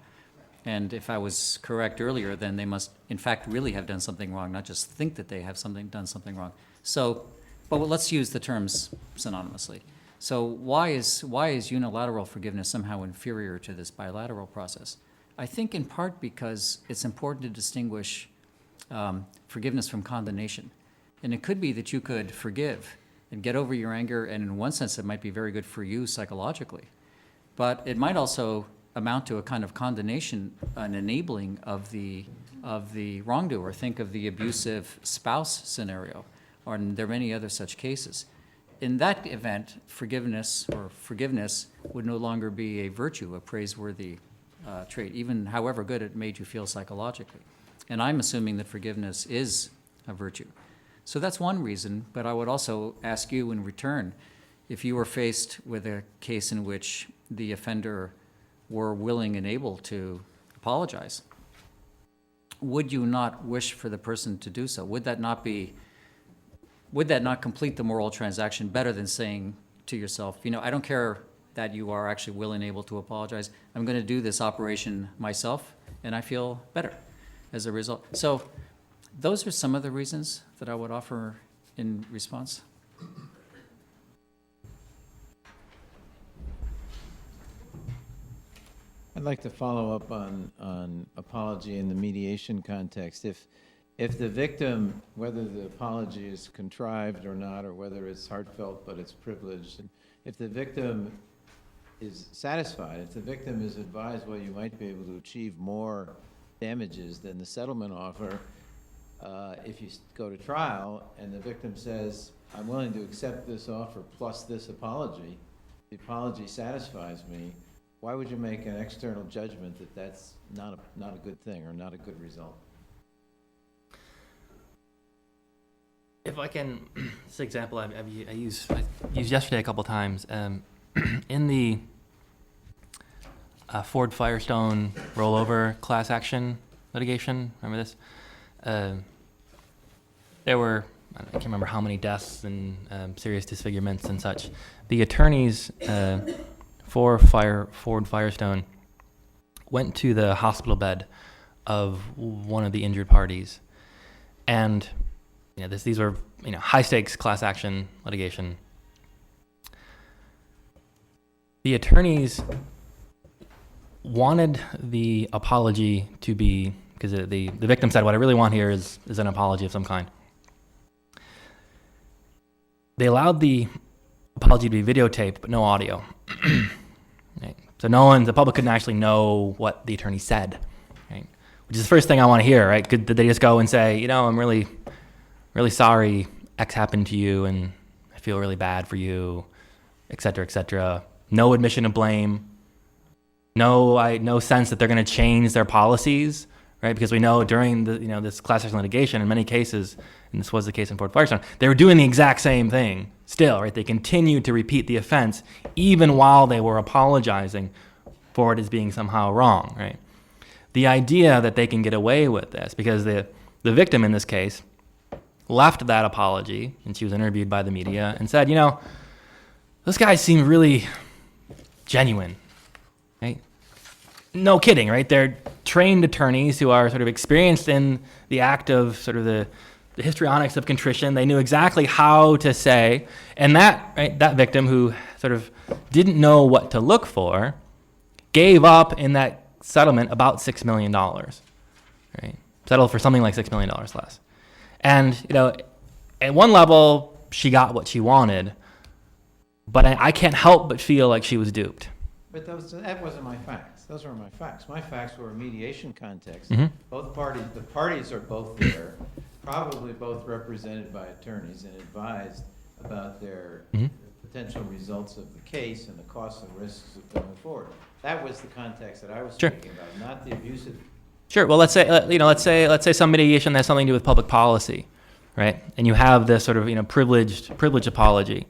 And if I was correct earlier, then they must, in fact, really have done something wrong, not just think that they have done something wrong. So, but let's use the terms synonymously. So why is unilateral forgiveness somehow inferior to this bilateral process? I think in part because it's important to distinguish forgiveness from condemnation. And it could be that you could forgive and get over your anger, and in one sense it might be very good for you psychologically. But it might also amount to a kind of condemnation, an enabling of the wrongdoer. Think of the abusive spouse scenario, or there are many other such cases. In that event, forgiveness would no longer be a virtue, a praiseworthy trait, even however good it made you feel psychologically. And I'm assuming that forgiveness is a virtue. So that's one reason, but I would also ask you in return, if you were faced with a case in which the offender were willing and able to apologize, would you not wish for the person to do so? Would that not complete the moral transaction better than saying to yourself, I don't care that you are actually willing and able to apologize. I'm going to do this operation myself, and I feel better as a result. So those are some of the reasons that I would offer in response. I'd like to follow up on apology in the mediation context. If the victim, whether the apology is contrived or not, or whether it's heartfelt but it's privileged, if the victim is satisfied, if the victim is advised, well, you might be able to achieve more damages than the settlement offer, if you go to trial and the victim says, I'm willing to accept this offer plus this apology, the apology satisfies me, why would you make an external judgment that that's not a good thing or not a good result? If I can, this example I used yesterday a couple times. In the Ford Firestone rollover class action litigation, remember this? There were, I can't remember how many deaths and serious disfigurements and such. The attorneys for Ford Firestone went to the hospital bed of one of the injured parties, and these were high stakes class action litigation. The attorneys wanted the apology to be, because the victim said, what I really want here is an apology of some kind. They allowed the apology to be videotaped, but no audio. Right? So the public couldn't actually know what the attorney said, right? Which is the first thing I want to hear, right? Did they just go and say, I'm really, really sorry X happened to you and I feel really bad for you, et cetera, et cetera. No admission of blame. No sense that they're going to change their policies, right? Because we know during this class action litigation, in many cases, and this was the case in Ford Firestone, they were doing the exact same thing still, right? They continued to repeat the offense even while they were apologizing for it as being somehow wrong, right? The idea that they can get away with this, because the victim in this case left that apology, and she was interviewed by the media, and said, those guys seem really genuine, right? No kidding, right? They're trained attorneys who are sort of experienced in the act of sort of the histrionics of contrition. They knew exactly how to say, and that victim who sort of didn't know what to look for gave up in that settlement about $6 million, right? Settled for something like $6 million less. And, at one level, she got what she wanted, but I can't help but feel like she was duped. But that wasn't my facts. Those were my facts. My facts were a mediation context. Mm-hmm. The parties are both there, probably both represented by attorneys and advised about their potential results of the case and the costs and risks of going forward. That was the context that I was speaking about, not the abusive. Sure. Well, let's say some mediation has something to do with public policy, right? And you have this sort of privileged apology,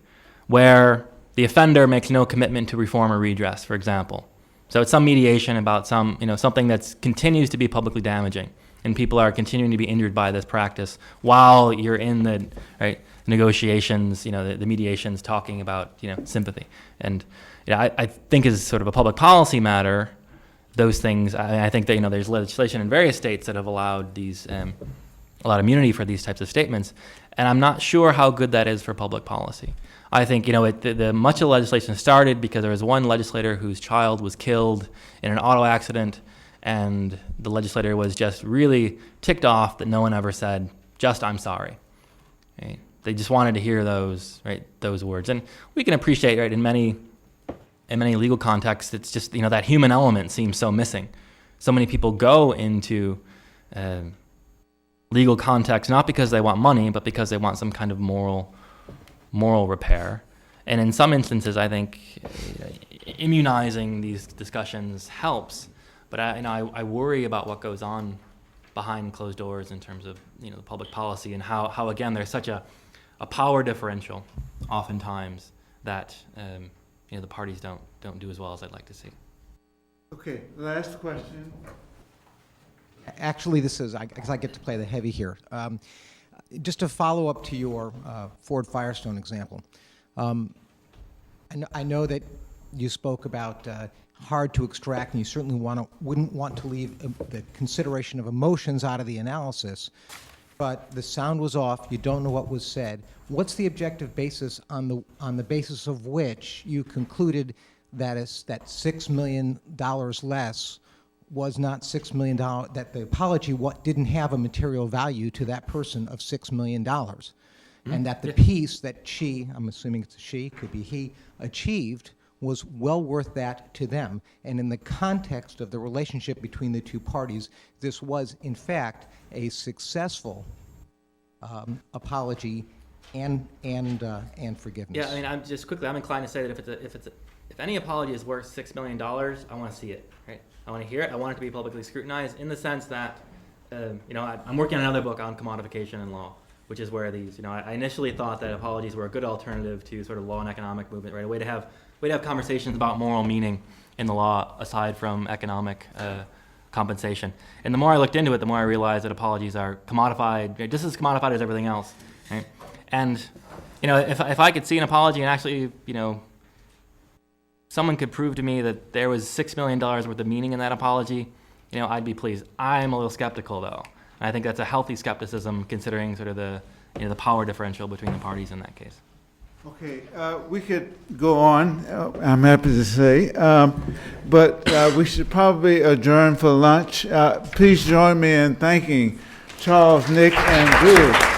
where the offender makes no commitment to reform or redress, for example. So it's some mediation about something that continues to be publicly damaging, and people are continuing to be injured by this practice while you're in the negotiations, the mediations talking about sympathy. And I think as sort of a public policy matter, those things. I think that there's legislation in various states that have allowed immunity for these types of statements, and I'm not sure how good that is for public policy. I think much of the legislation started because there was one legislator whose child was killed in an auto accident, and the legislator was just really ticked off that no one ever said, just I'm sorry. Right? They just wanted to hear those words, and we can appreciate in many legal contexts, it's just that human element seems so missing. So many people go into legal context not because they want money, but because they want some kind of moral repair. And in some instances, I think immunizing these discussions helps. But I worry about what goes on behind closed doors in terms of the public policy, and how again there's such a power differential oftentimes that the parties don't do as well as I'd like to see. Okay, last question. Actually, this is, because I get to play the heavy here. Just to follow up to your Ford Firestone example, I know that you spoke about hard to extract, and you certainly wouldn't want to leave the consideration of emotions out of the analysis, but the sound was off, you don't know what was said. What's the objective basis on the basis of which you concluded that $6 million less was not $6 million, that the apology didn't have a material value to that person of $6 million, and that the piece that I'm assuming it's a she, could be he, achieved was well worth that to them. And in the context of the relationship between the two parties, this was, in fact, a successful apology and forgiveness. Yeah, I mean, I'm inclined to say that if any apology is worth $6 million, I want to see it, right? I want to hear it. I want it to be publicly scrutinized in the sense that, I'm working on another book on commodification in law, which is where these, I initially thought that apologies were a good alternative to sort of law and economic movement, right? A way to have conversations about moral meaning in the law aside from economic compensation. And the more I looked into it, the more I realized that apologies are commodified, just as commodified as everything else, right? And, if I could see an apology and actually, someone could prove to me that there was $6 million worth of meaning in that apology, I'd be pleased. I'm a little skeptical, though. And I think that's a healthy skepticism considering sort of the power differential between the parties in that case. Okay, we could go on, I'm happy to say, but we should probably adjourn for lunch. Please join me in thanking Charles, Nick, and Julie.